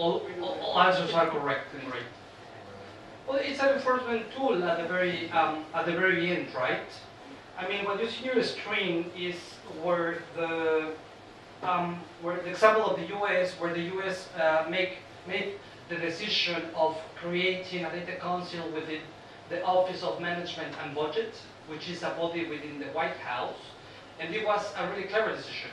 all answers are correct and right. Well, it's an enforcement tool at the very end, right? I mean, what you see on the screen is where the example of the U.S., where the U.S. made the decision of creating a data council within the Office of Management and Budget, which is a body within the White House, and it was a really clever decision.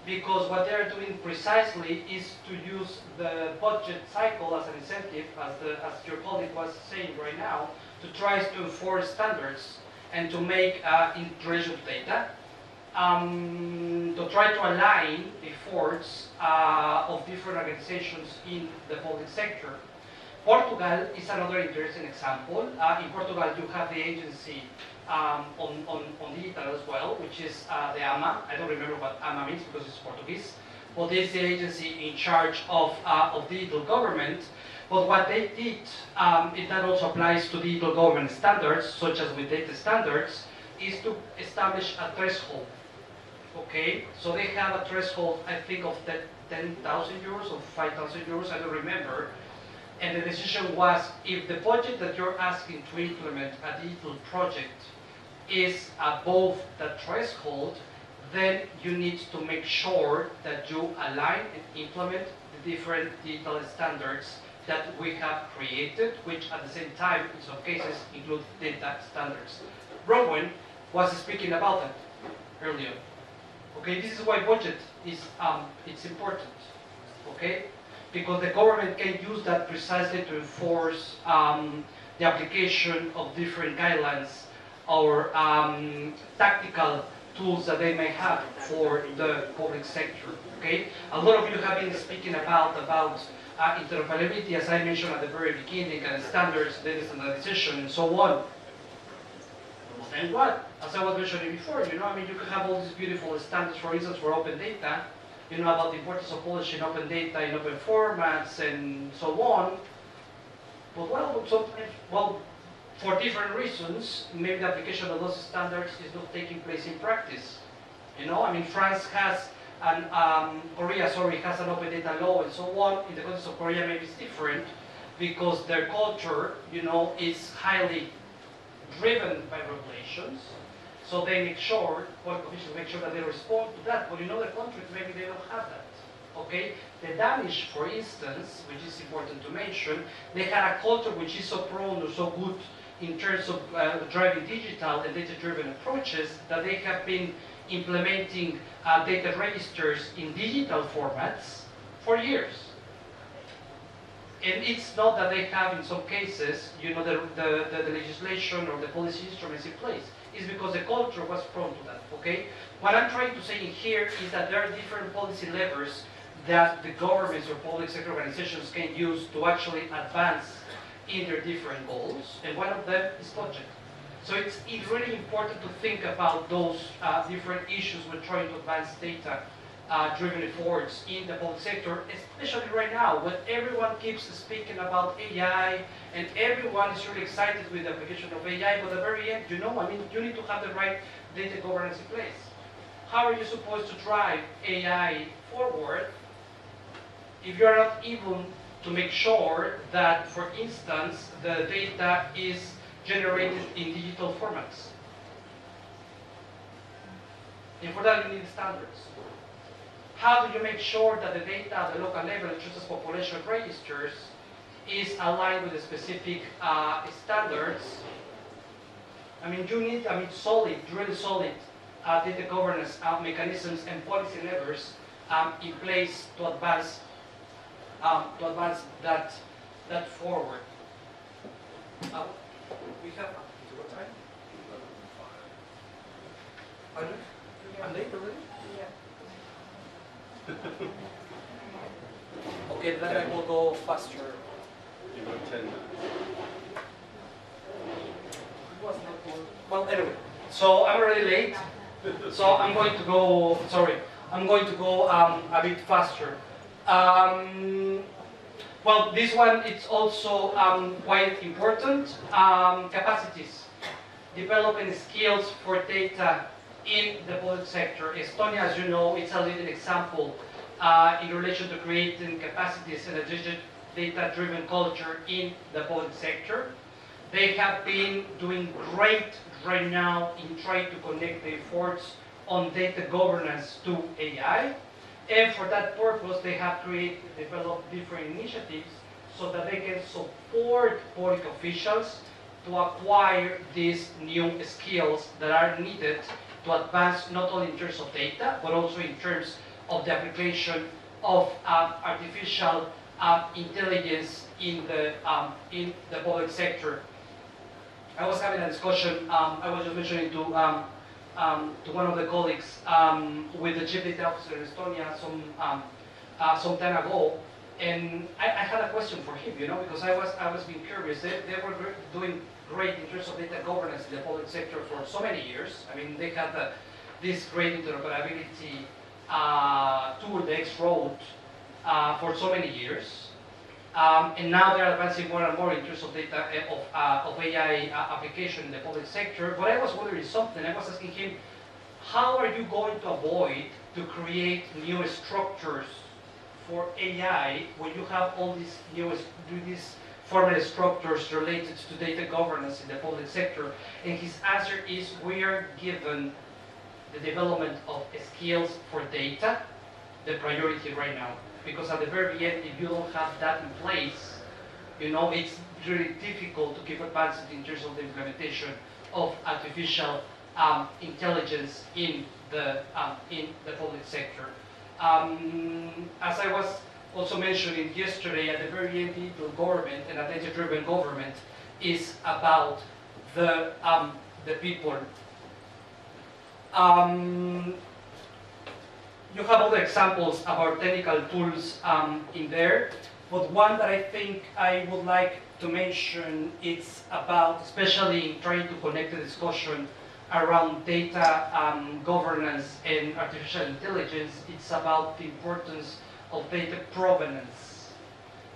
Because what they are doing precisely is to use the budget cycle as an incentive, as your colleague was saying right now, to try to enforce standards and to make integration of data, to try to align the efforts of different organizations in the public sector. Portugal is another interesting example. In Portugal, you have the agency on digital as well, which is the AMA. I don't remember what AMA means because it's Portuguese. But this is the agency in charge of digital government. But what they did, that also applies to digital government standards, such as with data standards, is to establish a threshold. Okay, so they have a threshold, I think, of 10,000 euros or 5,000 euros, I don't remember. And the decision was, if the budget that you're asking to implement a digital project is above that threshold, then you need to make sure that you align and implement the different digital standards that we have created, which at the same time, in some cases, include data standards. Bronwyn was speaking about that earlier. Okay, this is why budget is it's important. Okay, because the government can use that precisely to enforce the application of different guidelines or tactical tools that they may have for the public sector. Okay, a lot of you have been speaking about interoperability, as I mentioned at the very beginning, and standards, data standardization, and so on. And what, as I was mentioning before, you know, I mean, you can have all these beautiful standards, for instance, for open data, you know, about the importance of publishing open data in open formats and so on. But well, sometimes, well, for different reasons, maybe the application of those standards is not taking place in practice. You know, I mean, France has Korea, has an open data law and so on. In the context of Korea, maybe it's different because their culture, you know, is highly driven by regulations. So they make sure, public officials make sure that they respond to that. But in other countries, maybe they don't have that. Okay? The Danish, for instance, which is important to mention, they had a culture which is so prone or so good in terms of driving digital and data-driven approaches that they have been implementing data registers in digital formats for years. And it's not that they have, in some cases, you know, the legislation or the policy instruments in place. It's because the culture was prone to that, okay? What I'm trying to say in here is that there are different policy levers that the governments or public sector organizations can use to actually advance in their different goals, and one of them is budget. So it's really important to think about those different issues when trying to advance data-driven efforts in the public sector, especially right now, when everyone keeps speaking about AI, and everyone is really excited with the application of AI, but at the very end, you know, I mean, you need to have the right data governance in place. How are you supposed to drive AI forward if you are not able to make sure that, for instance, the data is generated in digital formats? And for that, you need standards. How do you make sure that the data at the local level, just as population registers, is aligned with the specific standards? I mean, you need, solid, really solid data governance mechanisms and policy levers in place to advance that forward. We have what time? I'm late already? Yeah. Okay, then I will go faster. You go 10 minutes. Well, anyway, so I'm already late. So I'm going to go, a bit faster. Well, this one, it's also quite important. Capacities. Developing skills for data in the public sector. Estonia, as you know, it's a leading example in relation to creating capacities and a data-driven culture in the public sector. They have been doing great right now in trying to connect the efforts on data governance to AI. And for that purpose, they have developed different initiatives so that they can support public officials to acquire these new skills that are needed to advance not only in terms of data, but also in terms of the application of artificial intelligence in the public sector. I was having a discussion, I was just mentioning to one of the colleagues with the chief data officer in Estonia some time ago, and I had a question for him, you know, because I was being curious. They were doing great in terms of data governance in the public sector for so many years. I mean, they had this great interoperability tool, the X-Road, for so many years. And now they're advancing more and more in terms of data of AI application in the public sector. But I was wondering something. I was asking him, how are you going to avoid to create new structures for AI when you have all these formal structures related to data governance in the public sector? And his answer is, we are given the development of skills for data the priority right now. Because at the very end, if you don't have that in place, you know, it's really difficult to keep advancing in terms of the implementation of artificial intelligence in the public sector. As I was also mentioning yesterday, at the very end, digital government and a data-driven government is about the people. You have other examples about technical tools in there, but one that I think I would like to mention is about, especially in trying to connect the discussion around data governance and artificial intelligence, it's about the importance of data provenance.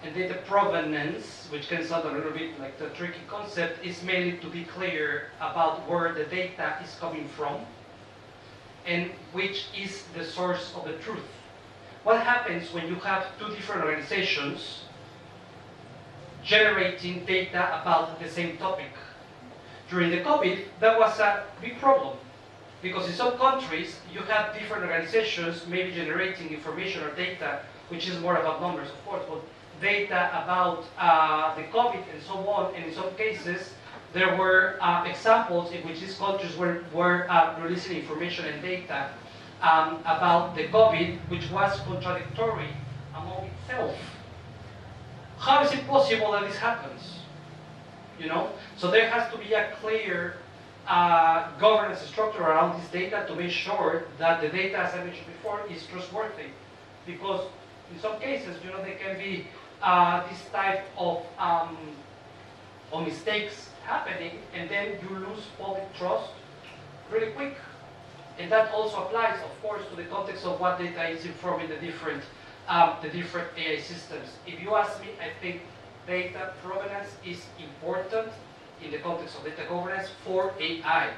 And data provenance, which can sound a little bit like the tricky concept, is mainly to be clear about where the data is coming from and which is the source of the truth. What happens when you have two different organizations generating data about the same topic? During the COVID, that was a big problem, because in some countries you have different organizations maybe generating information or data, which is more about numbers, of course, but data about the COVID and so on, and in some cases there were examples in which these countries were releasing information and data about the COVID, which was contradictory among itself. How is it possible that this happens? You know, so there has to be a clear governance structure around this data to make sure that the data, as I mentioned before, is trustworthy. Because in some cases, you know, there can be this type of mistakes happening, and then you lose public trust really quick. And that also applies, of course, to the context of what data is informing the different AI systems. If you ask me, I think data provenance is important in the context of data governance for AI,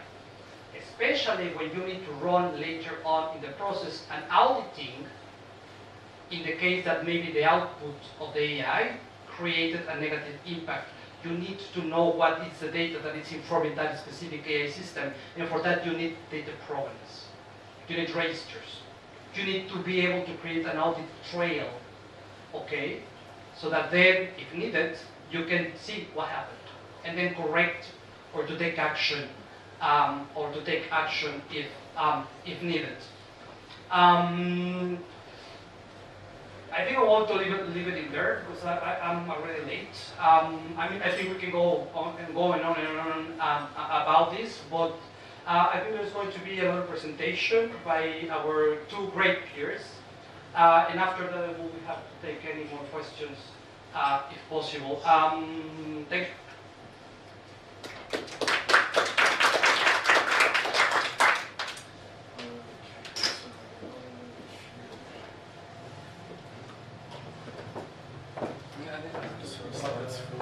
especially when you need to run later on in the process an auditing in the case that maybe the output of the AI created a negative impact. You need to know what is the data that is informing that specific AI system, and for that you need data provenance. You need registers. You need to be able to create an audit trail, okay? So that then, if needed, you can see what happened, and then correct or to take action, if needed. I think I want to leave it in there because I'm already late. I mean, I think we can go on and on about this, but I think there's going to be another presentation by our two great peers, and after that we'll have to take any more questions if possible. Thank you.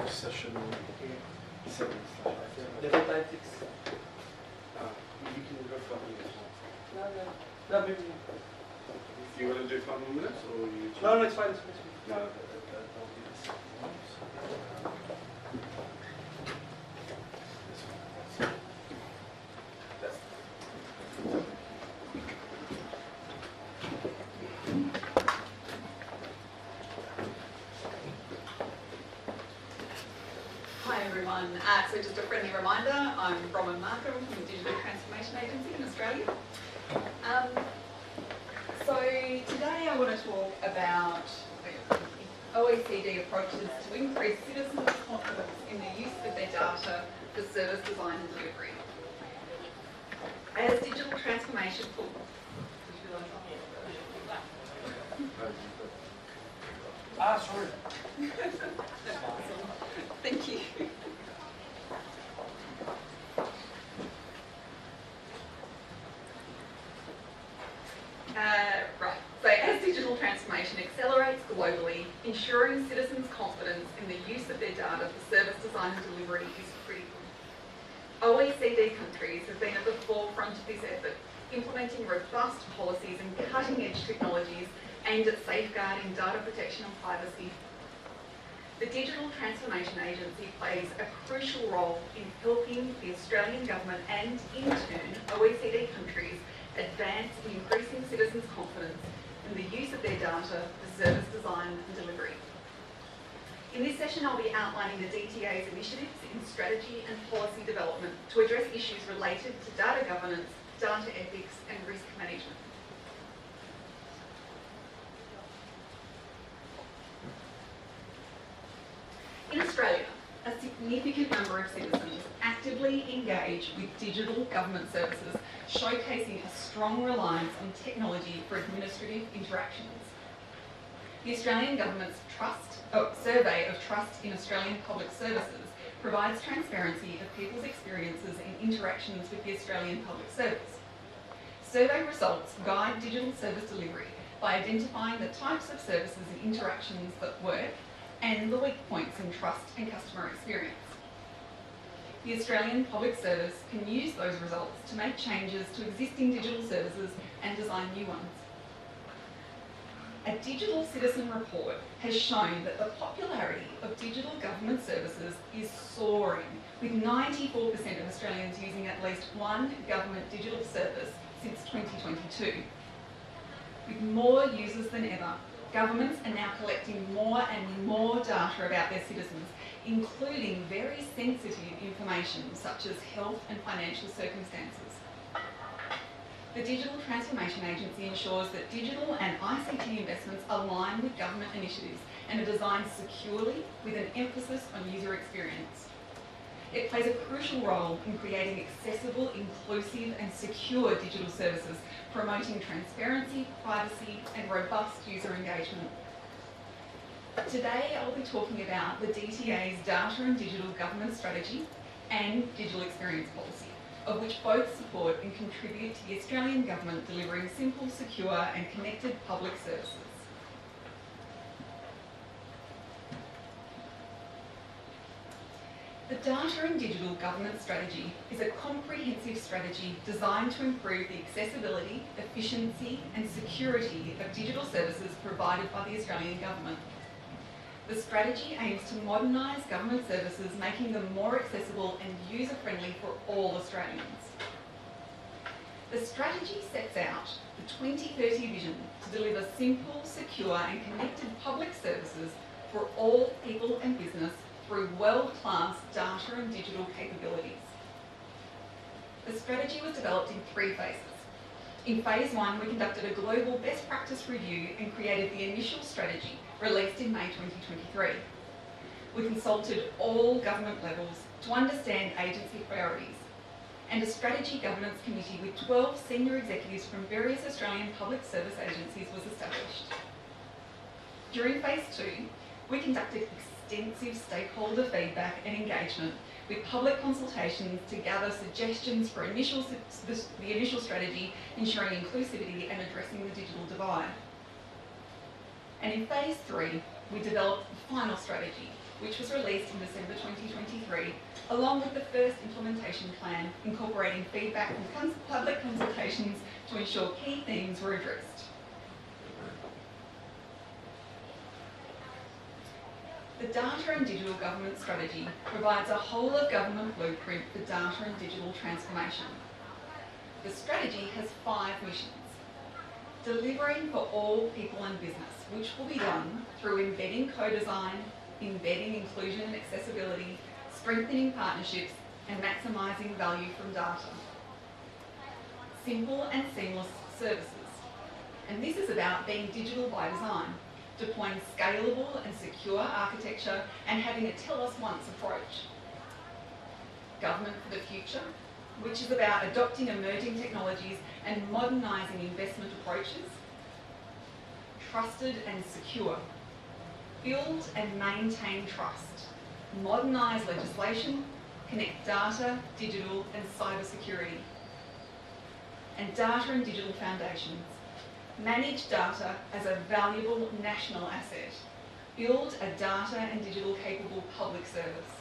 Session 7/5. Level 5, 6. You can go from here as well. No, maybe. You want to do 5 more minutes or you? No, no, it's fine. It's fine. No. Hi everyone. So just a friendly reminder, I'm Bronwyn Markham from the Digital Transformation Agency in Australia. So today I want to talk about OECD approaches to increase citizens' confidence in the use of their data for service design and delivery. As digital transformation... Sorry. Thank you. Right, so as digital transformation accelerates globally, ensuring citizens' confidence in the use of their data for service design and delivery is critical. OECD countries have been at the forefront of this effort, implementing robust policies and cutting-edge technologies aimed at safeguarding data protection and privacy. The Digital Transformation Agency plays a crucial role in helping the Australian Government and, in turn, OECD countries advance in increasing citizens' confidence in the use of their data for service design and delivery. In this session, I'll be outlining the DTA's initiatives in strategy and policy development to address issues related to data governance, data ethics and risk management. In Australia, a significant number of citizens actively engage with digital government services, showcasing a strong reliance on technology for administrative interactions. The Australian Government's Survey of Trust in Australian Public Services provides transparency of people's experiences and interactions with the Australian Public Service. Survey results guide digital service delivery by identifying the types of services and interactions that work and the weak points in trust and customer experience. The Australian Public Service can use those results to make changes to existing digital services and design new ones. A digital citizen report has shown that the popularity of digital government services is soaring, with 94% of Australians using at least one government digital service since 2022. With more users than ever, governments are now collecting more and more data about their citizens, including very sensitive information such as health and financial circumstances. The Digital Transformation Agency ensures that digital and ICT investments align with government initiatives and are designed securely with an emphasis on user experience. It plays a crucial role in creating accessible, inclusive and secure digital services, promoting transparency, privacy and robust user engagement. Today I'll be talking about the DTA's Data and Digital Government Strategy and Digital Experience Policy, of which both support and contribute to the Australian Government delivering simple, secure and connected public services. The Data and Digital Government Strategy is a comprehensive strategy designed to improve the accessibility, efficiency and security of digital services provided by the Australian Government. The strategy aims to modernise government services, making them more accessible and user-friendly for all Australians. The strategy sets out the 2030 vision to deliver simple, secure and connected public services for all people and business through world-class data and digital capabilities. The strategy was developed in 3 phases. In phase 1, we conducted a global best practice review and created the initial strategy, released in May 2023. We consulted all government levels to understand agency priorities, and a strategy governance committee with 12 senior executives from various Australian public service agencies was established. During phase 2, we conducted extensive stakeholder feedback and engagement with public consultations to gather suggestions for the initial strategy, ensuring inclusivity and addressing the digital divide. And in phase 3, we developed the final strategy, which was released in December 2023, along with the first implementation plan, incorporating feedback from public consultations to ensure key themes were addressed. The Data and Digital Government Strategy provides a whole-of-government blueprint for data and digital transformation. The strategy has 5 missions. Delivering for all people and business, which will be done through embedding co-design, embedding inclusion and accessibility, strengthening partnerships, and maximising value from data. Simple and seamless services. And this is about being digital by design, deploying scalable and secure architecture, and having a tell-us-once approach. Government for the future, which is about adopting emerging technologies and modernising investment approaches. Trusted and secure. Build and maintain trust. Modernise legislation, connect data, digital and cyber security. And data and digital foundations. Manage data as a valuable national asset. Build a data and digital capable public service.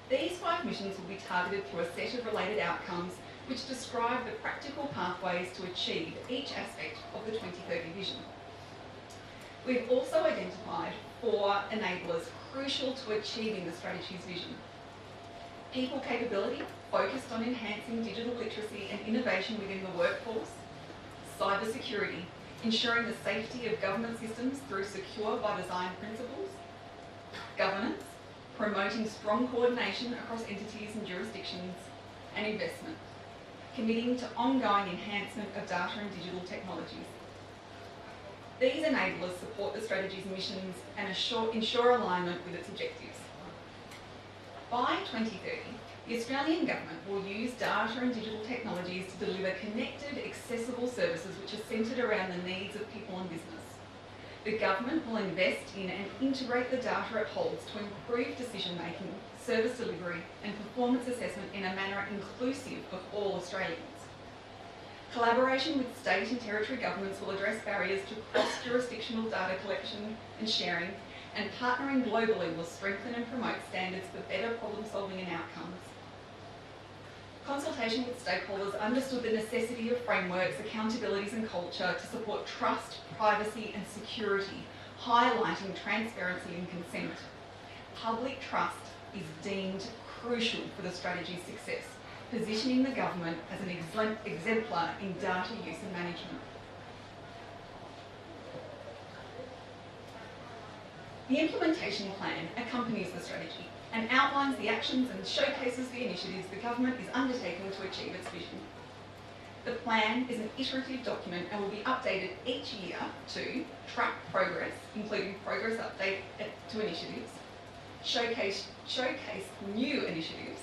These 5 missions will be targeted through a set of related outcomes which describe the practical pathways to achieve each aspect of the 2030 vision. We've also identified 4 enablers crucial to achieving the strategy's vision. People capability, focused on enhancing digital literacy and innovation within the workforce. Cyber security, ensuring the safety of government systems through secure by design principles. Governance, promoting strong coordination across entities and jurisdictions. And investment, committing to ongoing enhancement of data and digital technologies. These enablers support the strategy's missions and ensure alignment with its objectives. By 2030, the Australian Government will use data and digital technologies to deliver connected, accessible services which are centred around the needs of people and business. The Government will invest in and integrate the data it holds to improve decision-making, service delivery and performance assessment in a manner inclusive of all Australians. Collaboration with state and territory governments will address barriers to cross-jurisdictional data collection and sharing, and partnering globally will strengthen and promote standards for better problem-solving and outcomes. Consultation with stakeholders understood the necessity of frameworks, accountabilities and culture to support trust, privacy and security, highlighting transparency and consent. Public trust is deemed crucial for the strategy's success, positioning the government as an exemplar in data use and management. The implementation plan accompanies the strategy and outlines the actions and showcases the initiatives the government is undertaking to achieve its vision. The plan is an iterative document and will be updated each year to track progress, including progress update to initiatives, showcase new initiatives,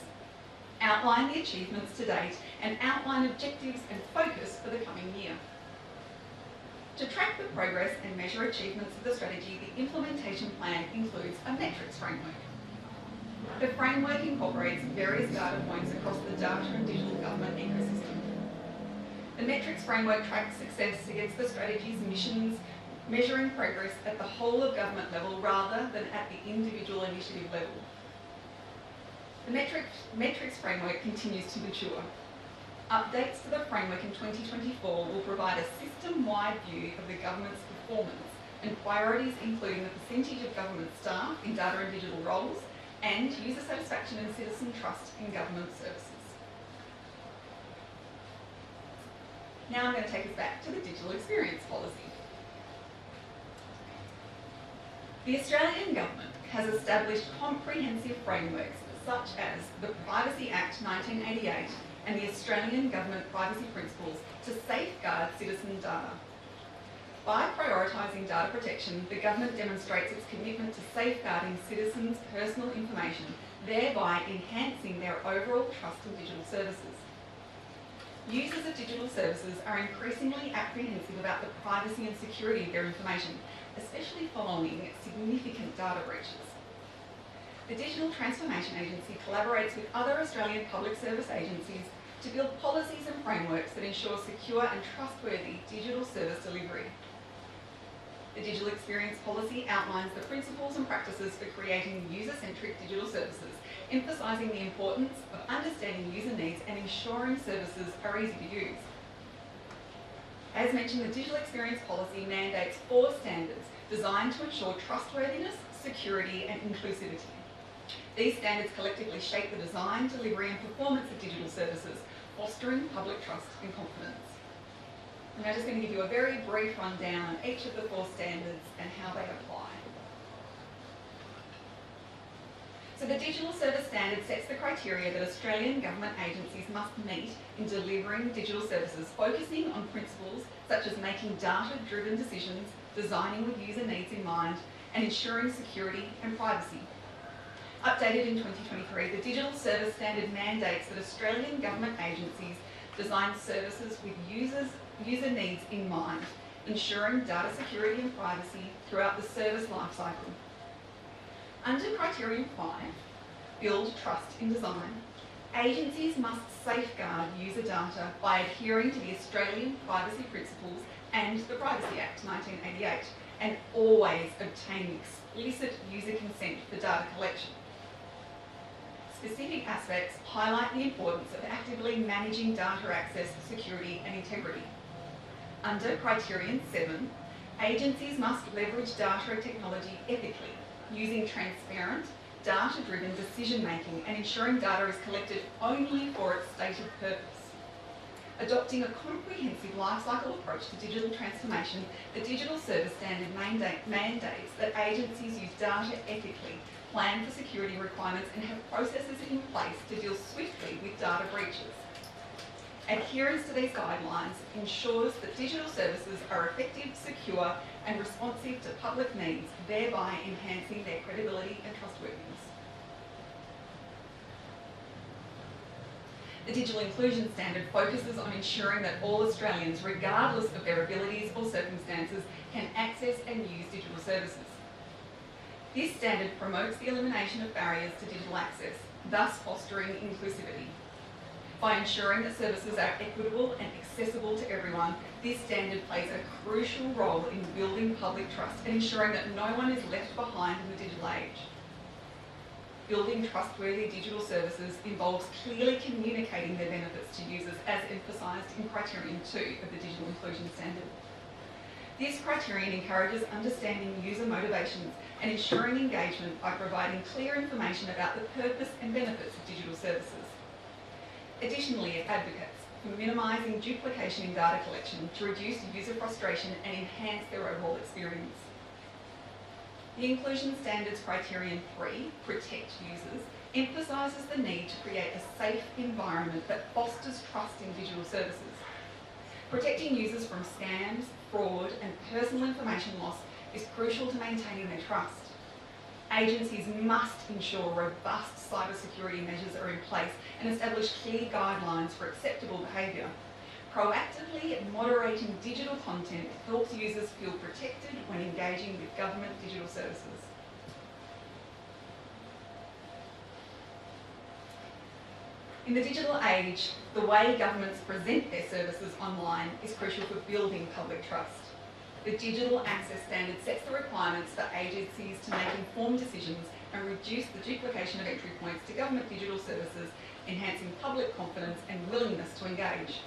outline the achievements to date, and outline objectives and focus for the coming year. To track the progress and measure achievements of the strategy, the implementation plan includes a metrics framework. The framework incorporates various data points across the data and digital government ecosystem. The metrics framework tracks success against the strategy's missions, measuring progress at the whole of government level rather than at the individual initiative level. The metrics framework continues to mature. Updates to the framework in 2024 will provide a system-wide view of the government's performance and priorities, including the percentage of government staff in data and digital roles and user satisfaction and citizen trust in government services. Now I'm going to take us back to the digital experience policy. The Australian Government has established comprehensive frameworks such as the Privacy Act 1988 and the Australian Government Privacy Principles to safeguard citizen data. By prioritising data protection, the government demonstrates its commitment to safeguarding citizens' personal information, thereby enhancing their overall trust in digital services. Users of digital services are increasingly apprehensive about the privacy and security of their information, especially following significant data breaches. The Digital Transformation Agency collaborates with other Australian public service agencies to build policies and frameworks that ensure secure and trustworthy digital service delivery. The Digital Experience Policy outlines the principles and practices for creating user-centric digital services, emphasising the importance of understanding user needs and ensuring services are easy to use. As mentioned, the Digital Experience Policy mandates 4 standards designed to ensure trustworthiness, security and inclusivity. These standards collectively shape the design, delivery and performance of digital services, fostering public trust and confidence. I'm now just going to give you a very brief rundown on each of the 4 standards and how they apply. So the Digital Service Standard sets the criteria that Australian government agencies must meet in delivering digital services, focusing on principles such as making data-driven decisions, designing with user needs in mind, and ensuring security and privacy. Updated in 2023, the Digital Service Standard mandates that Australian government agencies design services with user needs in mind, ensuring data security and privacy throughout the service lifecycle. Under Criterion 5, Build Trust in Design, agencies must safeguard user data by adhering to the Australian privacy principles and the Privacy Act 1988, and always obtain explicit user consent for data collection. Specific aspects highlight the importance of actively managing data access, security and integrity. Under Criterion 7, agencies must leverage data and technology ethically, using transparent, data-driven decision-making and ensuring data is collected only for its stated purpose. Adopting a comprehensive lifecycle approach to digital transformation, the Digital Service Standard mandates that agencies use data ethically, plan for security requirements and have processes in place to deal swiftly with data breaches. Adherence to these guidelines ensures that digital services are effective, secure and responsive to public needs, thereby enhancing their credibility and trustworthiness. The Digital Inclusion Standard focuses on ensuring that all Australians, regardless of their abilities or circumstances, can access and use digital services. This standard promotes the elimination of barriers to digital access, thus fostering inclusivity. By ensuring that services are equitable and accessible to everyone, this standard plays a crucial role in building public trust and ensuring that no one is left behind in the digital age. Building trustworthy digital services involves clearly communicating their benefits to users as emphasised in Criterion 2 of the Digital Inclusion Standard. This criterion encourages understanding user motivations and ensuring engagement by providing clear information about the purpose and benefits of digital services. Additionally, it advocates for minimising duplication in data collection to reduce user frustration and enhance their overall experience. The Inclusion Standards Criterion 3, Protect Users, emphasises the need to create a safe environment that fosters trust in digital services. Protecting users from scams, fraud and personal information loss is crucial to maintaining their trust. Agencies must ensure robust cybersecurity measures are in place and establish clear guidelines for acceptable behaviour. Proactively moderating digital content helps users feel protected when engaging with government digital services. In the digital age, the way governments present their services online is crucial for building public trust. The Digital Access Standard sets the requirements for agencies to make informed decisions and reduce the duplication of entry points to government digital services, enhancing public confidence and willingness to engage.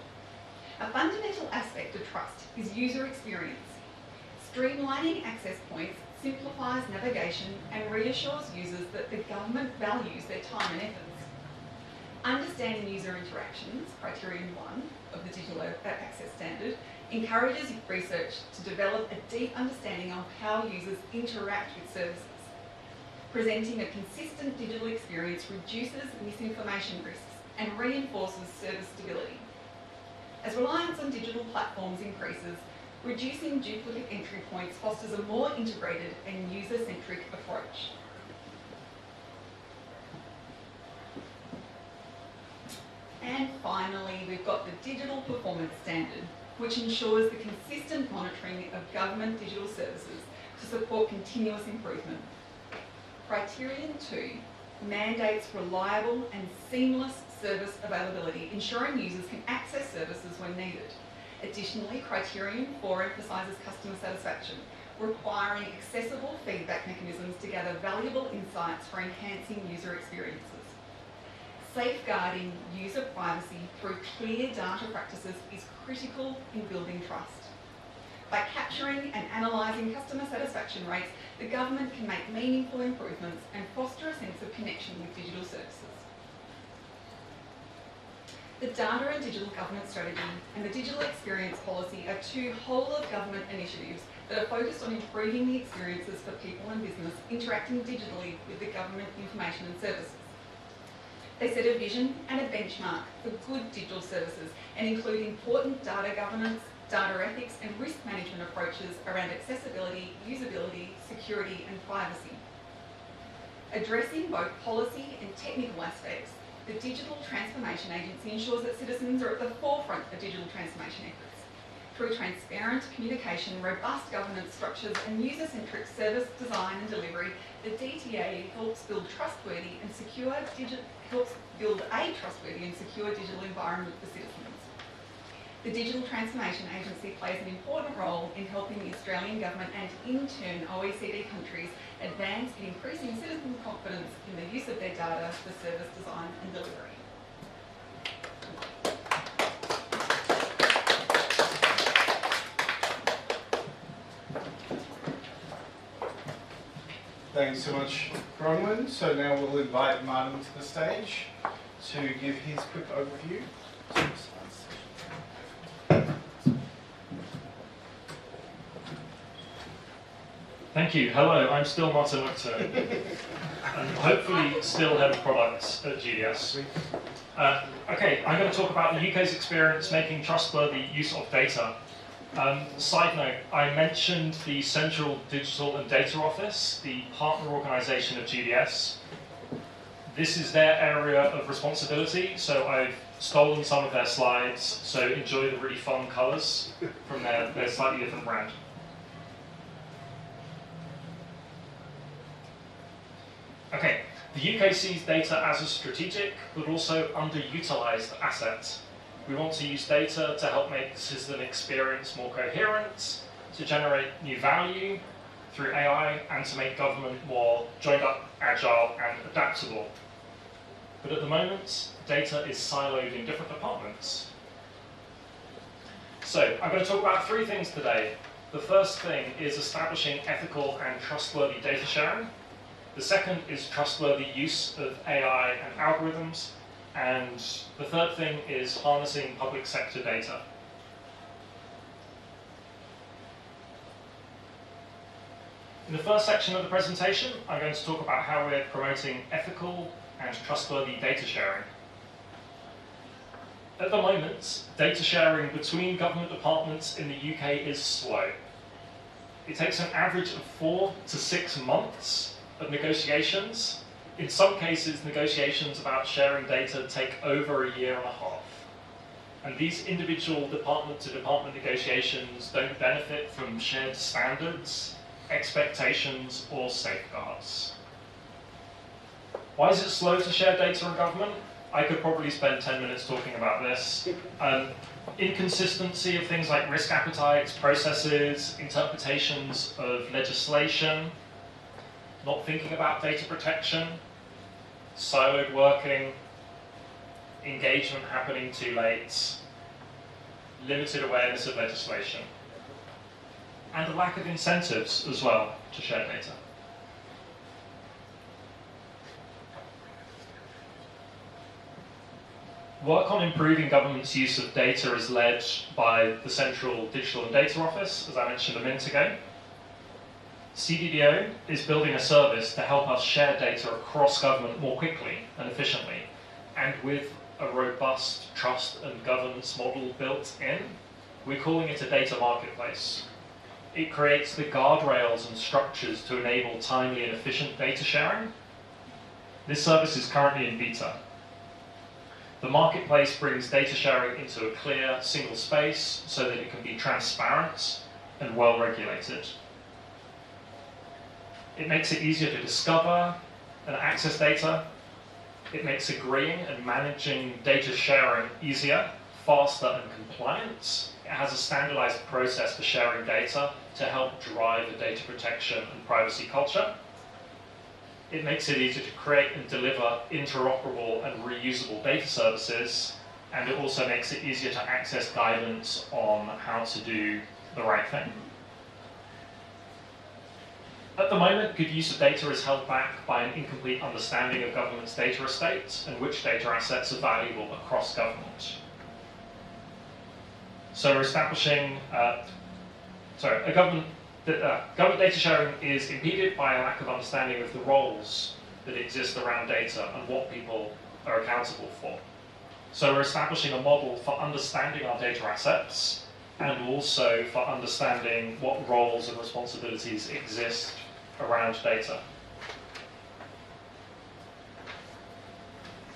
A fundamental aspect of trust is user experience. Streamlining access points simplifies navigation and reassures users that the government values their time and efforts. Understanding user interactions, Criterion 1 of the Digital Access Standard, encourages research to develop a deep understanding of how users interact with services. Presenting a consistent digital experience reduces misinformation risks and reinforces service stability. As reliance on digital platforms increases, reducing duplicate entry points fosters a more integrated and user-centric approach. And finally, we've got the Digital Performance Standard, which ensures the consistent monitoring of government digital services to support continuous improvement. Criterion 2 mandates reliable and seamless service availability, ensuring users can access services when needed. Additionally, Criterion 4 emphasises customer satisfaction, requiring accessible feedback mechanisms to gather valuable insights for enhancing user experiences. Safeguarding user privacy through clear data practices is critical in building trust. By capturing and analysing customer satisfaction satisfaction rates, the government can make meaningful improvements and foster a sense of connection with digital services. The Data and Digital Government Strategy and the Digital Experience Policy are two whole-of-government initiatives that are focused on improving the experiences for people and business interacting digitally with the government information and services. They set a vision and a benchmark for good digital services and include important data governance, data ethics and risk management approaches around accessibility, usability, security and privacy. Addressing both policy and technical aspects, the Digital Transformation Agency ensures that citizens are at the forefront of digital transformation efforts. Through transparent communication, robust governance structures and user-centric service design and delivery, the DTA helps build a trustworthy and secure digital environment for citizens. The Digital Transformation Agency plays an important role in helping the Australian Government and in turn OECD countries advance in increasing citizen confidence in the use of their data for service design and delivery. Thanks so much, Bronwyn. So now we'll invite Martin to the stage to give his quick overview. Thank you. Hello, I'm still Martin Wichter, and hopefully still head of products at GDS. Okay, I'm going to talk about the UK's experience making trustworthy use of data. Side note, I mentioned the Central Digital and Data Office, the partner organisation of GDS. This is their area of responsibility, so I've stolen some of their slides, so enjoy the really fun colours from their slightly different brand. Okay, the UK sees data as a strategic but also underutilised asset. We want to use data to help make the citizen experience more coherent, to generate new value through AI, and to make government more joined up, agile and adaptable. But at the moment, data is siloed in different departments. So I'm going to talk about three things today. The first thing is establishing ethical and trustworthy data sharing. The second is trustworthy use of AI and algorithms. And the third thing is harnessing public sector data. In the first section of the presentation, I'm going to talk about how we're promoting ethical and trustworthy data sharing. At the moment, data sharing between government departments in the UK is slow. It takes an average of 4 to 6 months of negotiations. In some cases, negotiations about sharing data take over a year and a half. And these individual department-to-department negotiations don't benefit from shared standards, expectations, or safeguards. Why is it slow to share data in government? I could probably spend 10 minutes talking about this. Inconsistency of things like risk appetites, processes, interpretations of legislation, not thinking about data protection, siloed working, engagement happening too late, limited awareness of legislation, and a lack of incentives as well to share data. Work on improving government's use of data is led by the Central Digital and Data Office, as I mentioned a minute ago. CDDO is building a service to help us share data across government more quickly and efficiently, and with a robust trust and governance model built in. We're calling it a data marketplace. It creates the guardrails and structures to enable timely and efficient data sharing. This service is currently in beta. The marketplace brings data sharing into a clear, single space so that it can be transparent and well regulated. It makes it easier to discover and access data. It makes agreeing and managing data sharing easier, faster and compliant. It has a standardized process for sharing data to help drive a data protection and privacy culture. It makes it easier to create and deliver interoperable and reusable data services, and it also makes it easier to access guidance on how to do the right thing. At the moment, good use of data is held back by an incomplete understanding of government's data estate and which data assets are valuable across government. So we're establishing, government data sharing is impeded by a lack of understanding of the roles that exist around data and what people are accountable for. So we're establishing a model for understanding our data assets and also for understanding what roles and responsibilities exist around data.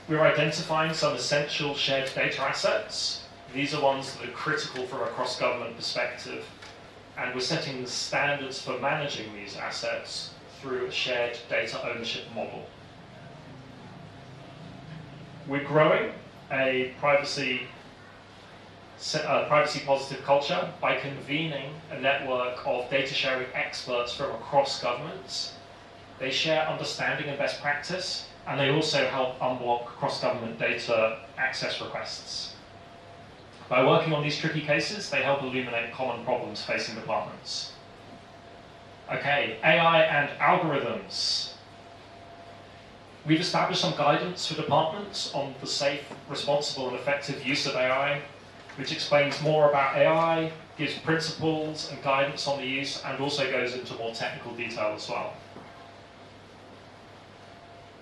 We're identifying some essential shared data assets. These are ones that are critical from a cross-government perspective, and we're setting the standards for managing these assets through a shared data ownership model. We're growing a privacy positive culture by convening a network of data sharing experts from across governments. They share understanding and best practice, and they also help unblock cross-government data access requests. By working on these tricky cases, they help illuminate common problems facing departments. Okay, AI and algorithms. We've established some guidance for departments on the safe, responsible and effective use of AI, which explains more about AI, gives principles and guidance on the use, and also goes into more technical detail as well.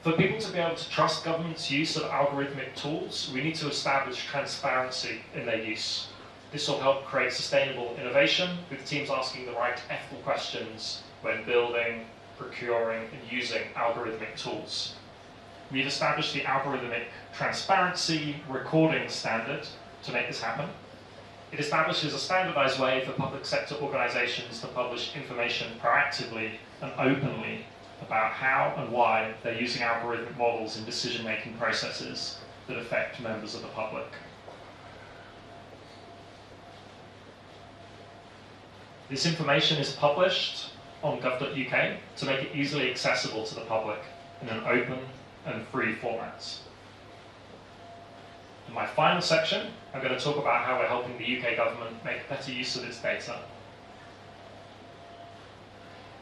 For people to be able to trust government's use of algorithmic tools, we need to establish transparency in their use. This will help create sustainable innovation, with teams asking the right ethical questions when building, procuring, and using algorithmic tools. We've established the algorithmic transparency recording standard to make this happen. It establishes a standardized way for public sector organizations to publish information proactively and openly about how and why they're using algorithmic models in decision-making processes that affect members of the public. This information is published on gov.uk to make it easily accessible to the public in an open and free format. In my final section, I'm going to talk about how we're helping the UK government make better use of its data.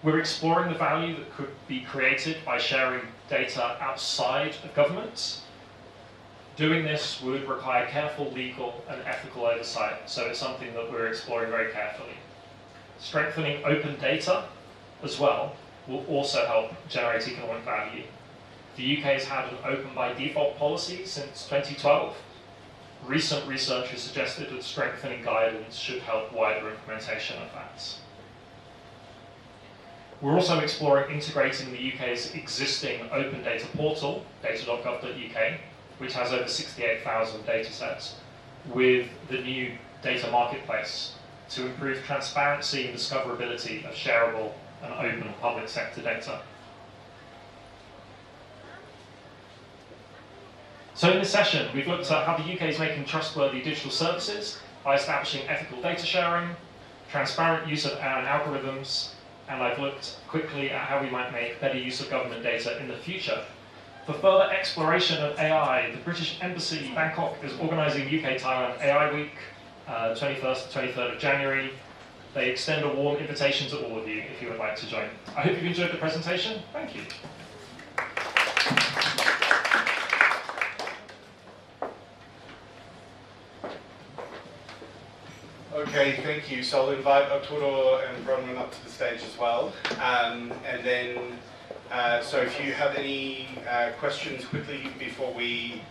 We're exploring the value that could be created by sharing data outside of government. Doing this would require careful legal and ethical oversight, so it's something that we're exploring very carefully. Strengthening open data as well will also help generate economic value. The UK has had an open by default policy since 2012. Recent research has suggested that strengthening guidance should help wider implementation of that. We're also exploring integrating the UK's existing open data portal, data.gov.uk, which has over 68,000 datasets, with the new data marketplace to improve transparency and discoverability of shareable and open public sector data. So in this session, we've looked at how the UK is making trustworthy digital services by establishing ethical data sharing, transparent use of AI and algorithms, and I've looked quickly at how we might make better use of government data in the future. For further exploration of AI, the British Embassy in Bangkok is organising UK-Thailand AI Week, 21st to 23rd of January. They extend a warm invitation to all of you if you would like to join. I hope you've enjoyed the presentation. Thank you. Okay, thank you. So I'll invite Arturo and Bronwyn up to the stage as well. And then, so if you have any questions quickly before we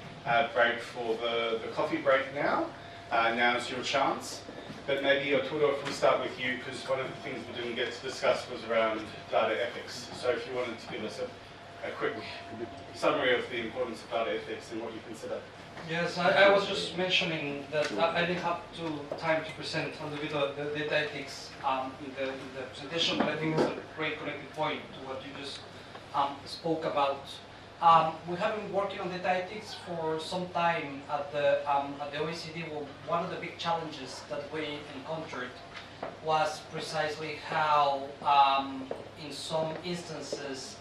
break for the coffee break now, now's your chance. But maybe Arturo, if we start with you, because one of the things we didn't get to discuss was around data ethics. So if you wanted to give us a quick summary of the importance of data ethics and what you consider. Yes, I was just mentioning that I didn't have time to present a little bit of the data ethics in the presentation, but I think it's a great connecting point to what you just spoke about. We have been working on data ethics for some time at the OECD. Well, one of the big challenges that we encountered was precisely how, in some instances,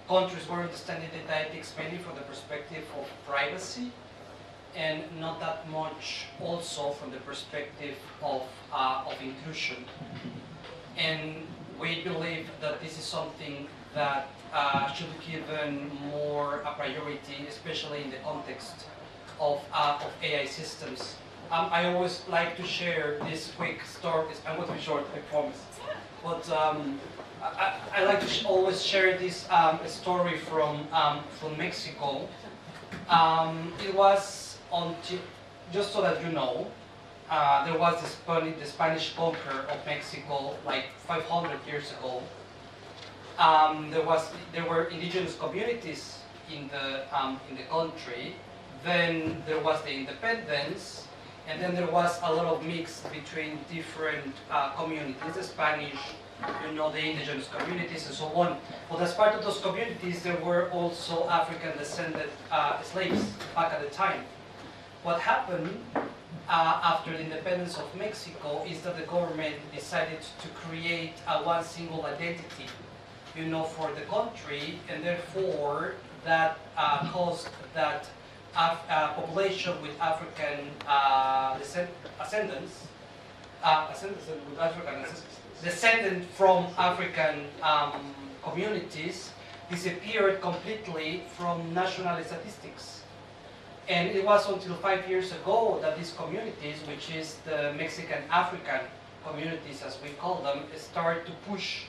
countries were understanding data ethics mainly from the perspective of privacy, and not that much also from the perspective of inclusion. And we believe that this is something that should be given more a priority, especially in the context of AI systems. I always like to share this quick story. I'm going to be short, I promise. But I like to always share this story from Mexico. It was until, just so that you know, there was the Spanish conquer of Mexico like 500 years ago. There were indigenous communities in the country. Then there was the independence, and then there was a lot of mix between different communities, the Spanish, the indigenous communities and so on. But as part of those communities, there were also African descended slaves back at the time. What happened after the independence of Mexico is that the government decided to create one single identity, for the country, and therefore that caused that population with African descendant from African communities disappeared completely from national statistics. And it was until 5 years ago that these communities, which is the Mexican African communities as we call them, started to push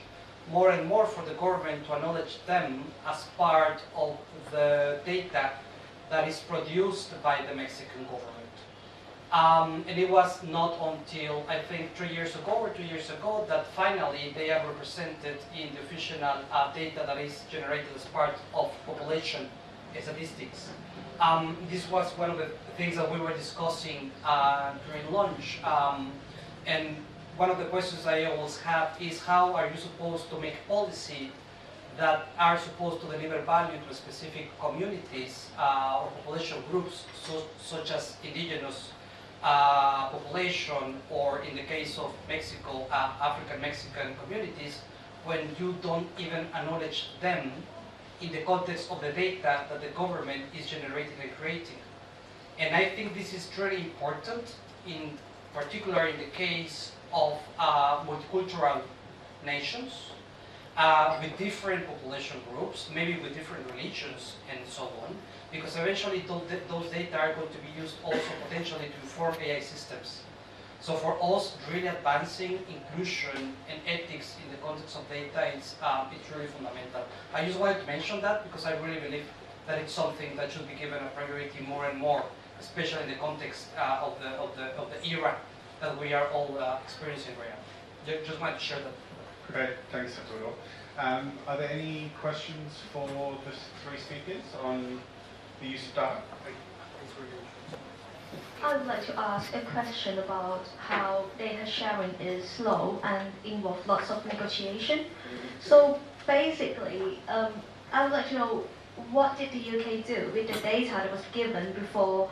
more and more for the government to acknowledge them as part of the data that is produced by the Mexican government. And it was not until, I think, 3 years ago or 2 years ago that finally they are represented in the official data that is generated as part of population statistics. This was one of the things that we were discussing during lunch. And one of the questions I always have is how are you supposed to make policy that are supposed to deliver value to specific communities or population groups, such as indigenous population, or in the case of Mexico, African-Mexican communities, when you don't even acknowledge them in the context of the data that the government is generating and creating. And I think this is very important, in particular in the case of multicultural nations, with different population groups, maybe with different religions and so on, because eventually those data are going to be used also potentially to inform AI systems. So for us, really advancing inclusion and ethics in the context of data, it's really fundamental. I just wanted to mention that because I really believe that it's something that should be given a priority more and more, especially in the context of the era that we are all experiencing right now. Just wanted to share that. Great, thanks, Arturo. Are there any questions for the three speakers on the use of data? I would like to ask a question about how data sharing is slow and involves lots of negotiation. So basically, I would like to know what did the UK do with the data that was given before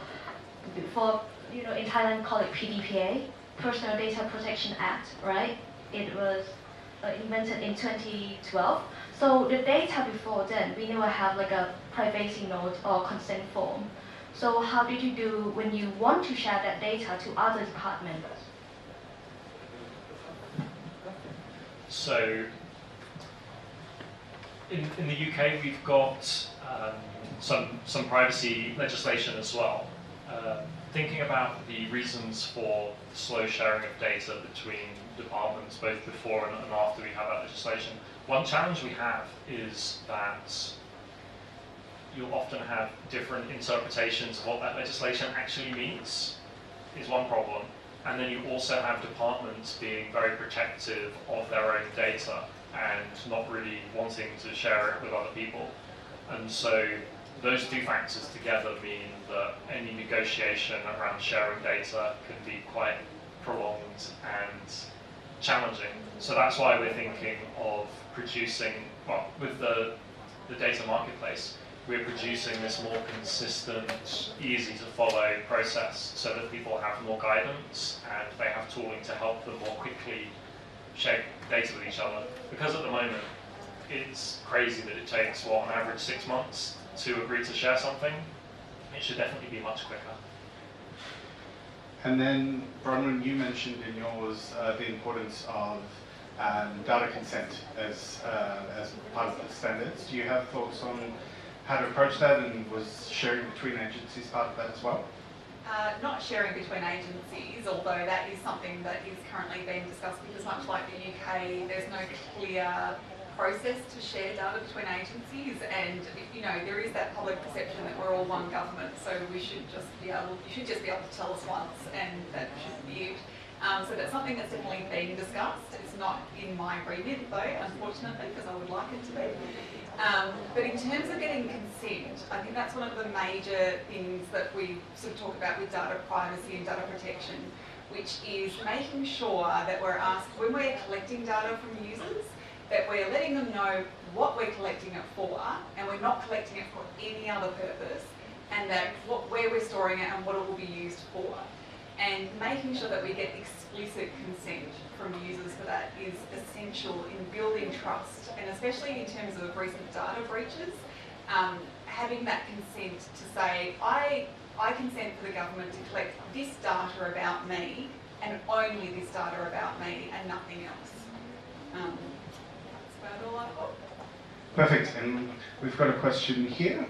in Thailand call it PDPA, Personal Data Protection Act, right? It was invented in 2012. So the data before then, we never have like a privacy note or consent form. So how did you do when you want to share that data to other departments? So in the UK, we've got some privacy legislation as well. Thinking about the reasons for the slow sharing of data between departments, both before and after we have that legislation, one challenge we have is that you'll often have different interpretations of what that legislation actually means, is one problem. And then you also have departments being very protective of their own data and not really wanting to share it with other people. And so those two factors together mean that any negotiation around sharing data can be quite prolonged and challenging. So that's why we're thinking of producing, well, with the data marketplace, we're producing this more consistent, easy to follow process so that people have more guidance and they have tooling to help them more quickly share data with each other. Because at the moment, it's crazy that it takes, on average 6 months to agree to share something. It should definitely be much quicker. And then, Bronwyn, you mentioned in yours the importance of data consent as part of the standards. Do you have thoughts on how to approach that, and was sharing between agencies part of that as well? Not sharing between agencies, although that is something that is currently being discussed, because much like the UK, there's no clear process to share data between agencies, and there is that public perception that we're all one government, so you should just be able to tell us once, and that should be it. So that's something that's definitely being discussed. It's not in my remit though, unfortunately, because I would like it to be. But in terms of getting consent, I think that's one of the major things that we sort of talk about with data privacy and data protection, which is making sure that we're asked, when we're collecting data from users, that we're letting them know what we're collecting it for, and we're not collecting it for any other purpose, and that where we're storing it and what it will be used for. And making sure that we get explicit consent from users for that is essential in building trust, and especially in terms of recent data breaches, having that consent to say, I consent for the government to collect this data about me, and only this data about me, and nothing else. That's about all I've got. Perfect, and we've got a question here.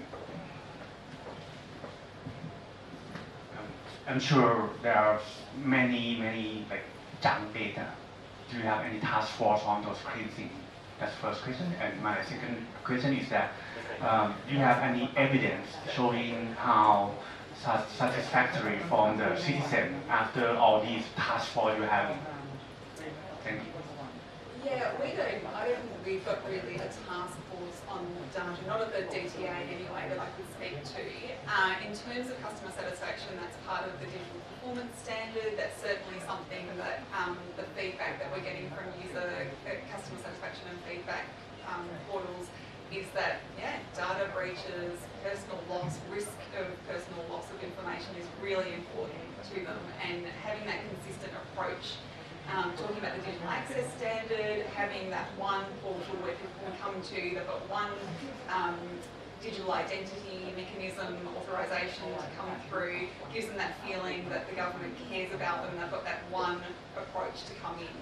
I'm sure there are many like junk data. Do you have any task force on those cleansing? That's the first question. And my second question is that do you have any evidence showing how satisfactory from the citizen after all these task force you have? Thank you. Yeah, I don't think we've got really a task force on data, not at the DTA anyway, that I can speak to. In terms of customer satisfaction, that's part of the digital performance standard. That's certainly something that the feedback that we're getting from user customer satisfaction and feedback portals is that, data breaches, personal loss, risk of personal loss of information is really important to them, and having that consistent approach. Talking about the digital access standard, having that one portal where people can come to, they've got one digital identity mechanism, authorisation to come through, gives them that feeling that the government cares about them, and they've got that one approach to come in.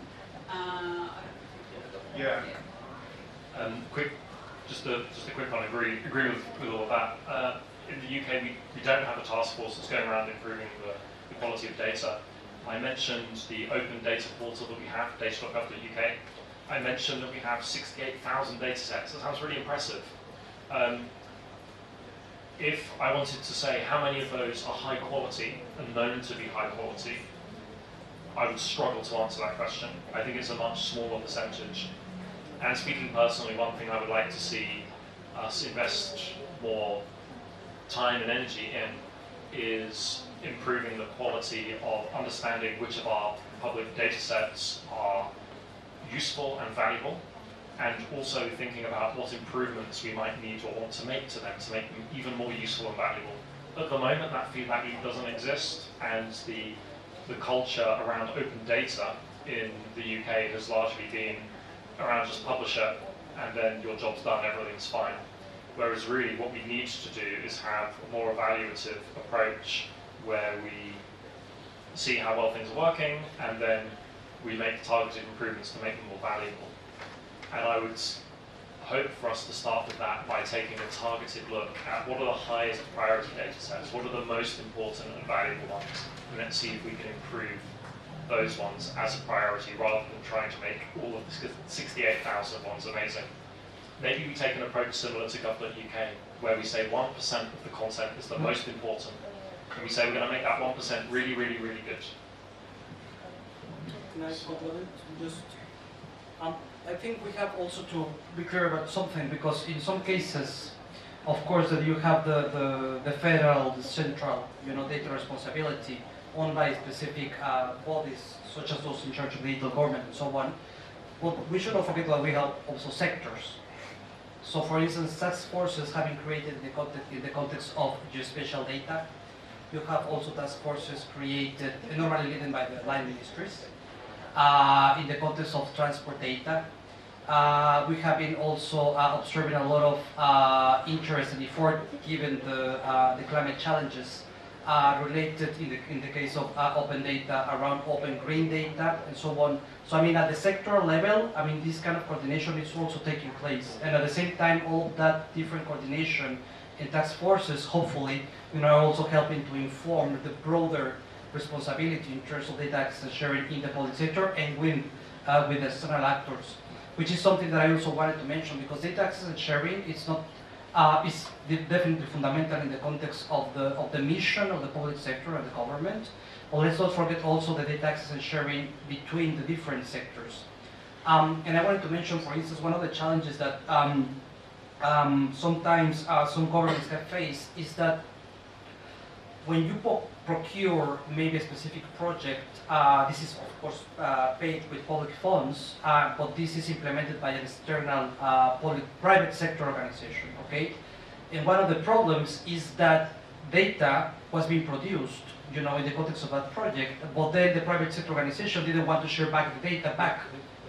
Just a quick one. Agree with all of that. In the UK, we don't have a task force that's going around improving the quality of data. I mentioned the open data portal that we have, data.gov.uk. I mentioned that we have 68,000 data sets. That sounds really impressive. If I wanted to say how many of those are high quality and known to be high quality, I would struggle to answer that question. I think it's a much smaller percentage. And speaking personally, one thing I would like to see us invest more time and energy in is improving the quality of understanding which of our public data sets are useful and valuable, and also thinking about what improvements we might need or want to make to them to make them even more useful and valuable. At the moment, that feedback loop doesn't exist, and the culture around open data in the UK has largely been around just publish it and then your job's done, everything's fine. Whereas really what we need to do is have a more evaluative approach where we see how well things are working, and then we make targeted improvements to make them more valuable. And I would hope for us to start with that by taking a targeted look at what are the highest priority data sets, what are the most important and valuable ones, and let's see if we can improve those ones as a priority rather than trying to make all of the 68,000 ones amazing. Maybe we take an approach similar to Gov.uk, where we say 1% of the content is the most important. And we say we're going to make that 1% really, really, really good. Can I supplement? I think we have also to be clear about something, because in some cases, of course, that you have the federal, the central, data responsibility owned by specific bodies, such as those in charge of the digital government and so on. But we should not forget that we have also sectors. So, for instance, task forces have been created in the context of geospatial data. You have also task forces created, normally led by the line ministries, in the context of transport data. We have been also observing a lot of interest and effort given the climate challenges related in the case of open data around open green data and so on. So I mean at the sector level, I mean this kind of coordination is also taking place, and at the same time all that different coordination and task forces hopefully are also helping to inform the broader responsibility in terms of data access and sharing in the public sector and with external actors, which is something that I also wanted to mention, because data access and sharing is not is definitely fundamental in the context of the mission of the public sector and the government. But let's not forget also the data access and sharing between the different sectors. And I wanted to mention, for instance, one of the challenges that sometimes some governments have faced is that when you procure maybe a specific project, this is of course paid with public funds, but this is implemented by an external private sector organization, okay? And one of the problems is that data was being produced, in the context of that project, but then the private sector organization didn't want to share back the data back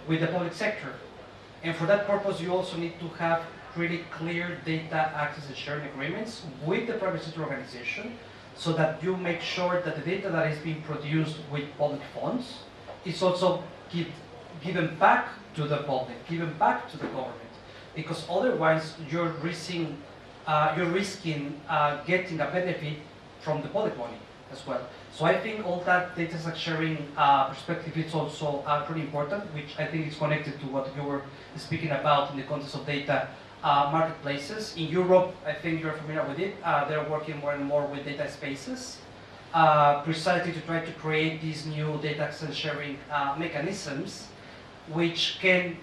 with the public sector. And for that purpose, you also need to have really clear data access and sharing agreements with the private sector organization, so that you make sure that the data that is being produced with public funds is also given back to the public, given back to the government, because otherwise you're risking getting a benefit from the public money as well. So I think all that data sharing perspective is also pretty important, which I think is connected to what you were speaking about in the context of data marketplaces. In Europe, I think you're familiar with it, they're working more and more with data spaces, precisely to try to create these new data access sharing mechanisms, which can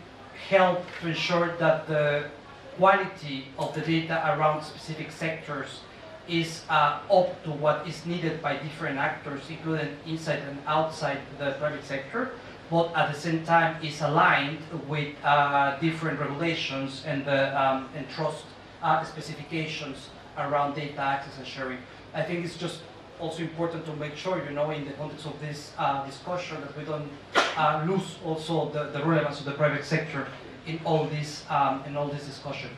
help to ensure that the quality of the data around specific sectors is up to what is needed by different actors, including inside and outside the private sector, but at the same time is aligned with different regulations and trust specifications around data access and sharing. I think it's just also important to make sure, in the context of this discussion, that we don't lose also the relevance of the private sector in all this discussion.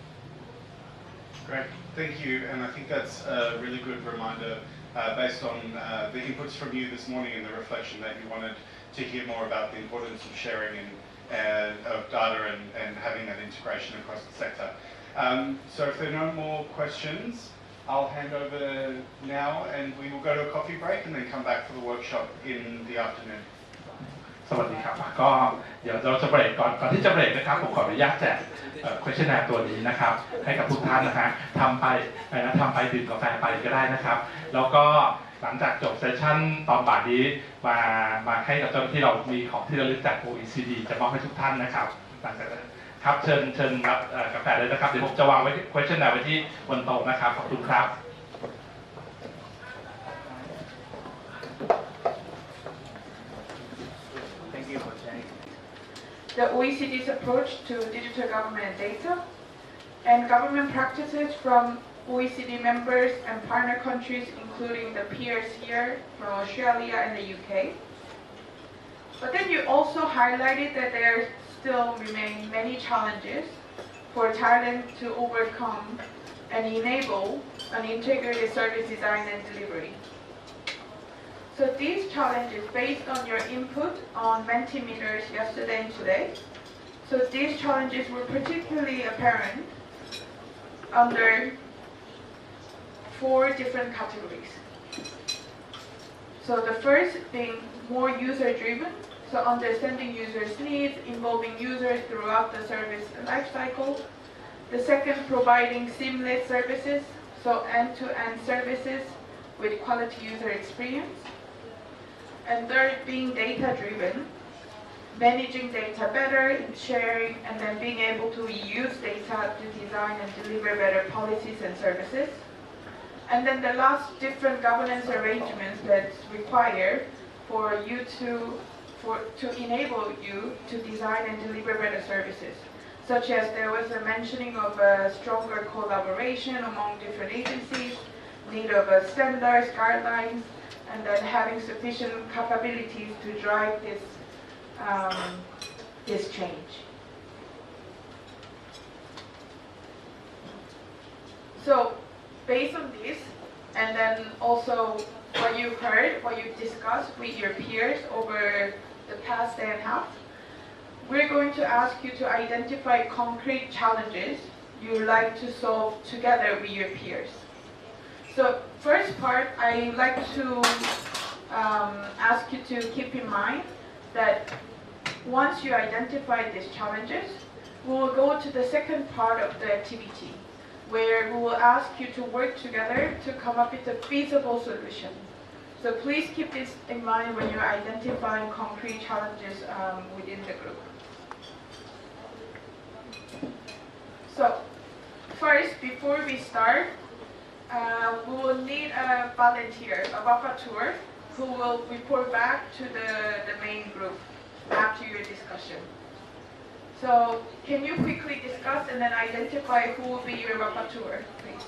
Great, thank you, and I think that's a really good reminder based on the inputs from you this morning and the reflection that you wanted to hear more about the importance of sharing of data and having that integration across the sector. So if there are no more questions, I'll hand over now and we will go to a coffee break and then come back for the workshop in the afternoon. สวัสดีครับก็เดี๋ยวเราจะเบรกก่อนที่จะเบรกนะครับผมขออนุญาตแจก questionnaire ตัวนี้นะครับให้กับทุกท่านนะฮะทำไปดื่มกาแฟไปก็ได้นะครับแล้วก็หลังจากจบเซสชั่นตอนบ่ายนี้มาให้กับเจ้าหน้าที่เรามีของที่ระลึกจาก OECD จะมอบให้ทุกท่านนะครับหลังจากนั้นครับเชิญรับกาแฟเลยนะครับเดี๋ยวผมจะวางไว้ questionnaire ไว้ที่บนโต๊ะนะครับขอบคุณครับ The OECD's approach to digital government data and government practices from OECD members and partner countries, including the peers here from Australia and the UK. But then you also highlighted that there still remain many challenges for Thailand to overcome and enable an integrated service design and delivery. So these challenges, based on your input on Mentimeters yesterday and today, so these challenges were particularly apparent under 4 different categories. So the first being more user-driven, so understanding users' needs, involving users throughout the service lifecycle. The second, providing seamless services, so end-to-end services with quality user experience. And third, being data-driven, managing data better, sharing, and then being able to use data to design and deliver better policies and services. And then the last, different governance arrangements that's required for you to enable you to design and deliver better services, such as there was a mentioning of a stronger collaboration among different agencies, need of standards, guidelines, and then having sufficient capabilities to drive this change. So based on this, and then also what you've heard, what you've discussed with your peers over the past day and a half, we're going to ask you to identify concrete challenges you like to solve together with your peers. So first part, I like to ask you to keep in mind that once you identify these challenges, we will go to the second part of the activity, where we will ask you to work together to come up with a feasible solution. So please keep this in mind when you're identifying concrete challenges within the group. So first, before we start, we will need a volunteer, a rapporteur, who will report back to the main group after your discussion. So can you quickly discuss and then identify who will be your rapporteur, please?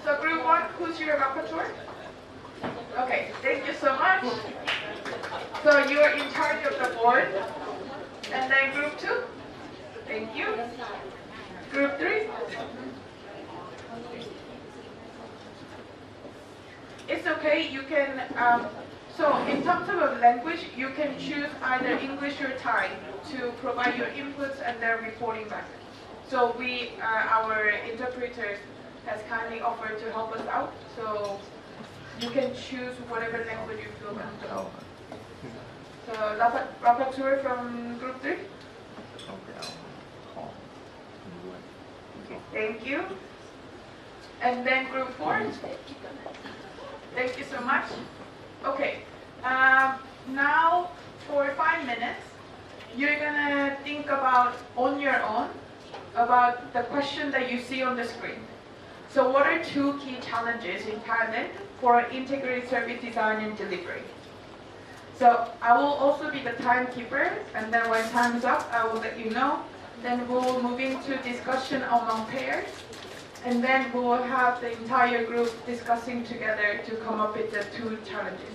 So group 1, who's your rapporteur? Okay, thank you so much. So you're in charge of the board. And then group 2? Thank you. Group 3? It's okay, you can, so in terms of language, you can choose either English or Thai to provide your inputs and then reporting back. So our interpreters has kindly offered to help us out, so you can choose whatever language you feel comfortable. So, rapporteur from group 3? Okay, thank you. And then group 4? Thank you so much. Okay, now for 5 minutes, you're gonna think about, on your own, about the question that you see on the screen. So what are 2 key challenges in Thailand for integrated service design and delivery? So I will also be the timekeeper, and then when time is up, I will let you know. Then we'll move into discussion among pairs, and then we will have the entire group discussing together to come up with the 2 challenges.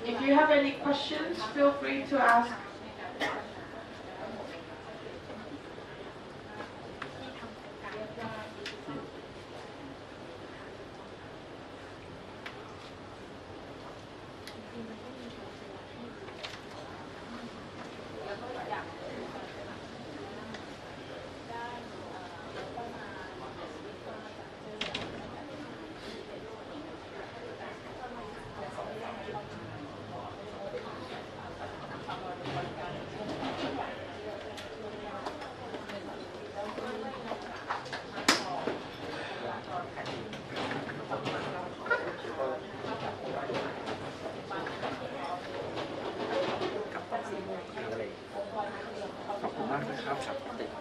If you have any questions, feel free to ask.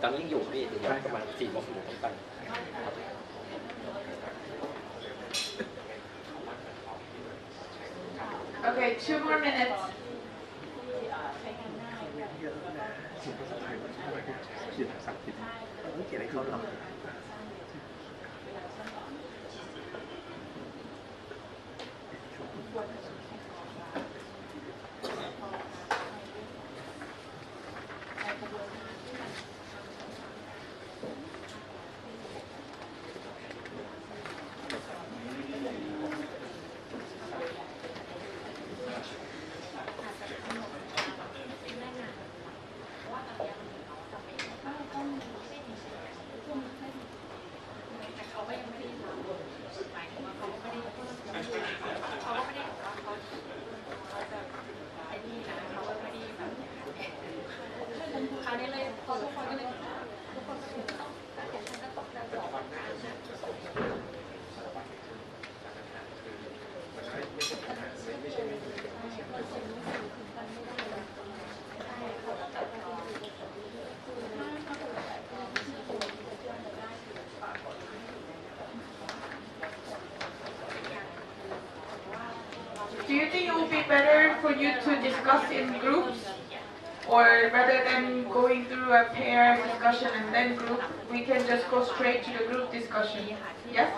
ตอนนี้ยังอยู่พี่อยู่ประมาณ4 โมงถึงไป Okay, 2 more minutes. Do you think it would be better for you to discuss in groups, or rather than going through a pair discussion and then group, we can just go straight to the group discussion? Yes?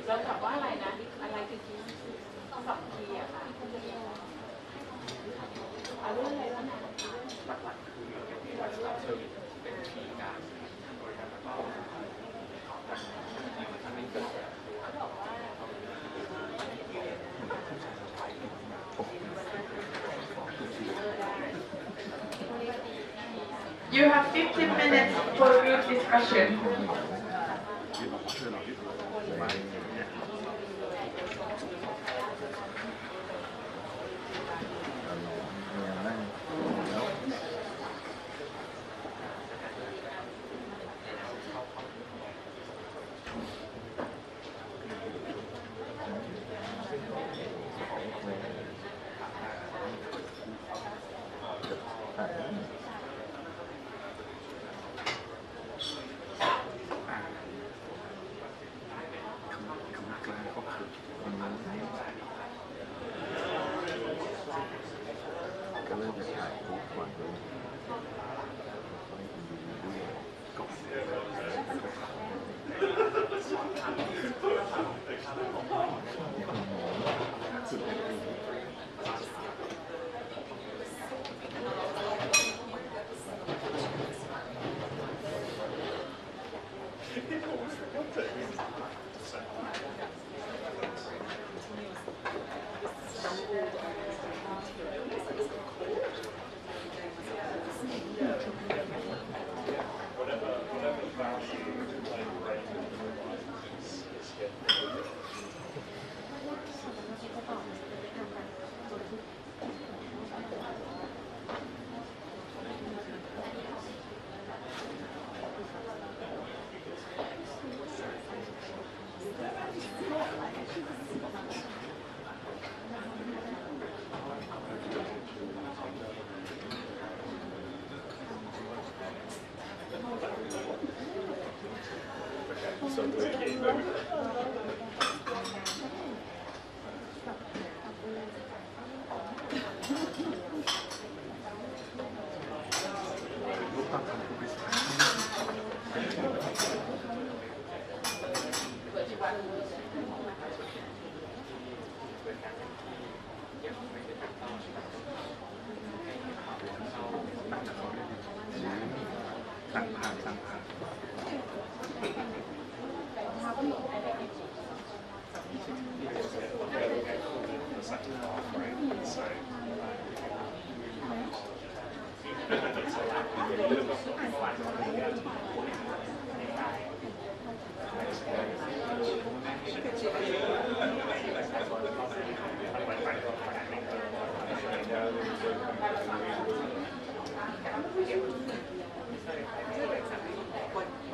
เราถามว่าอะไรนะอะไรคือคีย์สองคีย์อะค่ะเอาเรื่องอะไรบ้างนะ You have 15 minutes for group discussion.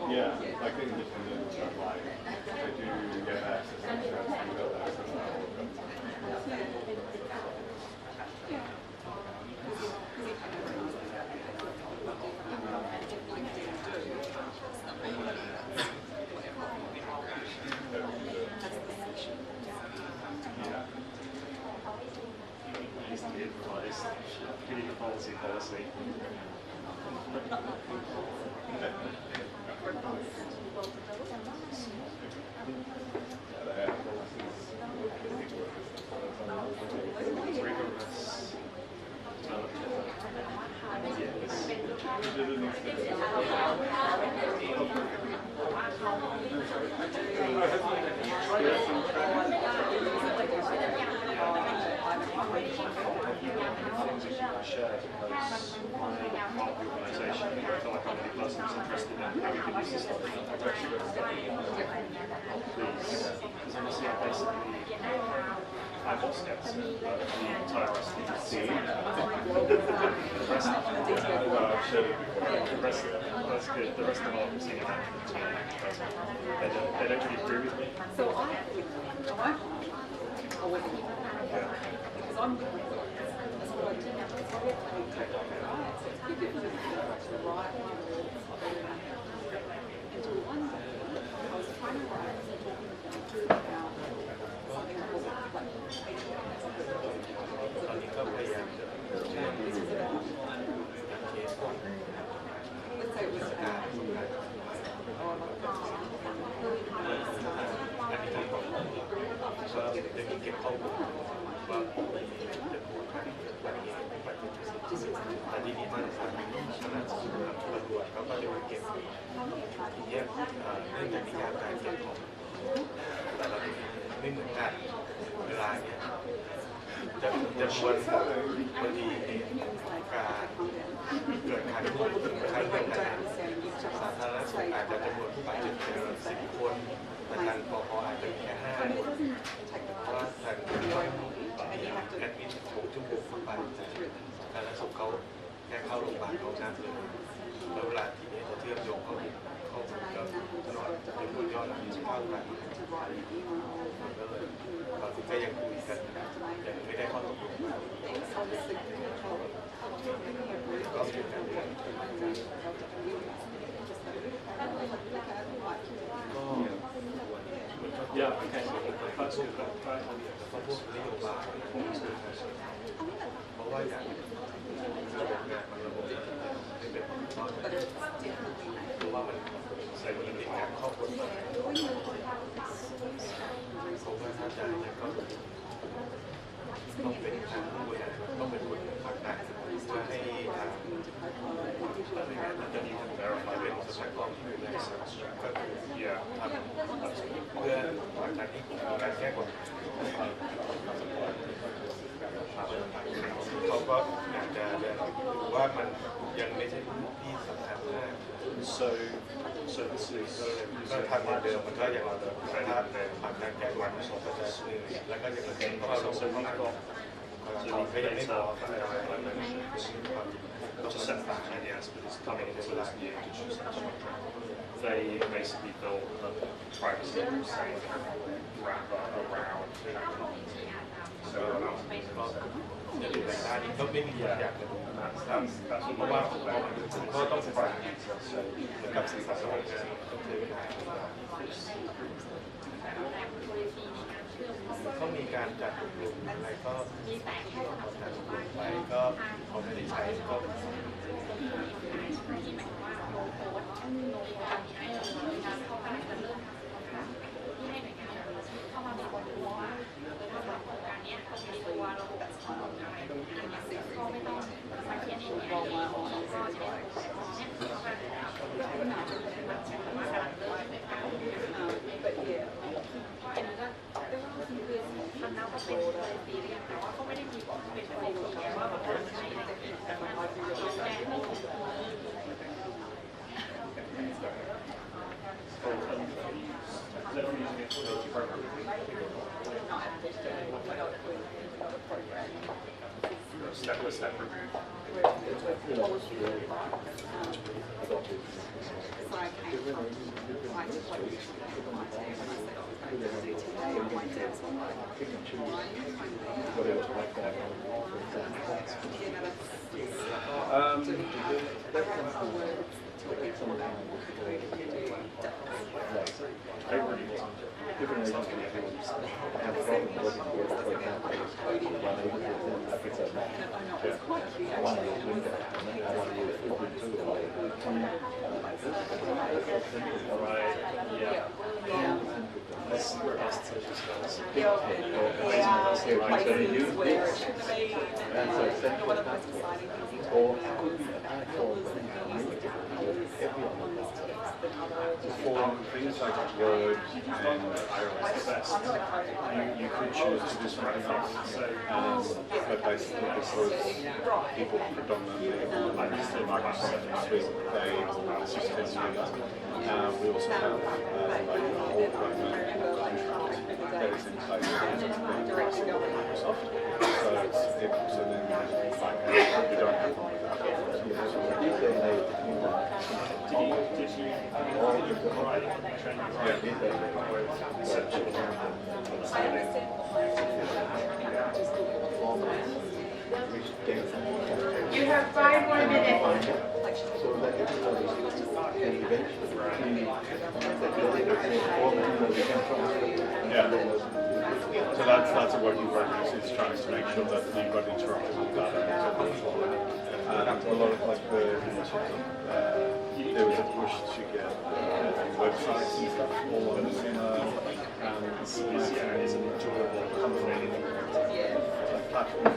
Yeah, I think independent stuff like they do get access to insurance and build access to that. Transparency policy. Share because my organisation, I feel like I'm the person who's interested in having the system please, because honestly I basically my boss gets it, but the entire rest of the team, the rest of our senior management team, they don't really agree with me. So Iแต่ทีนี้มันขนาดตำรวจเขาก็จะมาเก็บเยี่ยมเรื่องจากนิยามการเก็บของแต่ละไม่เหมือนกันเวลาเนี้ยจะชวนบางทีการเกิดการพูดการเรื่องการสาธารณสุขอาจจะจำนวนผู้บาดเจ็บเป็น10 คนแต่ทางปภอาจจะมีแค่5 คนเพราะว่าทางแอดมิน6 ชั่วโมงเข้าไปสาธารณสุขเขาแค่เข้าโรงพยาบาลเขานัดเลยแล้วเวลาทีนี้เขาเชื่อมโยงเข้ากับตลอดเป็นยอดที่เท่ากันก็เลยตอนนี้ก็ยังคุยกันยังไม่ได้ข้อตกลงก็เป็นการเรียนYeah, okay, so that's good. เขาพูดนโยบายเพราะว่าอย่างระบบงานมันระบบไม่เป็นเพราะว่ามันใส่ยินดีการข้อกฎหมายเพราะว่าถ้าจะเนี่ยก็ต้องเป็นทางผู้บริหารต้องเป็นคนผลักดันเพื่อให้ทางมันจะมีทางเป็นสมัครกองที่ดูแลก็คือทำเพื่อผลักดันให้การแก้กฎหมายเขาก็อยากจะดูว่ามันยังไม่ใช่ที่สำคัญมาก So this is ก็ทำเหมือนเดิมมันก็อย่างเราแต่ถ้าผลักดันแก้กฎหมายก็จะแล้วก็ยังเหมือนเดิมเพราะเราลงทุนมากกว่าก็ยังไม่พอto set that ideas, but it's coming into this new digital centre. They basically built a privacy safe wrapper around soจะดูแลได้นี่ก็ไม่มีอยากจะดูเพราะว่าก็ต้องศึกษาเหมือนกับศึกษาสมัครงานต้องใช้เวลาเขามีการจัดอบรมอะไรก็จัดอบรมไปก็เขาไม่ได้ใช้ก็step review. I really want different reasons for people have a problem working with, for example, one year is episode one year winter, one year Right, yeah. That's social skills. Places where it should be, and so central or could be applied for everyone. For things like Word and iOS, you could choose to do something else, but basically because people predominantly use the Microsoft Suite, they will system use. We also have like a whole government contract that is in place with Microsoft, so then like we don't have one without it. Did you provide training You have 5 more minutes. So that everybody can eventually so that's a working progress. It's trying to make sure that you've got interoperable data. A lot of like there was a push to get websites and stuff all over the it's easier, it's an enjoyable company platform.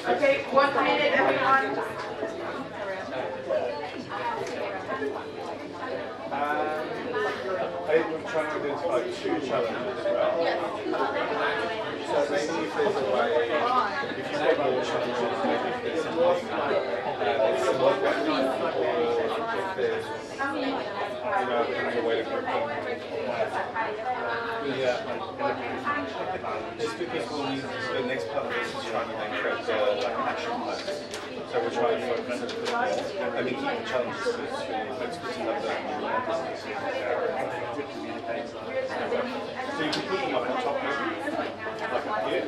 Okay, 1 minute everyone. We're trying to identify 2 challenges as well. So maybe if there's a way, if you've got more challenges, maybe if there's something that's similar, or if there's, a way to group them. Just because we'll use the next part of this is trying to then create the action plans. So we're trying to focus a bit more. I mean, keep the challenges to it's good to have that. So you can put them up on top maybe, like up here,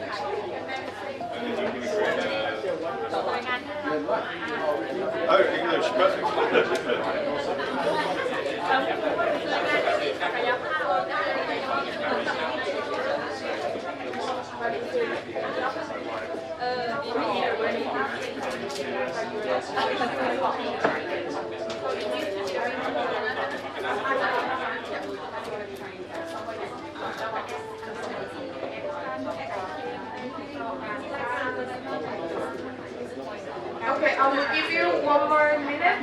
and then you can create oh, English, perfect. Okay, I will give you 1 more minute.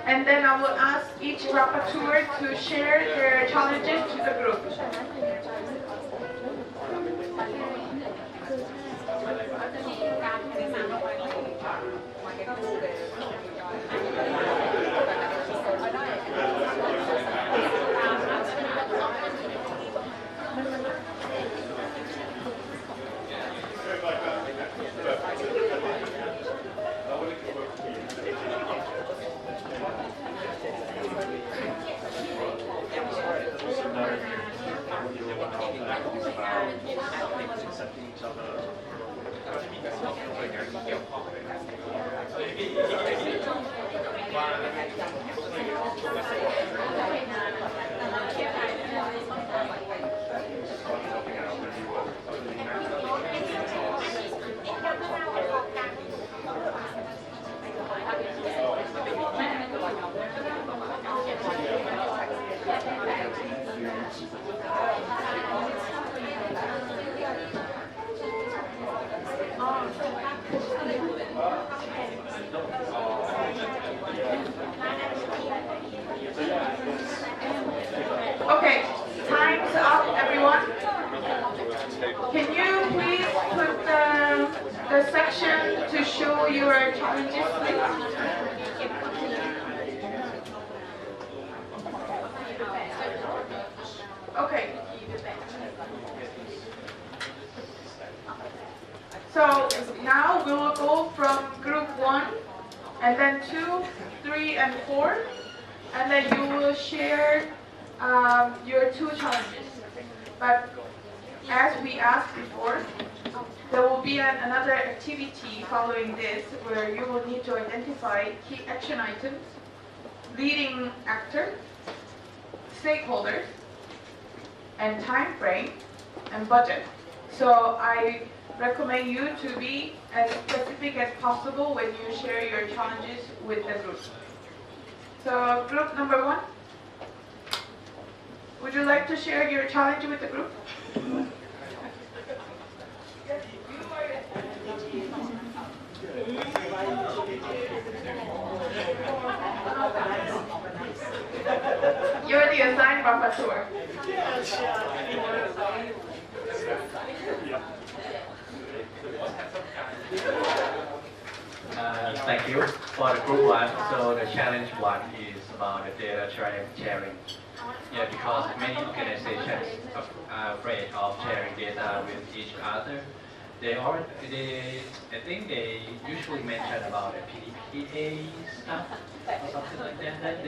And then I will ask each rapporteur to share their challenges to the group. So now we will go from group 1 and then 2, 3 and 4, and then you will share your 2 challenges. But as we asked before, there will be another activity following this where you will need to identify key action items, leading actor, stakeholders, and time frame and budget. So I recommend you to be as specific as possible when you share your challenges with the group. So group number 1, would you like to share your challenge with the group? You're the assigned rapporteur. Thank you for the group 1. So the challenge 1 is about the data sharing. Yeah, because many organizations are afraid of sharing data with each other. I think they usually mention about the PDPA stuff or something like that.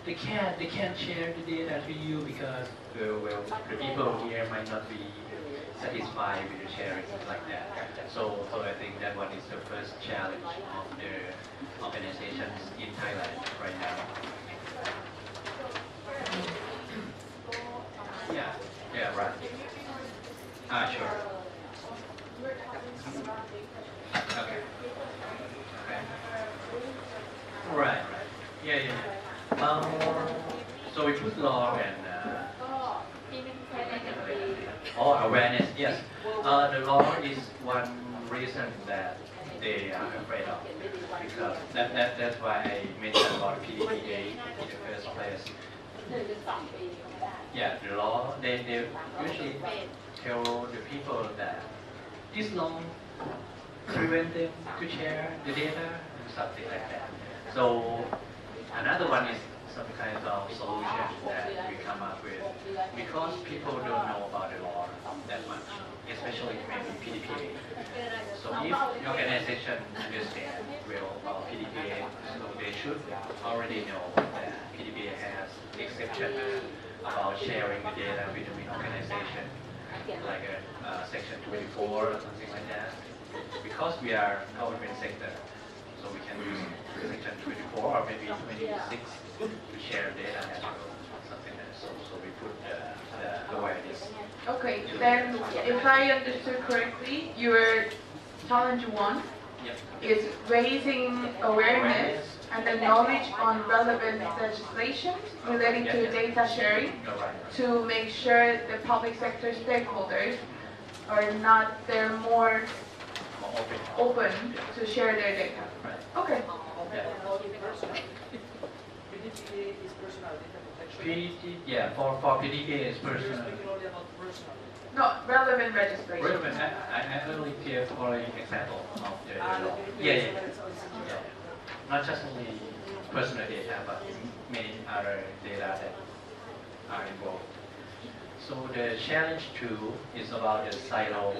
They can't share the data to you because the people here might not be satisfied with the sharing like that. So I think that one is the first challenge of the organizations in Thailand right now. Yeah, right. Sure. Okay. Right. Yeah. So we put law and awareness. Yes. The law is one reason that they are afraid of, because that's why I mentioned about PDPA in the first place. Yeah, the law, they usually tell the people that this law prevent them to share the data and something like that. So another one is some kind of solution that we come up with, because people don't know about the law that much, especially maybe PDPA. So if the organization understands well about PDPA, so they should already know that PDPA has exception about sharing the data between organization, like a section 24 or something like that. Because we are government sector, so we can use section 24 or maybe 26 to share data as well, something like that. So we put the awareness. Okay, then if I understood correctly, your challenge 1 is raising awareness and the knowledge on relevant legislation relating to data sharing to make sure the public sector stakeholders they're more open to share their data. Okay. For PDPA is personal. No, relevant legislation. Relevant. I only give for an example of the law. Yeah. Not just only personal data, but many other data that are involved. So the challenge 2 is about the silo.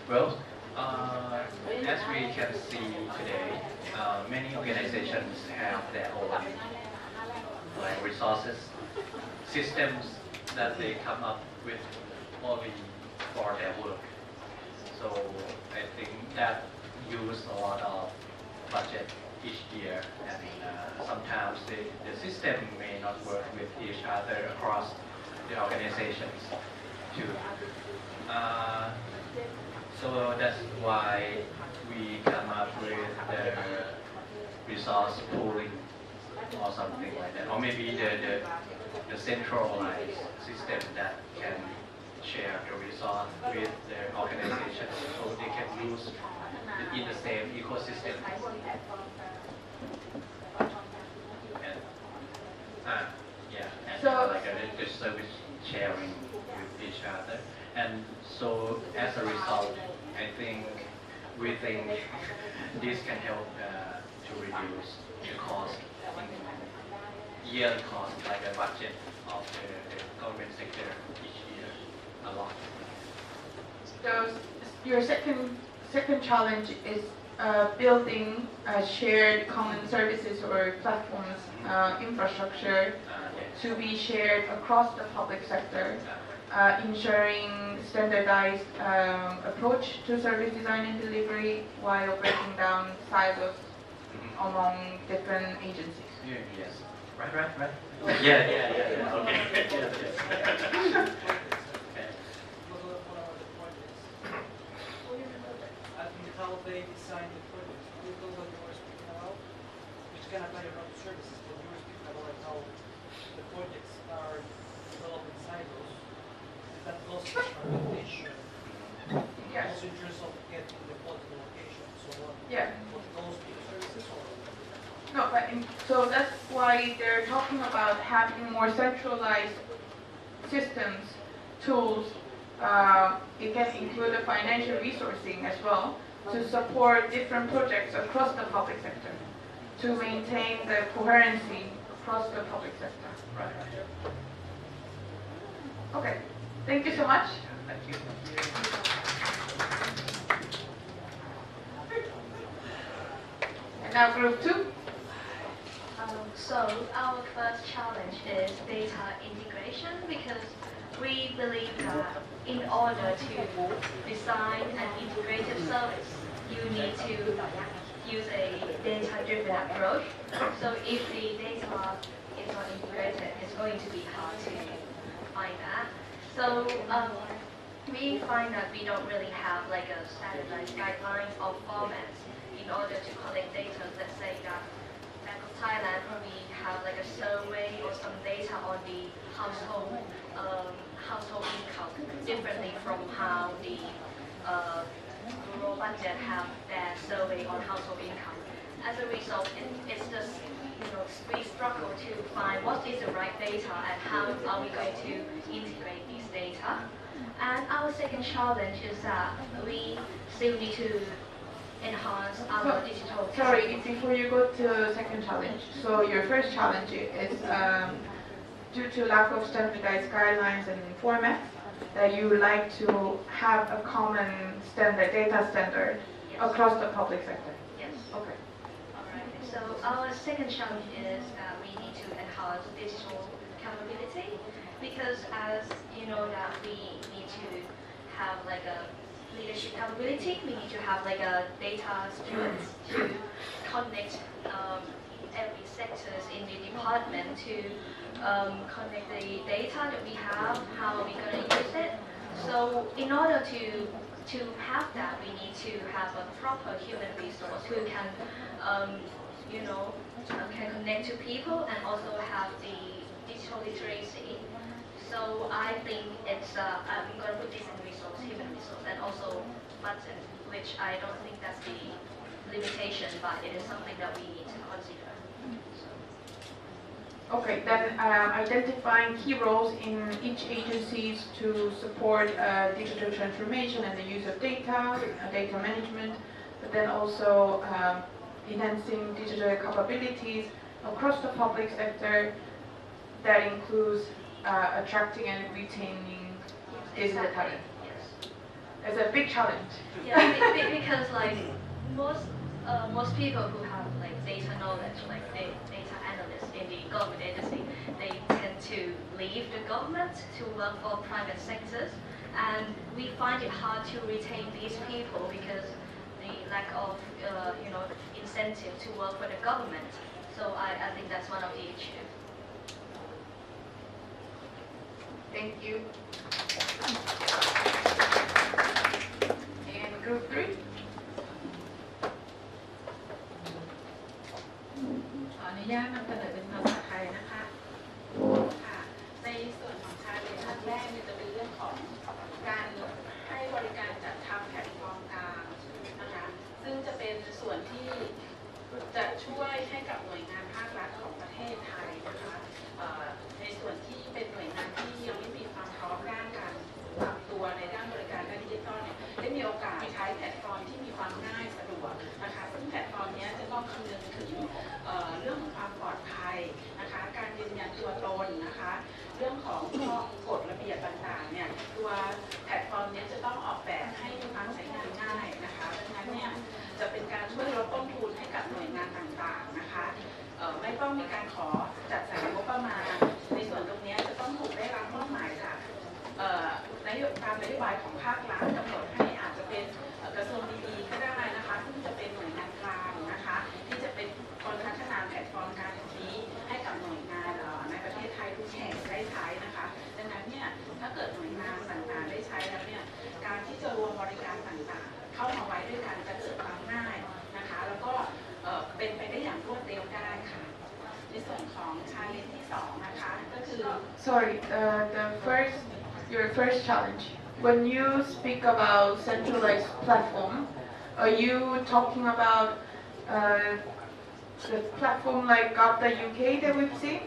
Well, as we can see today, many organizations have their own resources, systems that they come up with only for their work. So I think that use a lot of budget each year, and sometimes the system may not work with each other across the organizations too. So that's why we come up with the resource pooling or something like that, or maybe the centralized system that can share the resource with the organization, so they can use it in the same ecosystem. And like the service sharing with each other. And so as a result, we think this can help to reduce the cost, yearly cost, like the budget of the government sector each year a lot. So your second second challenge is building shared common services or platforms infrastructure to be shared across the public sector, ensuring standardized approach to service design and delivery while breaking down silos among different agencies. Yes. Right. Yeah. Okay. Yes. How they design the projects. This is what you were speaking about, which can apply around services, but you were speaking about like how the projects are developed in silos. That goes to fragmentation. Yes. Also in terms of getting the political location. So what goes to the services or? No, but so that's why they're talking about having more centralized systems, tools. It can include a financial resourcing as well, to support different projects across the public sector, to maintain the coherency across the public sector. Right. Okay, thank you so much. Thank you. And now group 2. So our first challenge is data integration, because we believe that in order to design an integrated service, you need to use a data-driven approach. So if the data is not integrated, it's going to be hard to find that. So we find that we don't really have like a standardized guidelines or formats in order to collect data. Let's say that back in Thailand, we have like a survey or some data on the household income differently from how the rural budget have their survey on household income. As a result, it's just, we struggle to find what is the right data and how are we going to integrate these data. And our second challenge is that we still need to enhance our digital. Sorry, before you go to the second challenge. So your first challenge is due to lack of standardized guidelines and formats, that you would like to have a common standard, data standard across the public sector. Yes. Okay. Alright. So our second challenge is that we need to enhance digital capability, because as you know that we need to have like a leadership capability, we need to have like a data stewards to connect every sectors in the department to connect the data that we have, how are we going to use it. So in order to have that, we need to have a proper human resource who can, can connect to people and also have the digital literacy. So I think it's, I'm going to put this in resource, human resource, and also budget, which I don't think that's the limitation, but it is something that we need to consider. Okay, then identifying key roles in each agency to support digital transformation and the use of data, data management, but then also enhancing digital capabilities across the public sector. That includes attracting and retaining digital talent. Yes. It's a big challenge. Yeah, because like most people who have like data knowledge, like data analysts in the government agency, they tend to leave the government to work for private sectors, and we find it hard to retain these people because the lack of incentive to work for the government. So I think that's one of the issues. Thank you. And group 3. ขออนุญาตนำเสนอเป็นภาษาไทยนะคะค่ะในส่วนของการเรียนขั้นแรกจะเป็นเรื่องของการให้บริการจัดทำแพลตฟอร์มกลางนะคะซึ่งจะเป็นส่วนที่จะช่วยให้กับหน่วยงานภาครัฐของประเทศไทยนะคะในส่วนที่เป็นหน่วยงานที่ยังไม่มีความพร้อมด้านการปรับตัวในด้านบริการด้านดิจิทัลเนี่ยได้มีโอกาสใช้แพลตฟอร์มที่มีความง่ายสะดวกนะคะซึ่งแพลตฟอร์มนี้จะต้องคำนึงถึงเรื่องของความปลอดภัย ตามนโยบายของภาครัฐกำหนดให้อาจจะเป็นกระทรวงดีๆก็ได้นะคะซึ่งจะเป็นหน่วยงานกลางนะคะที่จะเป็นคนพัฒนาแพลตฟอร์มการนี้ให้กับหน่วยงานในประเทศไทยทุกแห่งได้ใช้นะคะดังนั้นเนี่ยถ้าเกิดหน่วยงานต่างๆได้ใช้แล้วเนี่ยการที่จะรวมบริการต่างๆเข้ามาไว้ด้วยกันจะเกิดความง่ายนะคะแล้วก็เป็นไปได้อย่างรวดเร็วได้ค่ะในส่วนของชาเลนจ์ที่2นะคะก็คือ Sorry, your first challenge. When you speak about centralized platform, are you talking about the platform like Gov.uk that we've seen,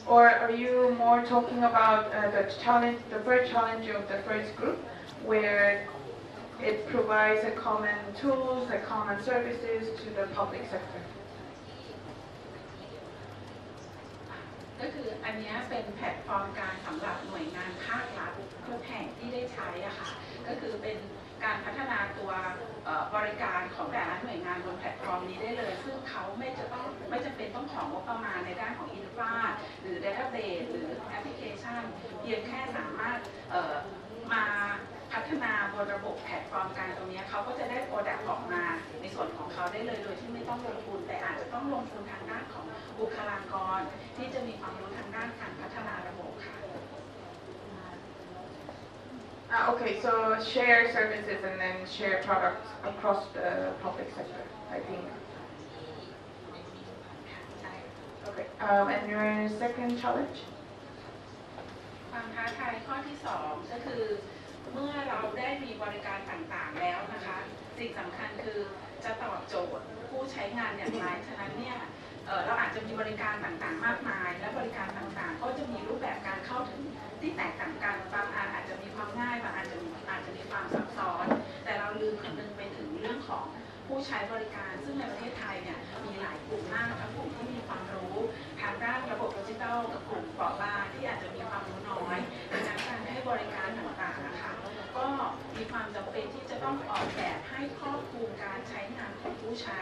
or are you more talking about the first challenge of the first group, where it provides a common tools, a common services to the public sector? ก็คืออันนี้เป็นแพลตฟอร์มการสำหรับหน่วยงานภาครัฐทุกแห่งที่ได้ใช้อะค่ะก็คือเป็นการพัฒนาตัวบริการของแต่ละหน่วยงานบนแพลตฟอร์มนี้ได้เลยซึ่งเขาไม่จำเป็นต้องของงบประมาณในด้านของอินฟราหรือ database หรือแอปพลิเคชันเพียงแค่สามารถมาพัฒนาบนระบบแพลตฟอร์มการตรงนี้เขาก็จะได้โปรดักต์ออกมาในส่วนของเขาได้เลยโดยที่ไม่ต้องลงทุนแต่อาจจะต้องลงทุนทางด้านของบุคลากรที่จะมีความรู้ทางด้านการพัฒนาระบบค่ะ Okay, so share services and then share products across the public sector, I think. Okay, and your second challenge? ความท้าทายข้อที่2ก็คือเมื่อเราได้มีบริการต่างๆแล้วนะคะสิ่งสำคัญคือจะตอบโจทย์ผู้ใช้งานอย่างไรฉะนั้นเนี่ยเราอาจจะมีบริการต่างๆมากมายและบริการต่างๆก็จะมีรูปแบบการเข้าถึงที่แตกต่างกันบางอันอาจจะมีความง่ายบางอาจจะมีความซับซ้อนแต่เราลืมคำนึงไปถึงเรื่องของผู้ใช้บริการซึ่งในประเทศไทยเนี่ยมีหลายกลุ่มมากทั้งกลุ่มที่มีความรู้ทางด้านระบบดิจิทัลกับกลุ่มเปราะบางที่อาจจะมีความรู้น้อยดังนั้นการให้บริการต่างๆนะคะก็มีความจำเป็นที่จะต้องออกแบบให้ครอบคลุมการใช้งานของผู้ใช้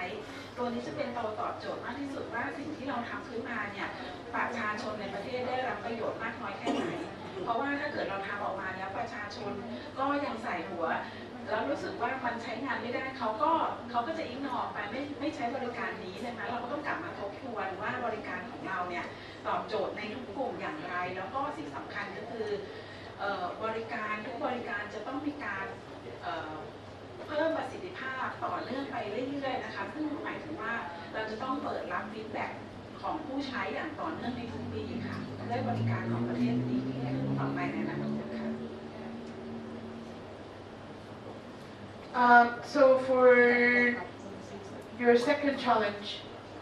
ตัวนี้จะเป็นตัวตอบโจทย์มากที่สุดว่าสิ่งที่เราทำขึ้นมาเนี่ยประชาชนในประเทศได้รับประโยชน์มากน้อยแค่ไหนเพราะว่าถ้าเกิดเราทำออกมาแล้วประชาชนก็ยังใส่หัวแล้วรู้สึกว่ามันใช้งานไม่ได้เขาก็จะอิกนอร์ไปไม่ใช้บริการนี้ดังนั้นเราก็ต้องกลับมาทบทวนว่าบริการของเราเนี่ยตอบโจทย์ในทุกกลุ่มอย่างไรแล้วก็สิ่งสำคัญก็คือบริการทุกบริการจะต้องมีการเพิ่มประสิทธิภาพต่อเนื่องไปเรื่อยๆนะคะซึ่งหมายถึงว่าเราจะต้องเปิดรับฟีดแบ็กของผู้ใช้อย่างต่อเนื่องในทุกปีค่ะได้บริการของประเทศดีต่อไปในอนาคตค่ะ So for your second challenge,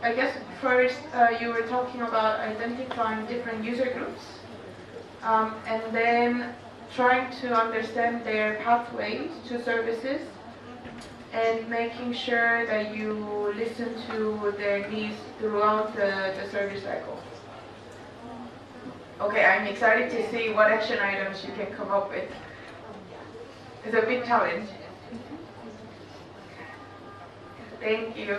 I guess first you were talking about identifying different user groups and then trying to understand their pathways to services and making sure that you listen to their needs throughout the service cycle. Okay, I'm excited to see what action items you can come up with. It's a big challenge. Thank you.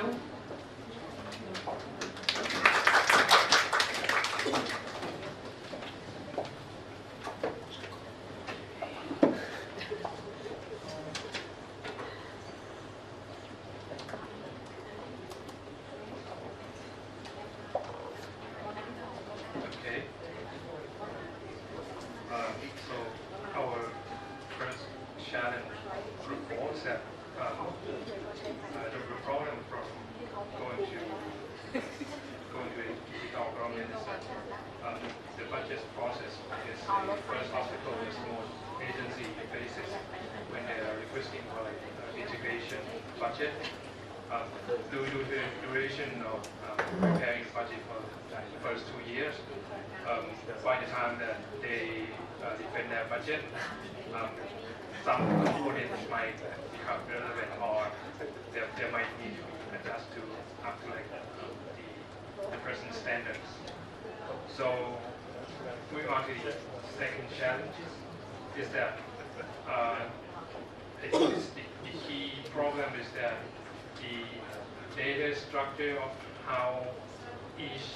Okay. So our first challenge reforms that the problem from going to a digital government is that the budget process is the first obstacle is most agency faces when they are requesting for integration budget. Due to the duration of preparing the budget for the first 2 years, by the time that they defend their budget, some components might become relevant or they might need to adjust to up to like the present standards. So moving on to the second challenge is that the key problem is that the data structure of how each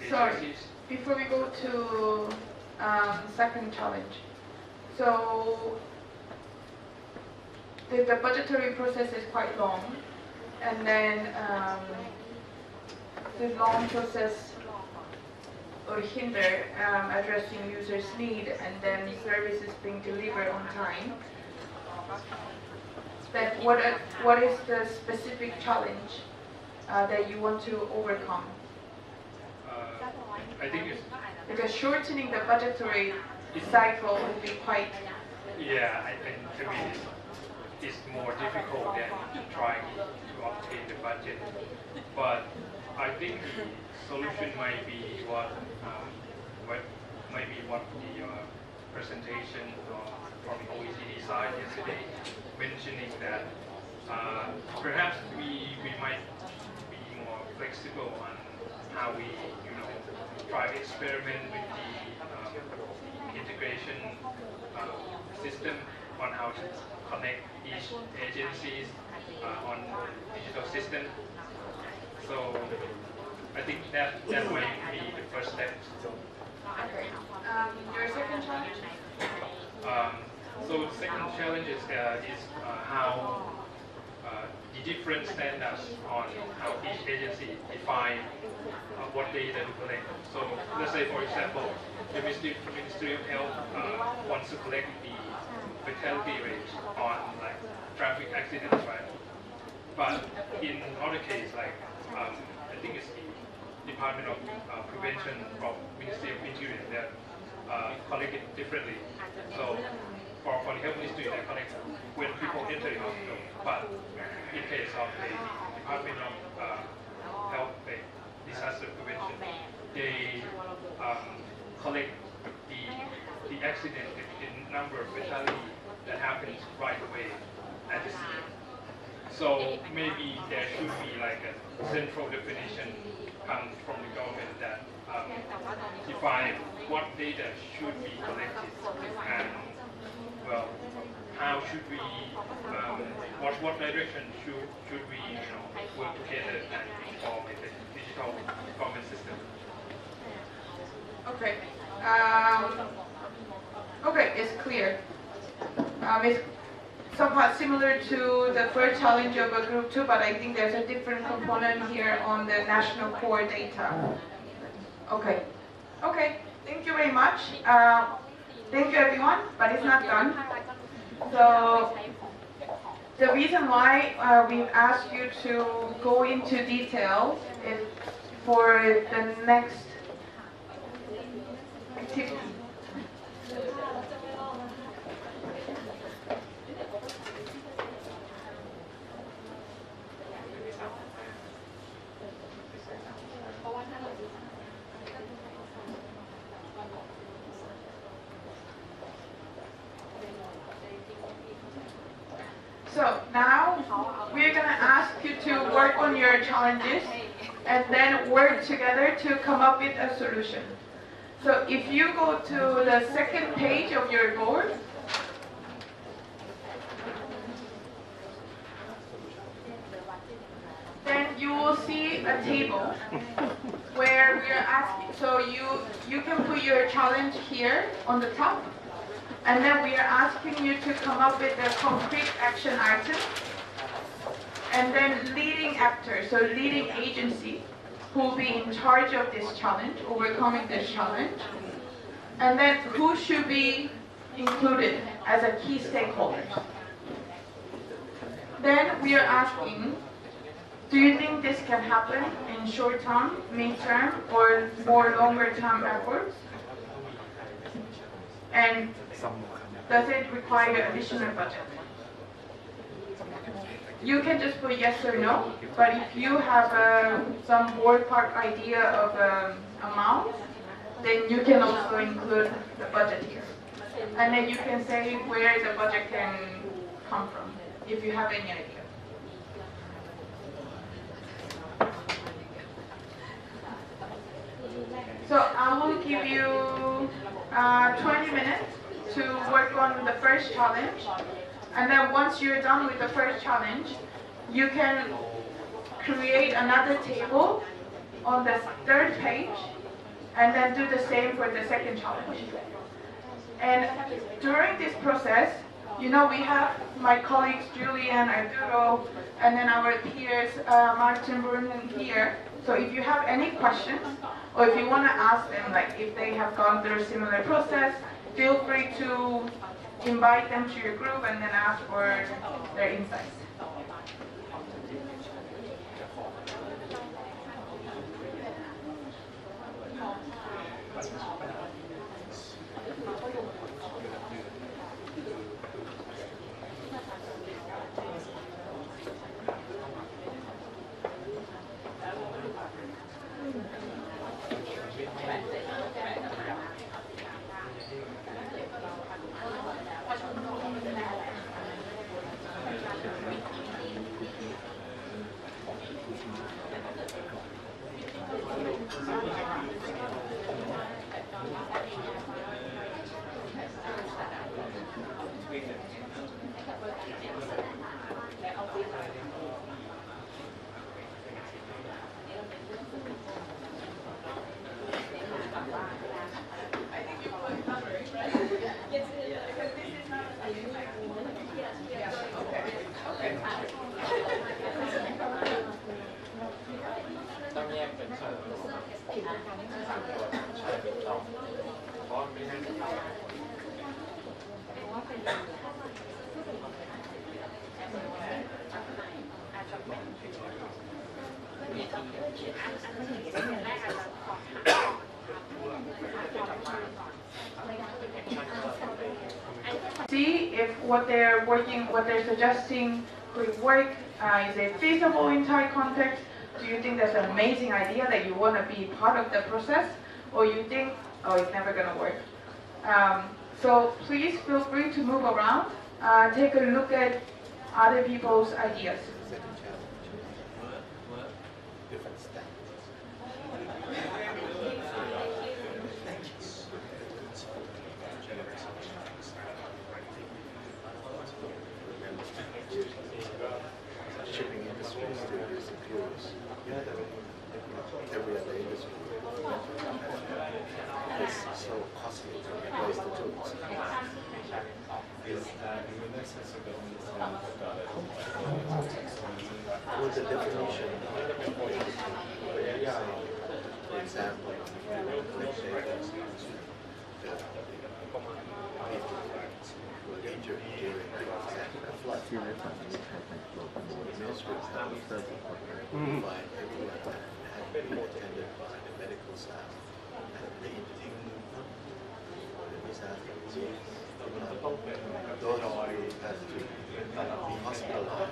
Sorry, agencies. before we go to second challenge, So the budgetary process is quite long, and then the long process or hinder addressing users' need and then services being delivered on time. That what is the specific challenge that you want to overcome? I think it's because shortening the budgetary cycle would be quite. Yeah, I think to me it's more difficult than trying to obtain the budget. But I think the solution might be what the presentation from the OECD side yesterday, mentioning that perhaps we might be more flexible on how we try to experiment with the integration system on how to connect each agencies on digital system. So I think that might be the first step. Okay. Your second challenge? So the second challenge is how the different standards on how each agency define what data to collect. So let's say, for example, the Ministry of Health wants to collect the fatality rate on like traffic accidents, right? But in other case, like I think it's the Department of Prevention from Ministry of Interior that collect it differently. So for the health ministry, they collect when people enter the hospital. But in case of the Department of Health Disaster Prevention, they collect the accident, the number of fatality that happens right away at the scene. So maybe there should be like a central definition comes from the government that define what data should be collected and well, how should we, what direction should we work together and form a digital government system? Okay. Okay, it's clear. It's somewhat similar to the first challenge of a group 2, but I think there's a different component here on the national core data. Okay. Okay, thank you very much. Thank you everyone, but it's not done. So the reason why we've asked you to go into detail is for the next activity. So now we're going to ask you to work on your challenges and then work together to come up with a solution. So if you go to the second page of your board, then you will see a table where we are asking, so you can put your challenge here on the top. And then we are asking you to come up with a concrete action item. And then leading actor, so leading agency, who will be in charge of this challenge, overcoming this challenge. And then who should be included as a key stakeholder. Then we are asking, do you think this can happen in short term, mid-term, or more longer term efforts? And does it require additional budget? You can just put yes or no, but if you have some ballpark idea of amount, then you can also include the budget here. And then you can say where the budget can come from, if you have any idea. So I will give you 20 minutes to work on the first challenge, and then once you're done with the first challenge, you can create another table on the third page and then do the same for the second challenge. And during this process, you know, we have my colleagues Julian, Arturo, and then our peers, Martin, Brunnen here. So if you have any questions, or if you want to ask them, like if they have gone through a similar process, feel free to invite them to your group and then ask for their insights. See if what they're suggesting could work. Is it feasible in Thai context? Do you think that's an amazing idea that you want to be part of the process? Or you think, oh, it's never going to work? So please feel free to move around, take a look at other people's ideas. Shipping industry still disappears. Every other industry. It's so costly to replace the tools. With the definition of AI, for example, collect data, were injured during the flood. The ministry had notified everyone that had to be attended by the medical staff at the disaster. Those who had to be hospitalized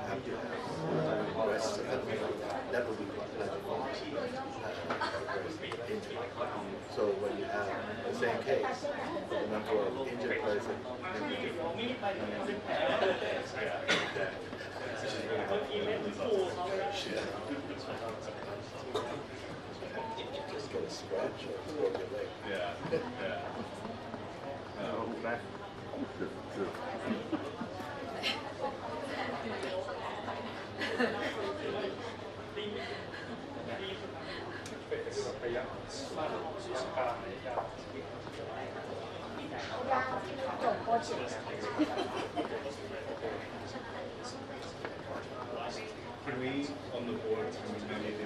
have to have rest that will be so when you have the same case, the number of injured person just get a scratch or broke your leg. Yeah. Can we, on the board, can we maybe do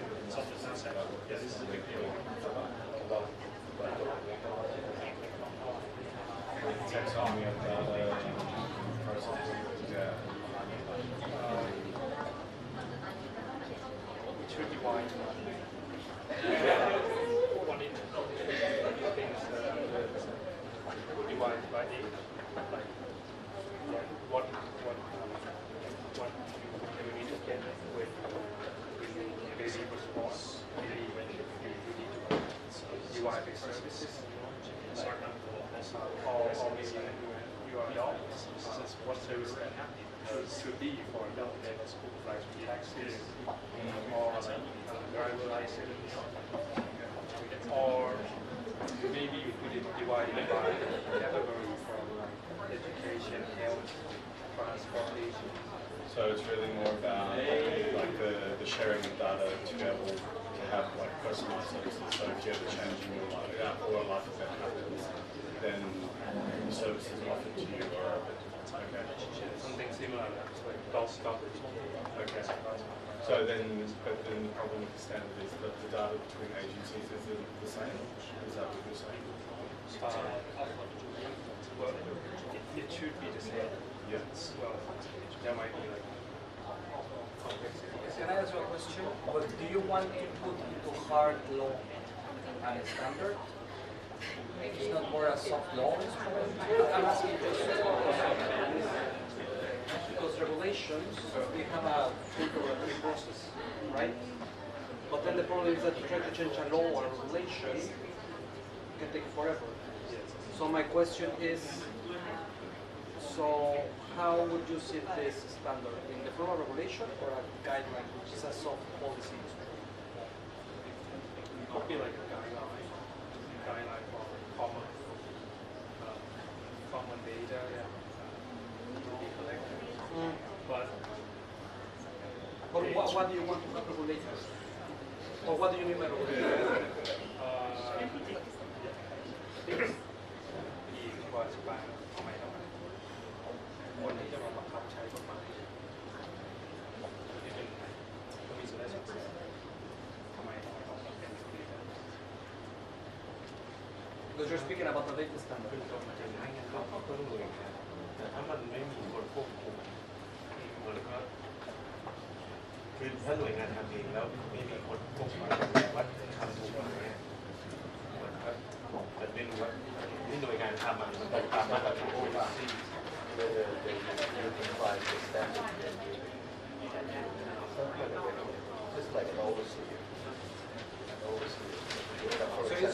taxonomy of data processes? Yeah. Divided by 8, like what you need to get with basic response, maybe when you need to divide the services, or maybe you are young, what service should be for young like taxis, or driver license, or maybe you could divide it by category from education, health, transportation. So it's really more about like the sharing of data to be able to have like personalized services. So if you have a change in your life, or a life event happens, then the services offered to you are okay. Something similar, like golf coverage. Okay. So then, but then the problem with the standard is that the data between agencies is the same. Is that what you're saying? Well, it should be the same. Yes. Well, there might be like complexity. Can I ask you a question? But do you want to put into hard law and standard? It's not more a soft law instrument? I'm asking because regulations, we have a regulatory process, right? But then the problem is that to try to change a law or a regulation can take forever. So my question is, so how would you see this standard? In the form of regulation or a guideline, which is a soft policy instrument? It could be like a guideline for common data that be collected. But what do you want to regulate? Or what do you mean by regulation? Because you're speaking about the data standard. ถ้ามันไม่มีคนควบคุมมันก็คือถ้าหน่วยงานทำเองแล้วไม่มีคนควบคุมว่าทำถูกไหมมันก็จะไม่รู้ว่าที่หน่วยงานทำมันตรงตามมาตรฐาน OECD just like an overseer.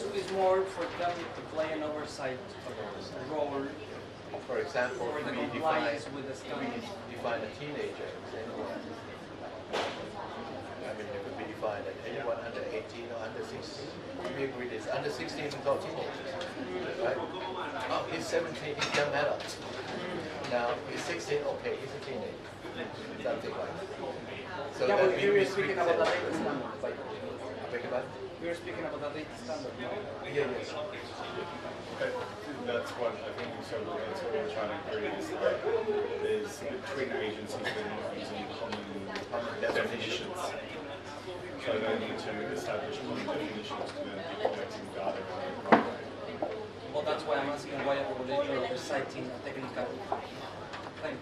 So it's more for them to play an oversight role. For example, for the we compliance with the standards. define a teenager as anyone. I mean, it could be defined as anyone under 18 or under 16. We agree this. Under 16 is not teenagers, right? Oh, he's 17, he's young adult. Now, he's 16, okay, he's a teenager. Something like that. So Yeah, that but here we you're speaking about the data standard. Beg your pardon? You're speaking about the data standard. Yeah, yes. That's what I think that's what we're trying to create is that there's between agencies they're not using common definitions. So they need to establish common definitions to then be collecting data in the right way. Well, that's why I'm asking why a regulator is citing a technical thing.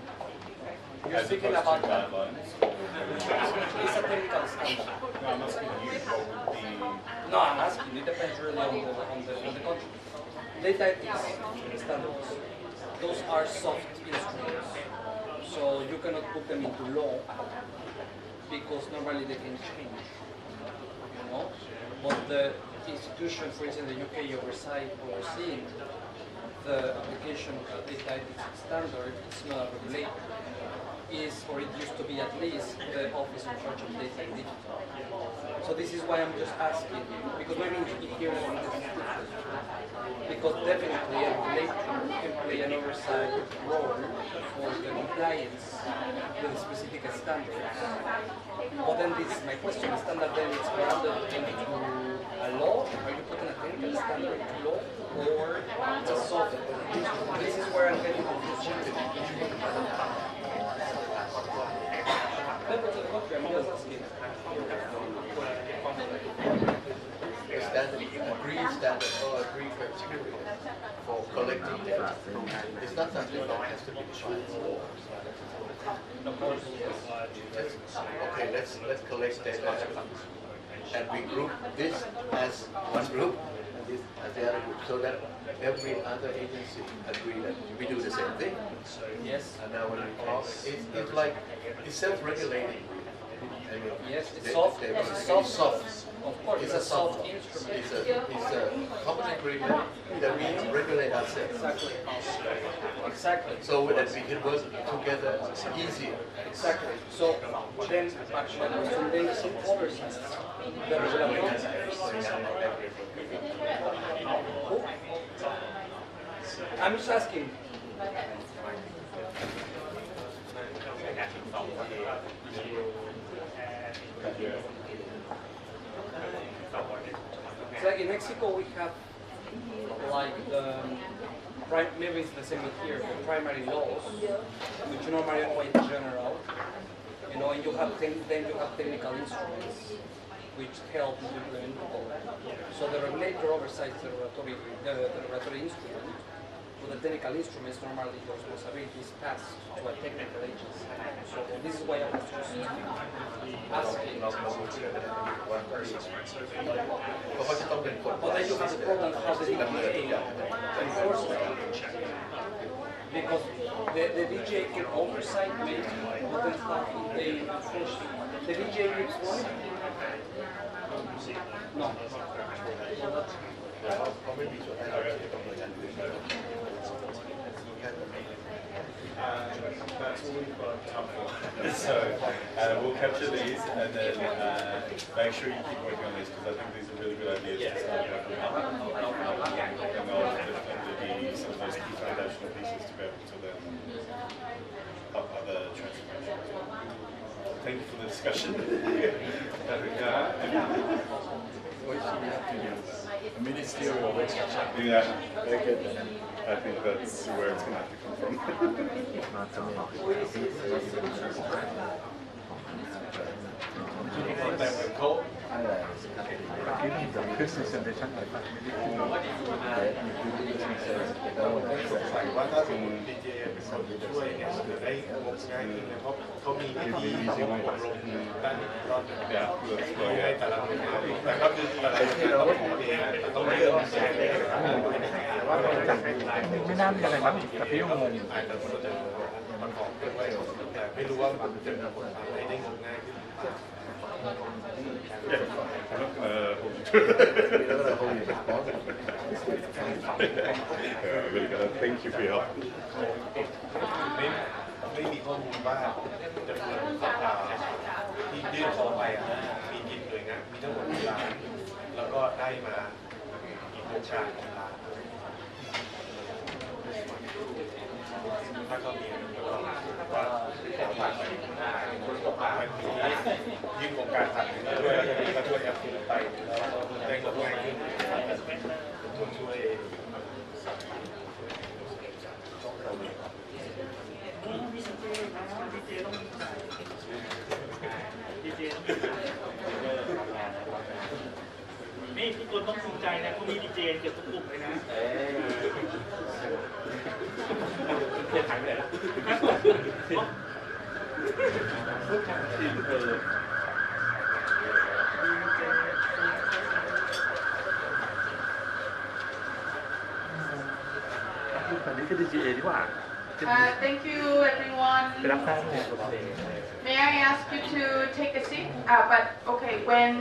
You're As speaking opposed about to guidelines. it's a technical standard. No, I'm asking you what would be. No, I'm asking. It depends really on the country. Data ethics standards. Those are soft instruments, so you cannot put them into law because normally they can change. You know, but the institution, for instance, the UK overseeing the application of the data ethics standard, it's not a regulator. Is, or it used to be at least, the office in charge of data and digital. So this is why I'm just asking, because maybe here on this institution, because definitely a regulator can play an oversight role for the compliance with specific standards. But then this is my question, the standard then it's grounded into a law? Are you putting a technical standard into law? Or it's a soft instrument? This is where I'm getting confused. Agreed standard or agreed criteria for collecting data. It's not something that has to be defined in law. Okay, let's collect data and we group this as one group and this as the other group, so that every other agency agree that we do the same thing. Yes. And now when we talk, it's like it's self-regulating. Yes, it's soft. It's soft. Of course, it's a soft instrument. It's a common agreement that we regulate ourselves. Exactly. Exactly. So that we can work together easier. Exactly. So then, actually, there is some oversight. The I'm just asking. It's like in Mexico we have like maybe it's the same here, the primary laws, which normally are in general, you know, and then you have technical instruments which help implement all that. So the regulator oversights the regulatory instrument. With the technical instruments, normally the responsibility is passed to a technical agency. So this is why I was just asking. But then you have the problem how the DGA enforce that. Because the DGA can oversight maybe, but then they enforce it. The DGA gives money. No. That's all we've got time for. So we'll capture these and then make sure you keep working on these because I think these are really good ideas to start working on. And they'll definitely be some of those key foundational pieces to be able to then help other transformations. Thank you for the discussion. A ministerial relationship. Yeah. Very good. I think that's where it's going to have to come from. Given the business ambition, I find itไม่น่ามีอะไรครับแต่พี่งงไม่รู้ว่ามันจะอะไรได้งง่ายขึ้นreally good. Thank you for your help. ไม่มีข้อมูลว่าจำนวนที่ยื่นขอไปมีกี่หน่วยงานมีทั้งหมดกี่ล้านแล้วก็ได้มากี่โครงการกี่ล้านถ้าเขามีก็ว่าขอผ่านไปยื่นโครงการผ่านไปด้วยแล้วก็ช่วยแอปพลิไปแล้วได้งบง่ายขึ้นตัวช่วยนี่ทุกคนต้องภูมิใจนะพวกนี้ดีเจเกือบทุกกลุ่มเลยนะเรียกหายไปไหนแล้วThank you, everyone. May I ask you to take a seat? But okay, when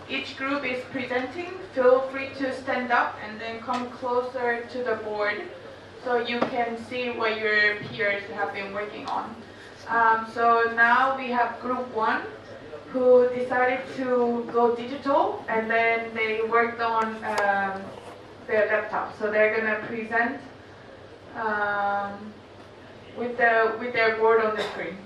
each group is presenting, feel free to stand up and then come closer to the board so you can see what your peers have been working on. So now we have group 1 who decided to go digital and then they worked on their laptop. So they're going to present with their board on the screen.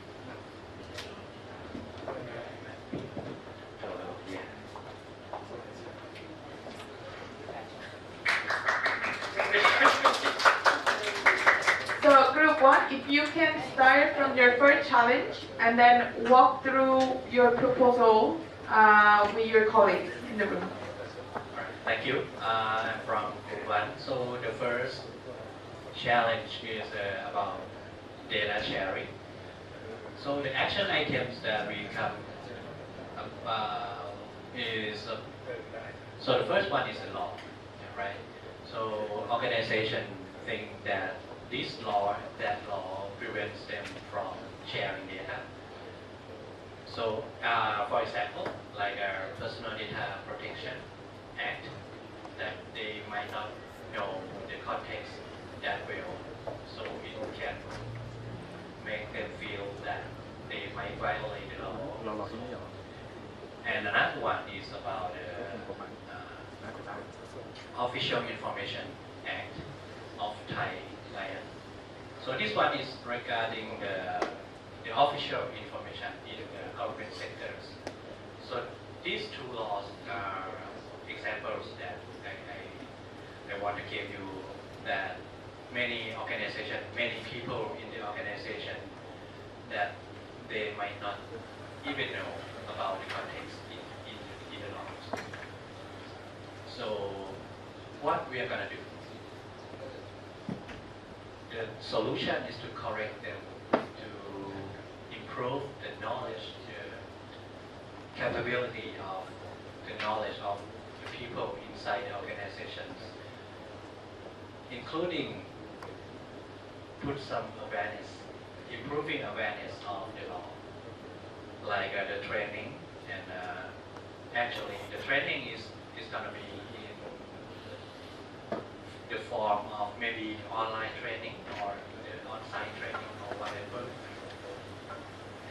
So group 1, if you can start from your first challenge and then walk through your proposal with your colleagues in the room. Thank you. I'm from group 1. So the first challenge is about data sharing. So the action items that we come is so the first one is the law, right? So organization think that this law, that law prevents them from sharing data. So for example, like our Personal Data Protection Act, that they might not know the context that well, so it can make them feel that they might violate the law. And another one is about the Official Information Act of Thailand. So this one is regarding the official information in the government sectors. So these two laws are examples that I want to give you that many organizations, many people in the organization that they might not even know about the context in the laws. So what we are going to do? The solution is to correct them, to improve the knowledge, the capability of the knowledge of the people inside the organizations, including put some awareness, improving awareness of the law, like the training, and actually the training is going to be in the form of maybe online training or on-site training or whatever.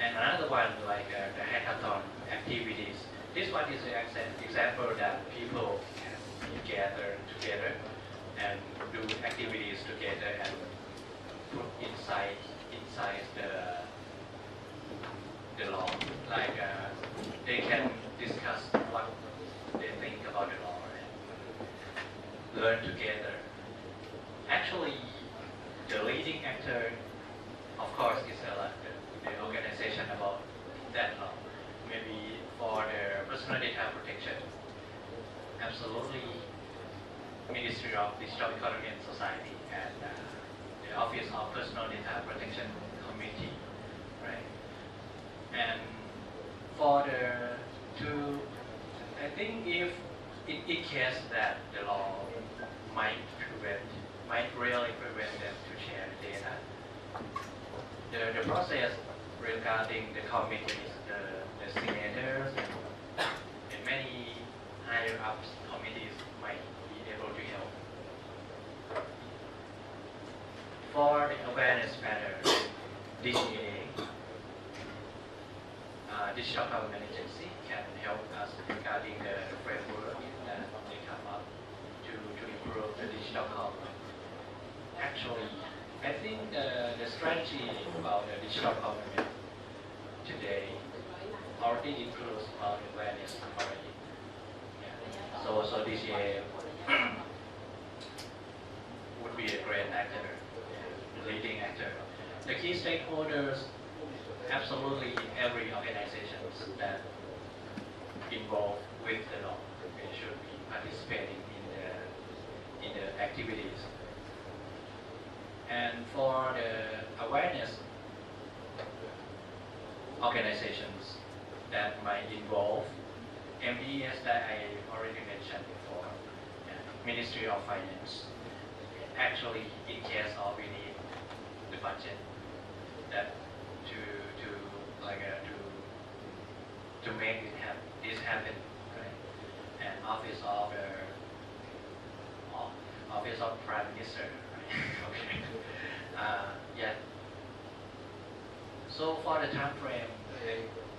And another one like the hackathon activities. This one is an example that people can gather together and do activities together and put inside the law. Like they can discuss what they think about the law and learn together. Actually, the leading actor, of course, is the organization about that law. Maybe for the personal data protection, absolutely, Ministry of Digital Economy and Society and the Office of Personal Data Protection Committee, right? And for the two, I think if in case that the law might really prevent them to share data, the process regarding the committees, the senators and many higher ups committees might be able to help. For the awareness matter, DGA, Digital Government Agency, can help us regarding the framework that they come up to improve the digital government. Actually, I think the strategy about the digital government today already includes about awareness already. Yeah. So DGA would be a great actor, the leading actor. The key stakeholders, absolutely every organization that involved with the law, they should be participating in the activities. And for the awareness organizations that might involve MDS that I already mentioned before, Ministry of Finance. Actually, in case of we need the budget that to make this happen, right? And Office of Prime Minister, right? Okay. Yeah. So for the time frame,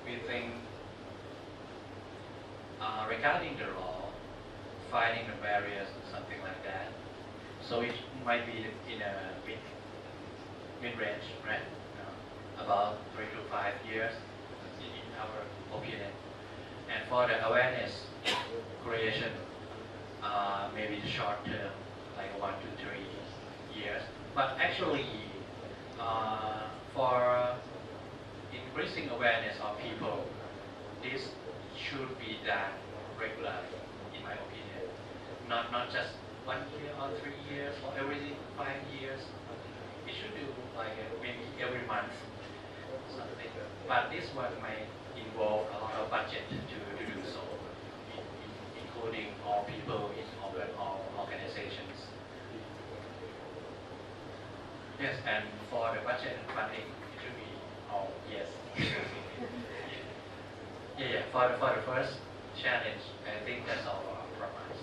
we think regarding the law, finding the barriers, something like that. So it might be in a mid-range, right? About 3 to 5 years, in our opinion. And for the awareness creation, maybe the short term, like 1 to 3 years. But actually, for increasing awareness of people, this should be done regularly, in my opinion. Not just 1 year or 3 years or every 5 years. It should do like maybe every month, something. But this one might involve a lot of budget to do so, including all people in all organizations. Yes, and for the budget and funding, it should be all yes. Yeah, for the first challenge, I think that's all from us.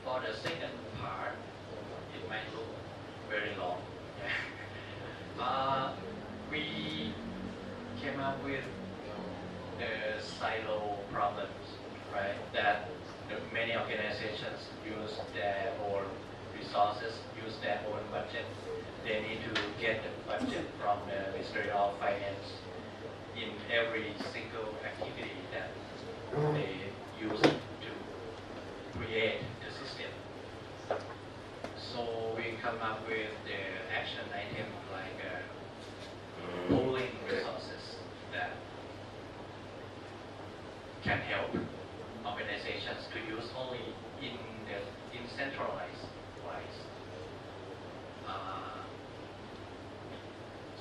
For the second part, it might look very long. Yeah. We came up with the silo problems, right? That many organizations use their own resources, use their own budget. They need to get the budget from the Ministry of Finance. in every single activity that they use to create the system. So we come up with the action item like pooling resources that can help organizations to use only in centralized wise.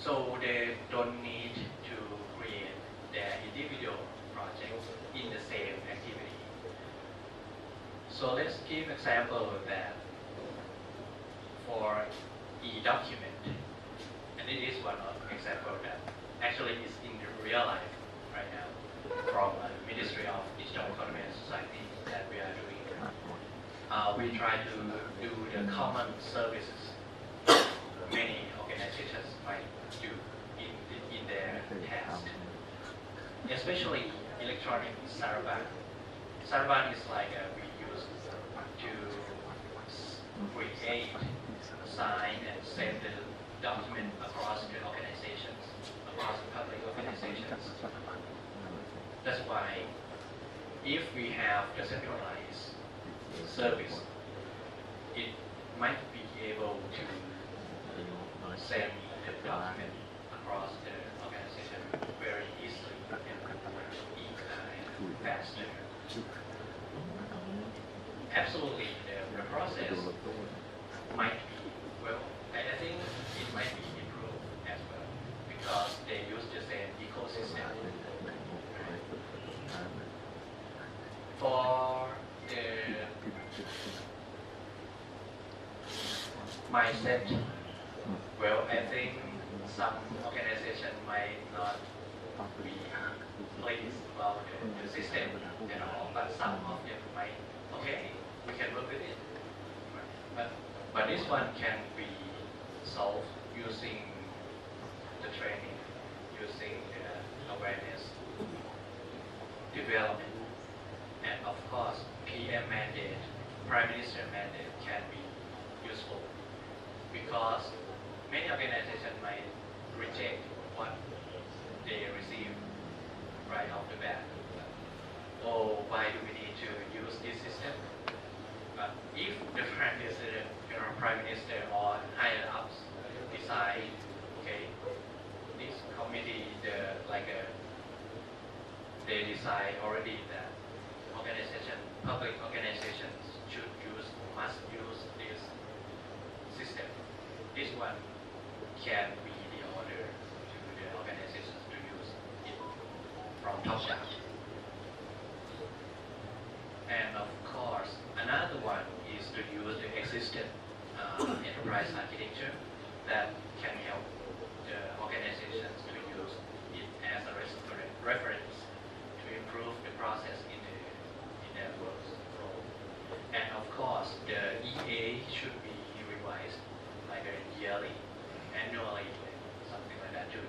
So they don't need to create their individual projects in the same activity. So let's give example that for e-document, and it is one of example that actually is in the real life right now from the Ministry of Digital Economy and Society that we are doing. We try to do the common services many organizations might do in their task, especially electronic Saraban. Saraban is like we use to create, sign, and send the document across the organizations, across the public organizations. That's why if we have the centralized service, it might be able to send the document across the organization very easily and faster. Absolutely, the process might be, well, I think it might be improved as well because they use the same ecosystem. For the mindset, well, I think some organization might not be pleased about the system and all, but some of them might, okay, we can work with it. But this one can be solved using the training, using the awareness, development, and of course, PM mandate, Prime Minister mandate can be useful because many organizations might reject what they receive right off the bat. Oh, why do we need to use this system? If the Prime Minister, Prime Minister or higher ups decide, okay, this committee, they decide already that public organizations must use this system. This one can be the order to the organizations to use it from top down. And of course, another one is to use the existing enterprise architecture that can help the organizations to use it as a reference to improve the process in their workflow. And of course, the EA should be revised like yearly, annually, something like that, to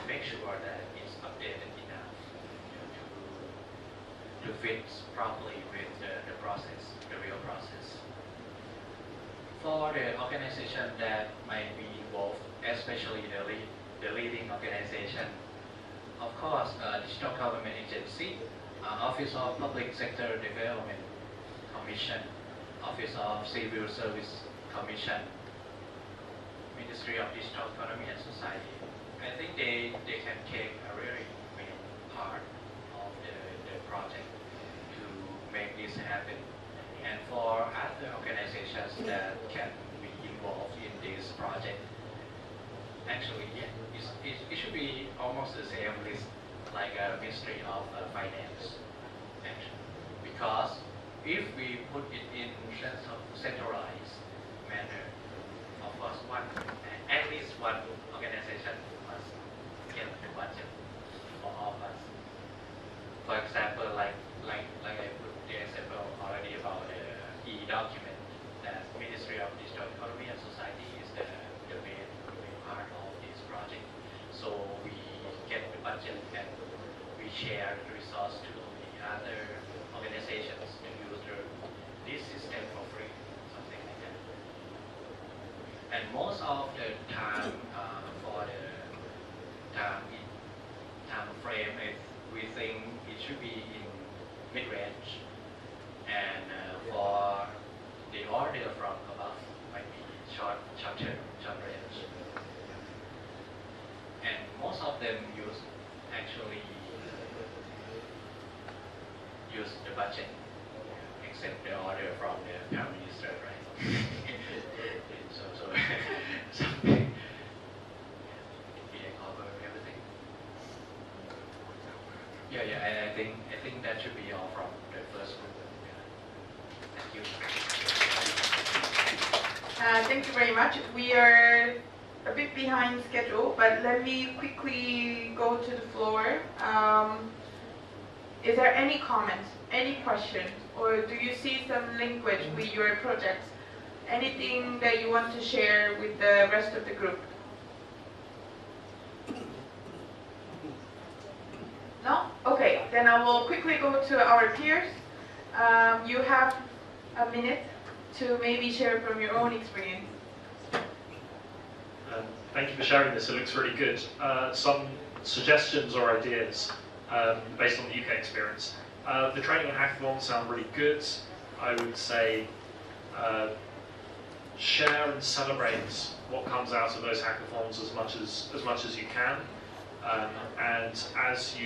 make sure that it's updated enough to fit properly with the process, the real process. For the organization that might be involved, especially the leading organization, of course, Digital Government Agency, Office of Public Sector Development Commission, Office of Civil Service Commission, Ministry of Digital Economy and Society. I think they can take a very main part of the project to make this happen. And for other organizations that can be involved in this project, actually, yeah, it should be almost the same list like a Ministry of Finance, actually. Because if we put it in centralized manner, of course, at least one organization must get the budget for all of us. For example, like I put the example already about the e-document, that Ministry of Digital Economy and Society is the main part of this project. So we get the budget and we share the resource to the other organizations to use this system for free, something like that. And most of the time for the time frame, we think it should be in mid-range, and for the order from above might be short range, and most of them actually use the budget, except the order from the Prime Minister, right? so something we cover everything. Yeah, I think that should be all from the first group. Yeah. Thank you. Thank you very much. We are a bit behind schedule, but let me quickly go to the floor. Is there any comments, any questions, or do you see some linkage with your projects? Anything that you want to share with the rest of the group? No? Okay, then I will quickly go to our peers. You have a minute to maybe share from your own experience. Thank you for sharing this. It looks really good. Some suggestions or ideas based on the UK experience. The training and hackathons sound really good. I would say share and celebrate what comes out of those hackathons as much as you can, and as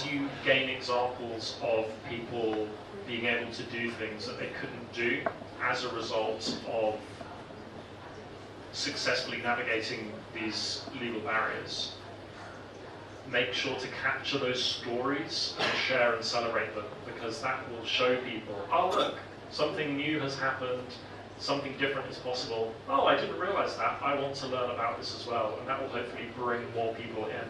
you gain examples of people being able to do things that they couldn't do as a result of successfully navigating these legal barriers, make sure to capture those stories and share and celebrate them, because that will show people, oh look, something new has happened, something different is possible. Oh, I didn't realize that. I want to learn about this as well, and that will hopefully bring more people in.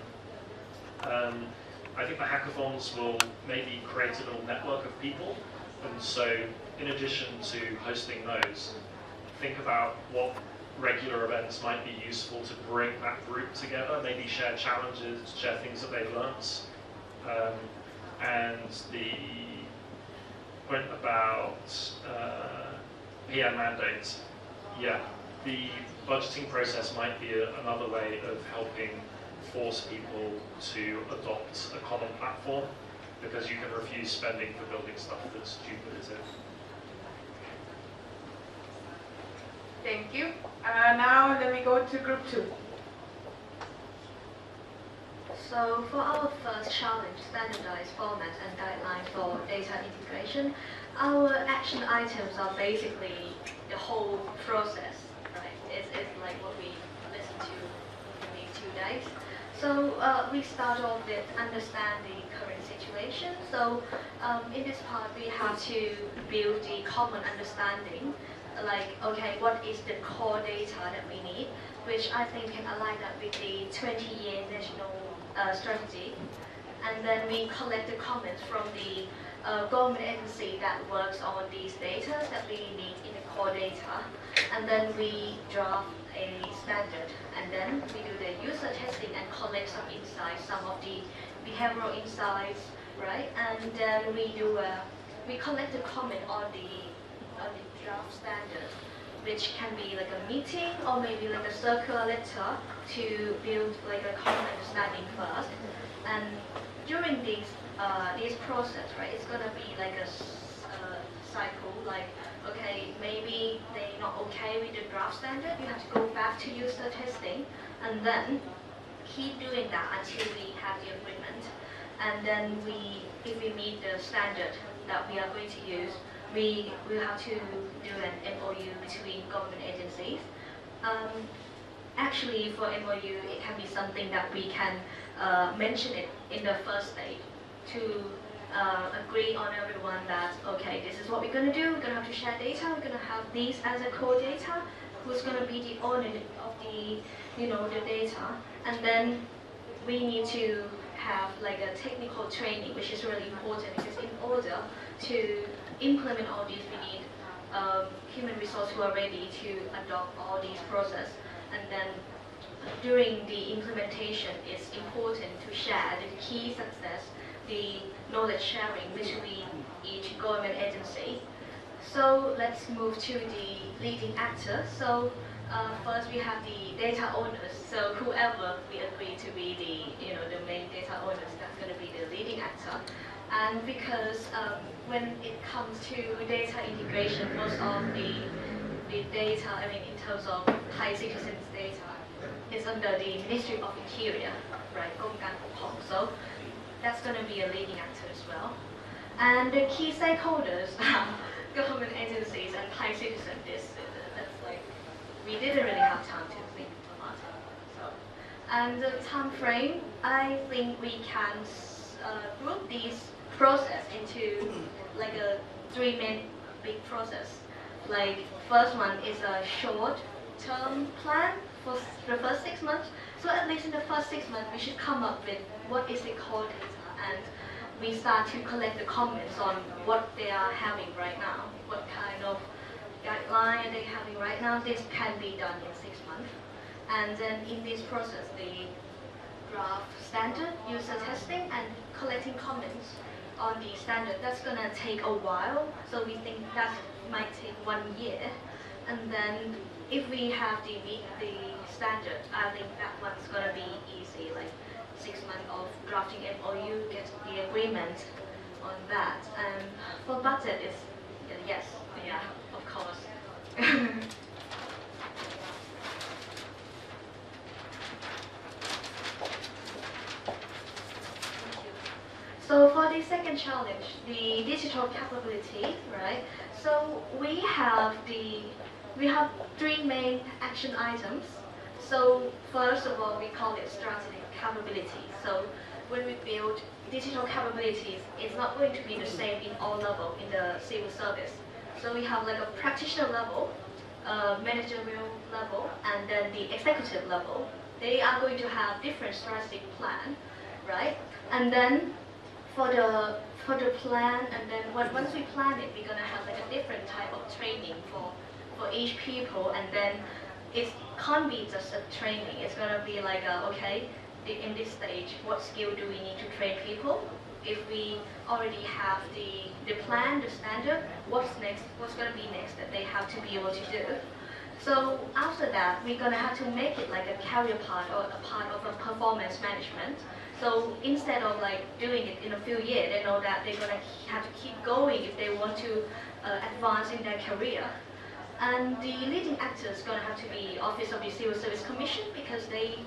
I think the hackathons will maybe create a little network of people, and so in addition to hosting those, think about what regular events might be useful to bring that group together, maybe share challenges, share things that they've learnt. And the point about PM mandates, yeah, the budgeting process might be another way of helping force people to adopt a common platform, because you can refuse spending for building stuff that's duplicative. Thank you. Now let me go to group 2. So for our first challenge, standardized formats and guidelines for data integration, our action items are basically the whole process, right? It's like what we listened to in these 2 days. So we start off with understanding current situation. So in this part, we have to build the common understanding, like, okay, what is the core data that we need, which I think can align that with the 20-year national strategy. And then we collect the comments from the government agency that works on these data that we need in the core data. And then we draft a standard, and then we do the user testing and collect some insights, some of the behavioral insights, right? And then we collect the comment on the draft standard, which can be like a meeting or maybe like a circular letter to build like a common understanding first. And during this process, right, it's gonna be like a cycle, like, okay, maybe they're not okay with the draft standard, you have to go back to user testing, and then keep doing that until we have the agreement. And then if we meet the standard that we are going to use, we will have to do an MOU between government agencies. Actually, for MOU, it can be something that we can mention it in the first stage to agree on everyone that, okay, this is what we're going to do, we're going to have to share data, we're going to have these as a core data, who's going to be the owner of the data, and then we need to have like a technical training, which is really important, because in order to implement all these, we need human resources who are ready to adopt all these processes. And then during the implementation, it's important to share the key success, the knowledge sharing between each government agency. So let's move to the leading actor. So first we have the data owners. So whoever we agree to be the main data owners, that's going to be the leading actor. And because when it comes to data integration, most of the data, in terms of Thai citizens' data, is under the Ministry of Interior, right? กรมการปกครอง. So that's going to be a leading actor as well. And the key stakeholders, government agencies and Thai citizens, that's like, we didn't really have time to think about it. So, and the time frame, I think we can group these process into like a 3 main big process. Like first one is a short-term plan for the first 6 months. So at least in the first 6 months, we should come up with what is the core data, and we start to collect the comments on what they are having right now, what kind of guideline are they having right now. This can be done in 6 months. And then in this process, the draft standard user testing and collecting comments on the standard, that's going to take a while. So we think that might take 1 year. And then if we have the standard, I think that one's going to be easy, like 6 months of drafting MOU, get the agreement on that. And for budget, it's yes, yeah, of course. So for the second challenge, the digital capability, right? So we have 3 main action items. So first of all, we call it strategic capability. So when we build digital capabilities, it's not going to be the same in all levels in the civil service. So we have like a practitioner level, managerial level, and then the executive level. They are going to have different strategic plan, right? And then for the plan, and then once we plan it, we're gonna have like a different type of training for each people, and then it can't be just a training. It's gonna be like okay, in this stage, what skill do we need to train people? If we already have the plan, the standard, what's next? What's gonna be next that they have to be able to do? So after that, we're gonna have to make it like a career part or a part of a performance management. So instead of like doing it in a few years, they know that they're gonna have to keep going if they want to advance in their career. And the leading actor is gonna have to be Office of the Civil Service Commission, because they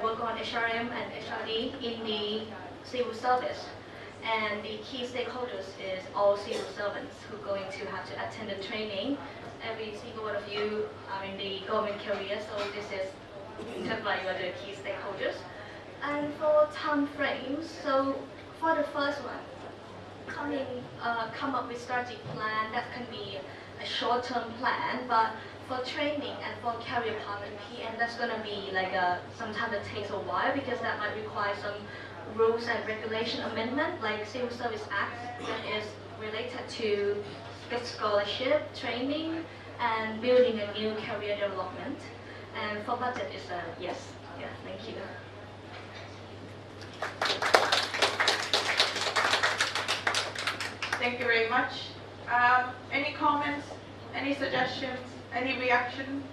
work on HRM and HRD in the civil service. And the key stakeholders is all civil servants who are going to have to attend the training. Every single one of you are in the government career, so this is why you are the key stakeholders. And for time frames, so for the first one, come up with strategic plan, that can be a short-term plan, but for training and for career path and PM, that's going to be like sometimes it takes a while, because that might require some rules and regulation amendment, like Civil Service Act, that is related to scholarship, training, and building a new career development. And for budget, is a yes. Yeah, thank you. Thank you very much. Any comments, any suggestions, any reaction?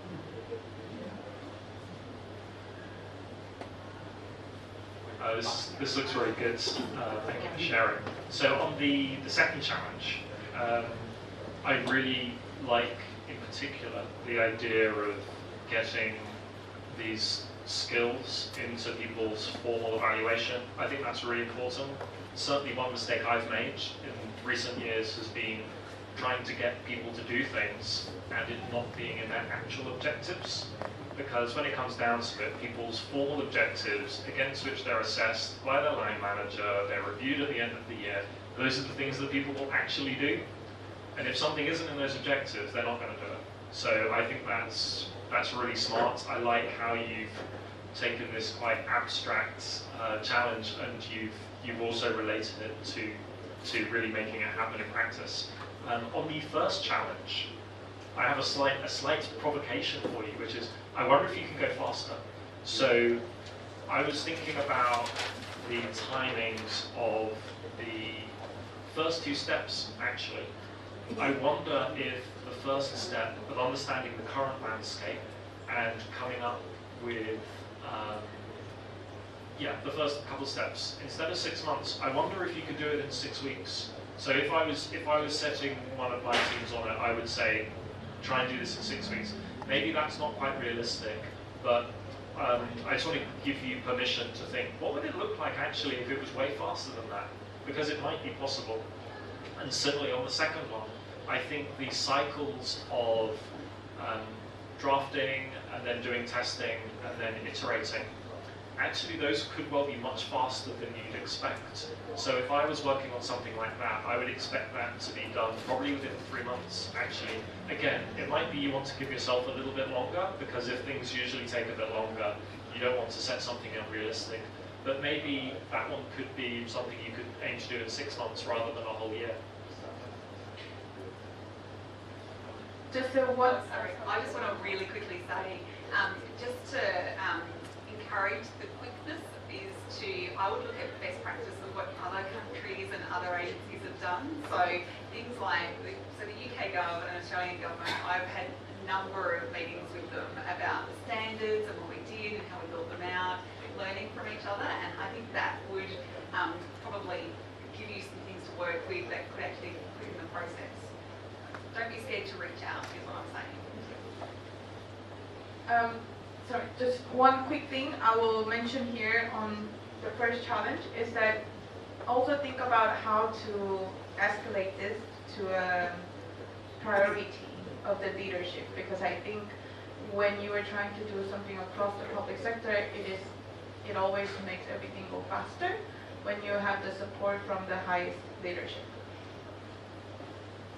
This looks really good. Thank you for sharing. So on the second challenge, I really like in particular the idea of getting these skills into people's formal evaluation. I think that's really important. Certainly one mistake I've made in recent years has been trying to get people to do things and it not being in their actual objectives. Because when it comes down to it, people's formal objectives against which they're assessed by their line manager, they're reviewed at the end of the year, those are the things that people will actually do. And if something isn't in those objectives, they're not going to do it. So I think that's really smart. I like how you've taken this quite abstract challenge and you've also related it to really making it happen in practice. On the first challenge, I have a slight provocation for you, which is I wonder if you can go faster. So I was thinking about the timings of the first 2 steps actually. I wonder if the first step of understanding the current landscape and coming up with the first couple steps, instead of 6 months, I wonder if you could do it in 6 weeks. So if I was setting one of my teams on it, I would say, try and do this in 6 weeks. Maybe that's not quite realistic, but I just want to give you permission to think, what would it look like actually if it was way faster than that? Because it might be possible. And similarly on the second one, I think the cycles of drafting and then doing testing and then iterating, actually those could well be much faster than you'd expect. So if I was working on something like that, I would expect that to be done probably within 3 months, actually. Again, it might be you want to give yourself a little bit longer, because if things usually take a bit longer, you don't want to set something unrealistic. But maybe that one could be something you could aim to do in 6 months rather than a whole year. Just one, sorry, I just want to really quickly say, just to encourage the quickness is I would look at best practice of what other countries and other agencies have done. So things like, the UK government and Australian government, I've had a number of meetings with them about the standards and what we did and how we built them out, learning from each other, and I think that would probably give you some things to work with that could actually quicken the process. Don't be scared to reach out, is what I'm saying. Sorry, just one quick thing I will mention here on the first challenge is that also think about how to escalate this to a priority of the leadership, because I think when you are trying to do something across the public sector, it always makes everything go faster when you have the support from the highest leadership.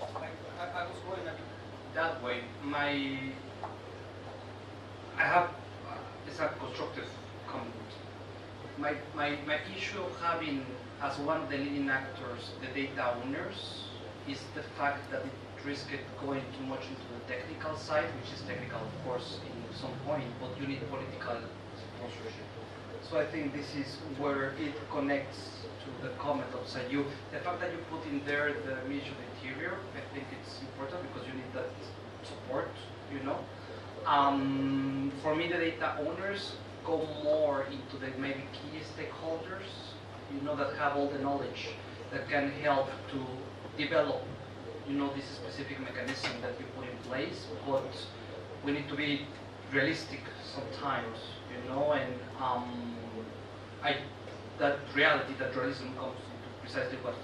I was going that way. I have it's a constructive comment. My issue of having as one of the leading actors the data owners is the fact that it risks going too much into the technical side, which is technical of course in some point, but you need political sponsorship. So I think this is where it connects to the comment of Sayu. The fact that you put in there the Ministry of the Interior, I think it's important because you need that support, you know. For me, the data owners go more into the maybe key stakeholders, you know, that have all the knowledge that can help to develop, you know, this specific mechanism that you put in place. But we need to be realistic sometimes, you know, and that reality, that realism comes into precisely what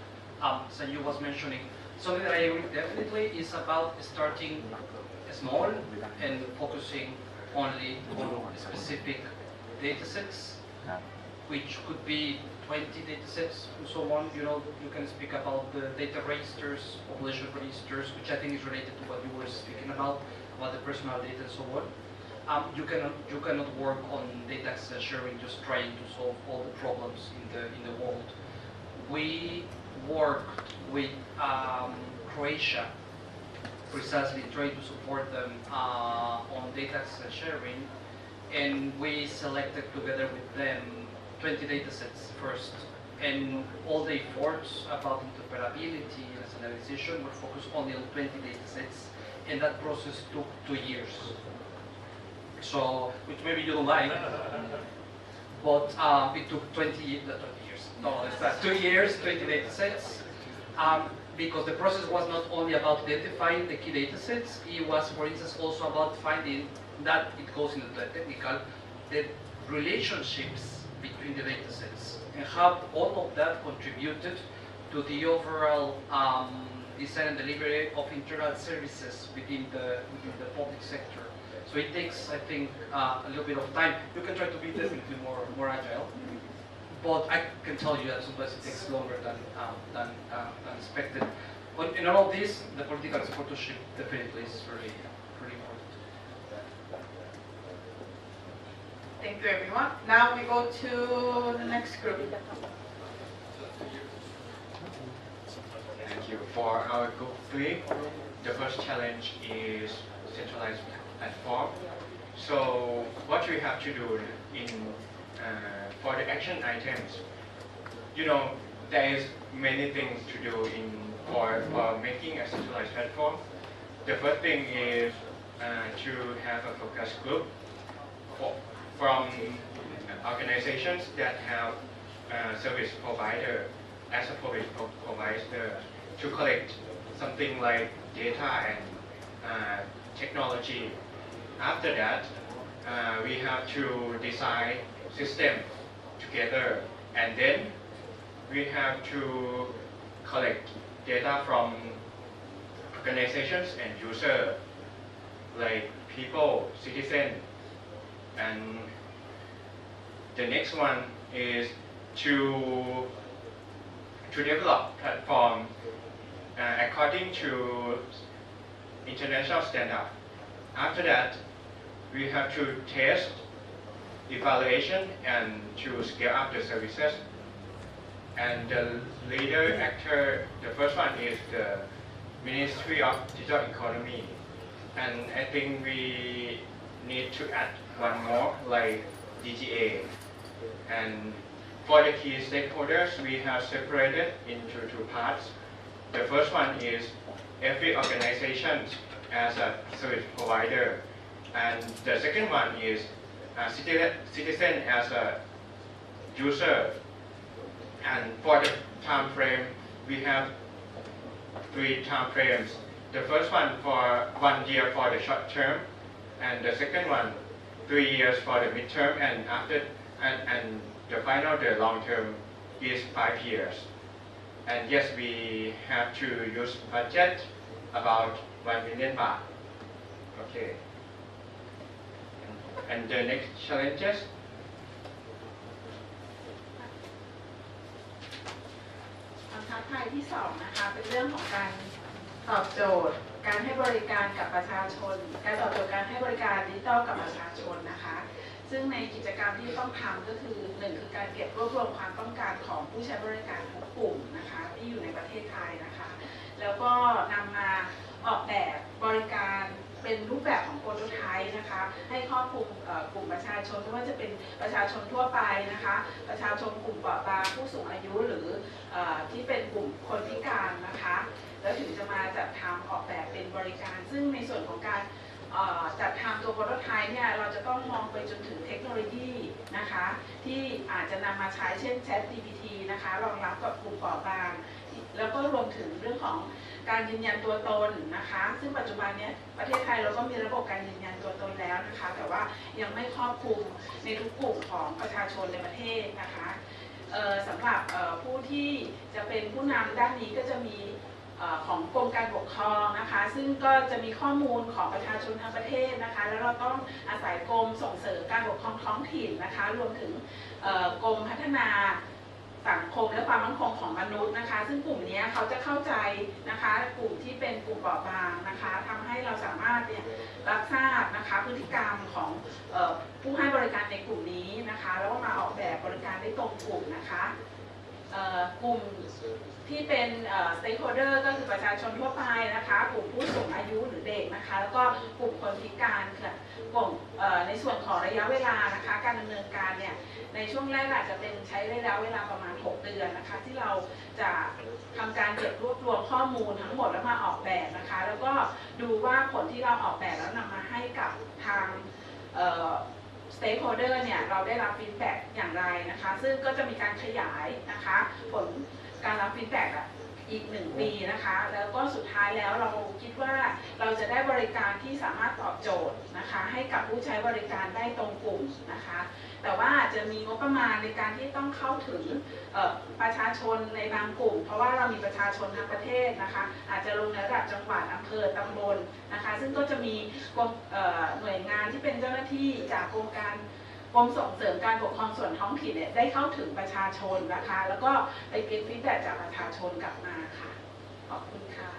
Sanju was mentioning. Something that I agree definitely is about starting small and focusing only on specific data sets, which could be 20 data sets and so on. You know, you can speak about the data registers, population registers, which I think is related to what you were speaking about the personal data and so on. You cannot work on data access sharing just trying to solve all the problems in the world. We worked with Croatia, precisely trying to support them on data access sharing, and we selected together with them 20 data sets first, and all the efforts about interoperability and standardization were focused only on 20 data sets, and that process took 2 years. So, which maybe you don't like, but it took 20 years, no, it's not 2 years, 20 data sets, because the process was not only about identifying the key data sets, it was, for instance, also about finding that it goes into the technical, the relationships between the data sets, and how all of that contributed to the overall design and delivery of internal services within the public sector. So it takes, I think, a little bit of time. You can try to be definitely more agile, but I can tell you that sometimes it takes longer than expected. But in all of this, the political supportership definitely is really important. Thank you, everyone. Now we go to the next group. Thank you. For our group 3, the first challenge is centralized platform. So what we have to do in for the action items, you know, there is many things to do in for making a centralized platform. The first thing is to have a focus group from organizations that have service provider as a service provider to collect something like data and technology. After that, we have to design system together, and then we have to collect data from organizations and users, like people, citizens, and the next one is to develop platform according to international standard. After that, we have to test, evaluation, and to scale up the services. And the leader actor, the first one is the Ministry of Digital Economy. And I think we need to add one more, like DGA. And for the key stakeholders, we have separated into two parts. The first one is every organization as a service provider. And the second one is citizen as a user. And for the time frame, we have 3 time frames. The first one for 1 year for the short term, and the second one 3 years for the midterm, and after and the final, the long term is 5 years. And yes, we have to use budget about 1 million baht. Okay. And the next challenges. ความท้าทายที่2นะคะเป็นเรื่องของการตอบโจทย์การให้บริการกับประชาชนการตอบโจทย์การให้บริการดิจิทัลกับประชาชนนะคะซึ่งในกิจกรรมที่ต้องทำก็คือ1คือการเก็บรวบรวมความต้องการของผู้ใช้บริการทุกกลุ่มนะคะที่อยู่ในประเทศไทยนะคะแล้วก็นำมาออกแบบบริการเป็นรูปแบบของโปรโตไทป์นะคะให้ครอบคลุมกลุ่มประชาชนไม่ว่าจะเป็นประชาชนทั่วไปนะคะประชาชนกลุ่มเปราะบางผู้สูงอายุหรือที่เป็นกลุ่มคนพิการนะคะแล้วถึงจะมาจัดทำออกแบบเป็นบริการซึ่งในส่วนของการจัดทำตัวโปรโตไทป์เนี่ยเราจะต้องมองไปจนถึงเทคโนโลยีนะคะที่อาจจะนำมาใช้เช่น ChatGPT นะคะรองรับกับกลุ่มเปราะบางแล้วก็รวมถึงเรื่องของการยืนยันตัวตนนะคะซึ่งปัจจุบันนี้ประเทศไทยเราก็มีระบบการยืนยันตัวตนแล้วนะคะแต่ว่ายังไม่ครอบคลุมในทุกกลุ่มของประชาชนในประเทศนะคะสำหรับผู้ที่จะเป็นผู้นำด้านนี้ก็จะมีของกรมการปกครองนะคะซึ่งก็จะมีข้อมูลของประชาชนทั้งประเทศนะคะแล้วเราต้องอาศัยกรมส่งเสริมการปกครองท้องถิ่นนะคะรวมถึงกรมพัฒนาสังคมและความมั่นคงของมนุษย์นะคะซึ่งกลุ่มนี้เขาจะเข้าใจนะคะกลุ่มที่เป็นกลุ่มเปราะบางนะคะทำให้เราสามารถรับทราบนะคะพฤติกรรมของผู้ให้บริการในกลุ่มนี้นะคะแล้วก็มาออกแบบบริการได้ตรงกลุ่มนะคะกลุ่มที่เป็นstakeholder ก็คือประชาชนทั่วไปนะคะกลุ่มผู้สูงอายุหรือเด็กนะคะแล้วก็กลุ่มคนพิการค่ะกลุ่มในส่วนของระยะเวลานะคะการดำเนินการเนี่ยในช่วงแรกอาจจะเป็นใช้ระยะเวลาประมาณ6 เดือนนะคะที่เราจะทำการเก็บรวบรวมข้อมูลทั้งหมดแล้วมาออกแบบนะคะแล้วก็ดูว่าผลที่เราออกแบบแล้วนำมาให้กับทางstakeholder เนี่ยเราได้รับฟีดแบ็กอย่างไรนะคะซึ่งก็จะมีการขยายนะคะผลการรับฟีดแบ็กอีก1 ปีนะคะแล้วก็สุดท้ายแล้วเราคิดว่าเราจะได้บริการที่สามารถตอบโจทย์นะคะให้กับผู้ใช้บริการได้ตรงกลุ่มนะคะแต่ว่าอาจจะมีงบประมาณในการที่ต้องเข้าถึงประชาชนในบางกลุ่มเพราะว่าเรามีประชาชนทั้งประเทศนะคะอาจจะลงในระดับจังหวัดอำเภอตำบลนะคะซึ่งก็จะมีหน่วยงานที่เป็นเจ้าหน้าที่จากกรมส่งเสริมการปกครองส่วนท้องถิ่นเนี่ยได้เข้าถึงประชาชนนะคะแล้วก็ไปเก็บฟีดแบ็กจากประชาชนกลับมาค่ะขอบคุณค่ะ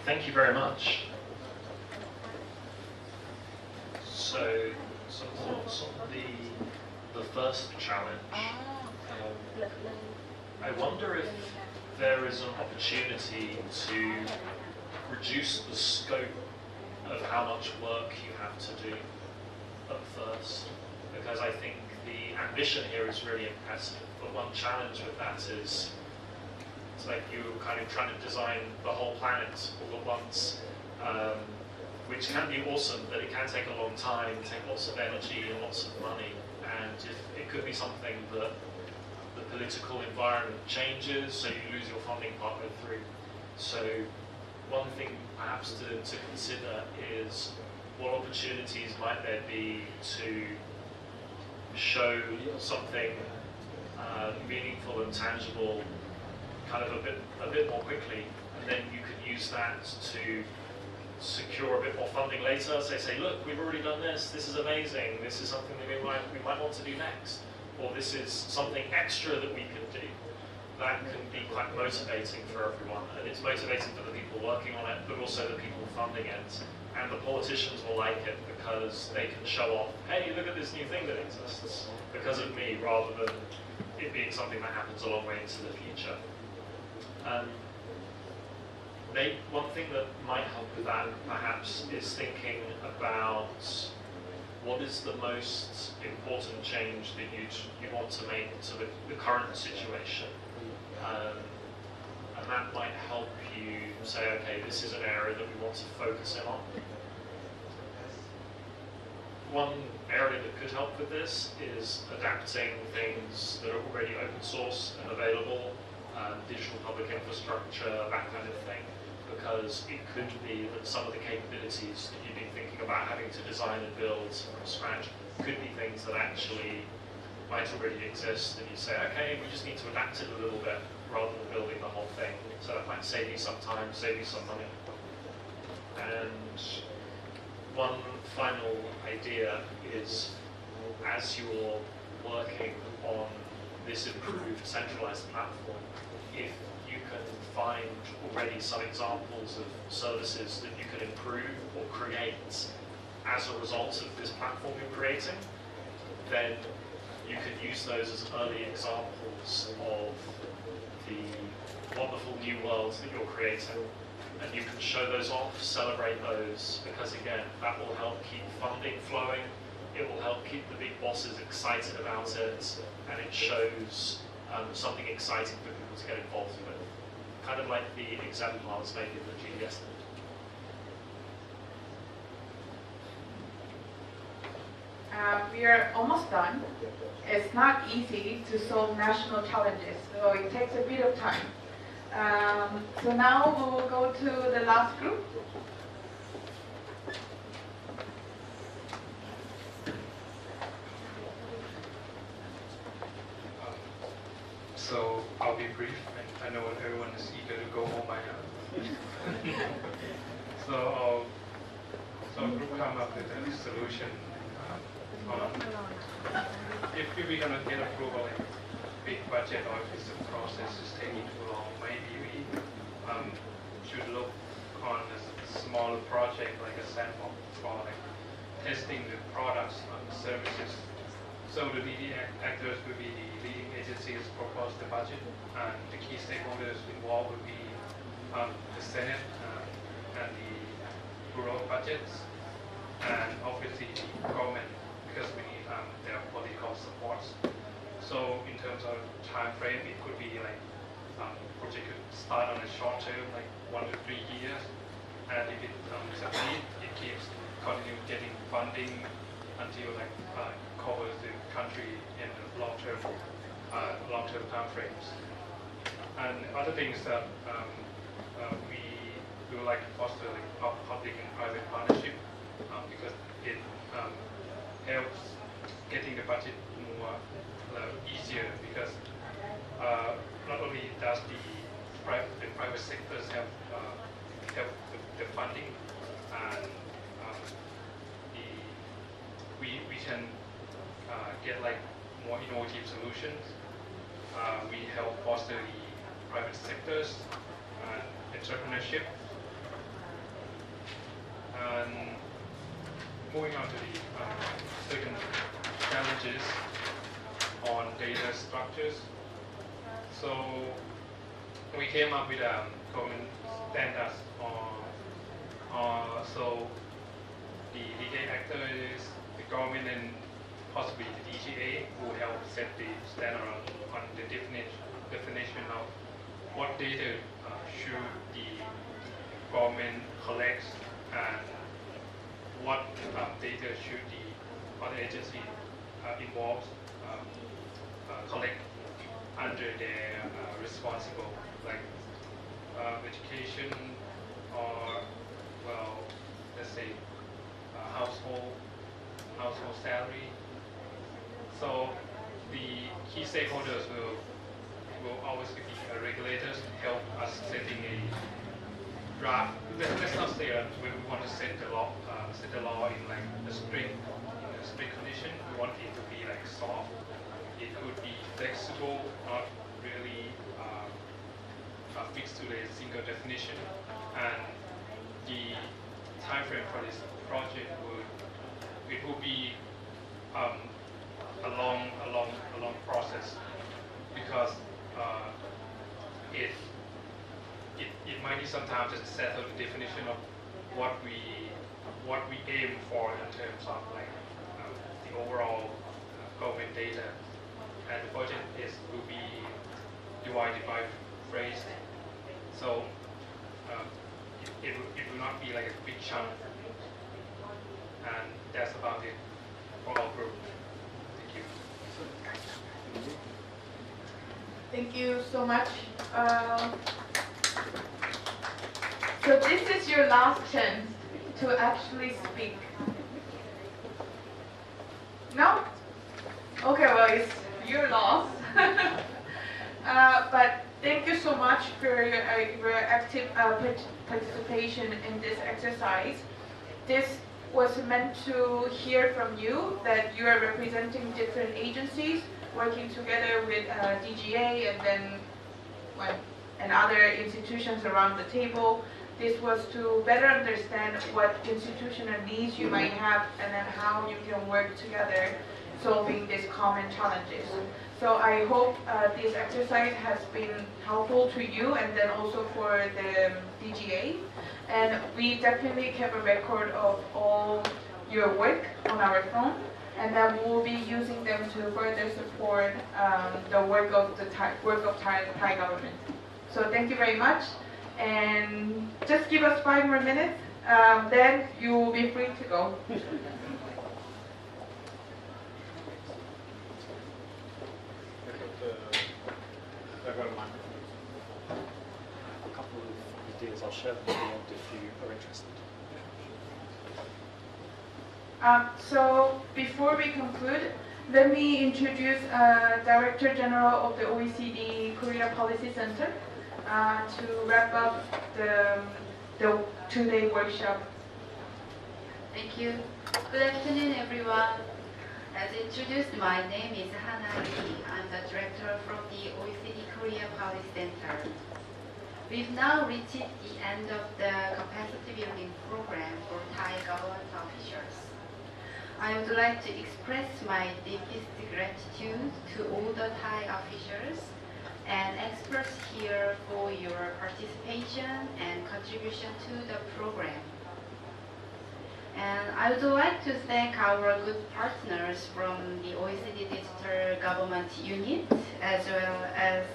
Thank you very much. So, some thoughts on the first challenge. I wonder if there is an opportunity to reduce the scope of how much work you have to do at first, because I think the ambition here is really impressive, but one challenge with that is it's like you're kind of trying to design the whole planet all at once, which can be awesome, but it can take a long time, take lots of energy and lots of money, and it could be something that the political environment changes, so you lose your funding partway through. So one thing perhaps to consider is what opportunities might there be to show something meaningful and tangible kind of a bit more quickly, and then you can use that to secure a bit more funding later. So say, look, we've already done this is amazing, this is something that we might want to do next, or this is something extra that we can do. That can be quite motivating for everyone, and it's motivating for the people working on it, but also the people funding it. And the politicians will like it because they can show off, hey, look at this new thing that exists because of me, rather than it being something that happens a long way into the future. One thing that might help with that, perhaps, is thinking about what is the most important change that you want to make to the current situation. And that might help you say, okay, this is an area that we want to focus in on. One area that could help with this is adapting things that are already open source and available, digital public infrastructure, that kind of thing, because it could be that some of the capabilities that you've been thinking about having to design and build from scratch could be things that actually might already exist, and you say, okay, we just need to adapt it a little bit rather than building the whole thing. So that might save you some time, save you some money. And one final idea is, as you're working on this improved centralized platform, if you can find already some examples of services that you can improve or create as a result of this platform you're creating, then you can use those as early examples of the wonderful new worlds that you're creating, and you can show those off, celebrate those, because again, that will help keep funding flowing, it will help keep the big bosses excited about it, and it shows something exciting for people to get involved with. Kind of like the exemplars maybe that GDS did. We are almost done. It's not easy to solve national challenges, so it takes a bit of time. So now we will go to the last group. So I'll be brief. I know everyone is eager to go home by now. So our group come up with a solution. If we're going to get approval in big budget, or if the process is taking too long, maybe we should look on a smaller project like a sample for like testing the products and services. So the leading actors will be the leading agencies propose the budget, and the key stakeholders involved will be the Senate and the Bureau of Budgets, and obviously the government, because we need their political support. So in terms of time frame, it could be like project could start on a short term, like 1 to 3 years, and if it succeeds, it keeps continue getting funding until like covers the country in long-term time frames. And other things that we would like to foster, like public and private partnership, because it helps getting the budget more easier, because not only does the private sectors help the funding, and we can get like more innovative solutions. We help foster the private sectors and entrepreneurship. And moving on to the second challenges on data structures. So we came up with government standards on so the legal actor is the government and possibly the DGA who help set the standard on the definition of what data should the government collect and what data should the other agency involved collect under their responsible, like education or, well, let's say household salary. So the key stakeholders will always be regulators to help us setting a draft. Let's not say we want to set the law in like a strict condition. We want it to be like soft. It could be flexible, not really fixed to a single definition. And the time frame for this project will be a long process because it might be sometimes just settle the definition of what we aim for in terms of like the overall government data, and the budget will be divided by phrase. So it will not be like a big chunk, and that's about it for our group. Thank you. Thank you so much. So this is your last chance to actually speak. No? Okay, well, it's your loss. But thank you so much for your active participation in this exercise. This was meant to hear from you that you are representing different agencies working together with DGA and other institutions around the table. This was to better understand what institutional needs you might have and then how you can work together solving these common challenges. So I hope this exercise has been helpful to you and then also for the DGA. And we definitely kept a record of all your work on our phone, and then we'll be using them to further support the work of Thai government. So thank you very much, and just give us 5 more minutes, then you will be free to go. A couple of ideas I'll share them at the end if you are interested. So before we conclude, let me introduce Director General of the OECD Korea Policy Centre to wrap up the 2-day workshop. Thank you. Good afternoon, everyone. As introduced, my name is Hanari. I'm the director from the OECD Korea Policy Centre. We've now reached the end of the capacity building program for Thai government officials. I would like to express my deepest gratitude to all the Thai officials and experts here for your participation and contribution to the program. And I would like to thank our good partners from the OECD Digital Government Unit, as well as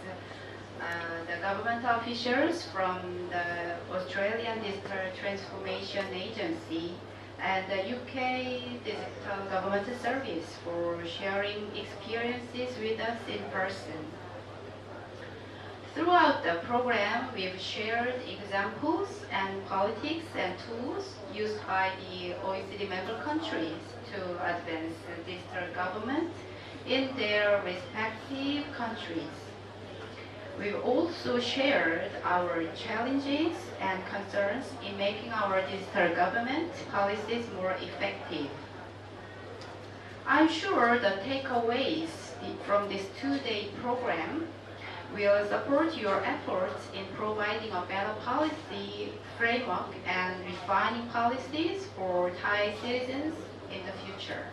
the government officials from the Australian Digital Transformation Agency and the UK Digital Government Service for sharing experiences with us in person. Throughout the program, we've shared examples and politics and tools used by the OECD member countries to advance digital government in their respective countries. We've also shared our challenges and concerns in making our digital government policies more effective. I'm sure the takeaways from this 2-day program will support your efforts in providing a better policy framework and refining policies for Thai citizens in the future.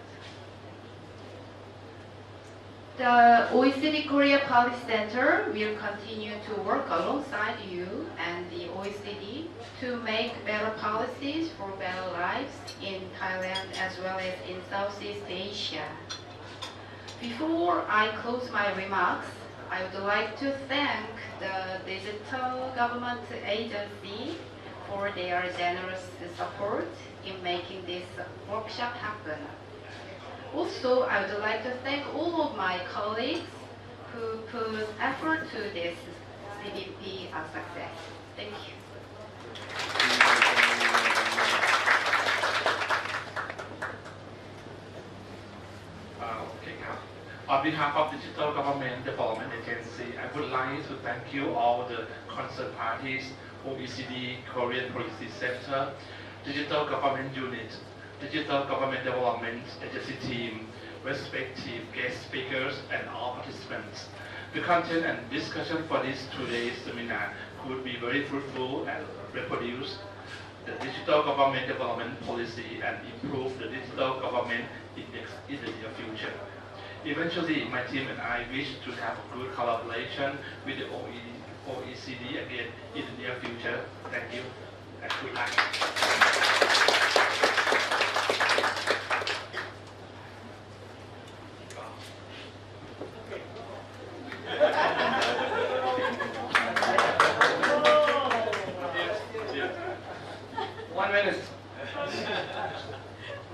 The OECD Korea Policy Centre will continue to work alongside you and the OECD to make better policies for better lives in Thailand as well as in Southeast Asia. Before I close my remarks, I would like to thank the Digital Government Agency for their generous support in making this workshop happen. Also, I would like to thank all of my colleagues who put effort to this CDP success. Thank you. Okay, on behalf of Digital Government Development Agency, I would like to thank you all the concerned parties, OECD Korea Policy Centre, Digital Government Unit, Digital Government Development Agency team, respective guest speakers, and all participants. The content and discussion for this today's seminar could be very fruitful and reproduce the digital government development policy and improve the digital government index in the near future. Eventually, my team and I wish to have a good collaboration with the OECD again in the near future. Thank you and good luck.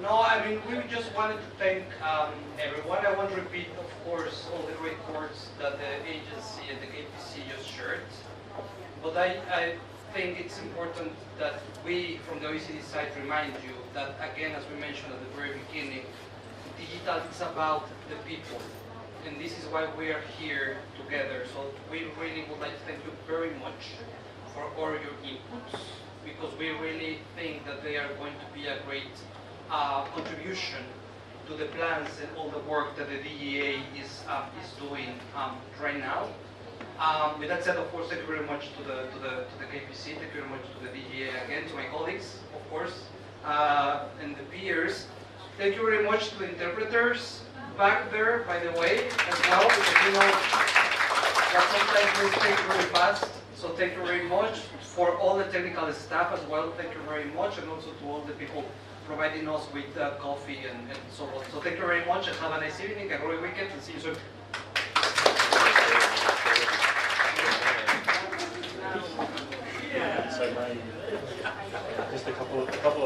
No, I mean, we just wanted to thank everyone. I want to repeat, of course, all the great words that the agency and the KPC just shared. But I think it's important that we, from the OECD side, remind you that, again, as we mentioned at the very beginning, digital is about the people. And this is why we are here together. So we really would like to thank you very much for all your inputs, because we really think that they are going to be a great contribution to the plans and all the work that the DEA is doing right now. With that said, of course, thank you very much to the KPC. Thank you very much to the DEA again, to my colleagues, of course, and the peers. Thank you very much to the interpreters back there, by the way, as well, because you know that sometimes we speak very fast. So thank you very much for all the technical staff as well. Thank you very much, and also to all the people providing us with coffee and so on. So thank you very much, and have a nice evening, a great weekend, and see you soon. So just a couple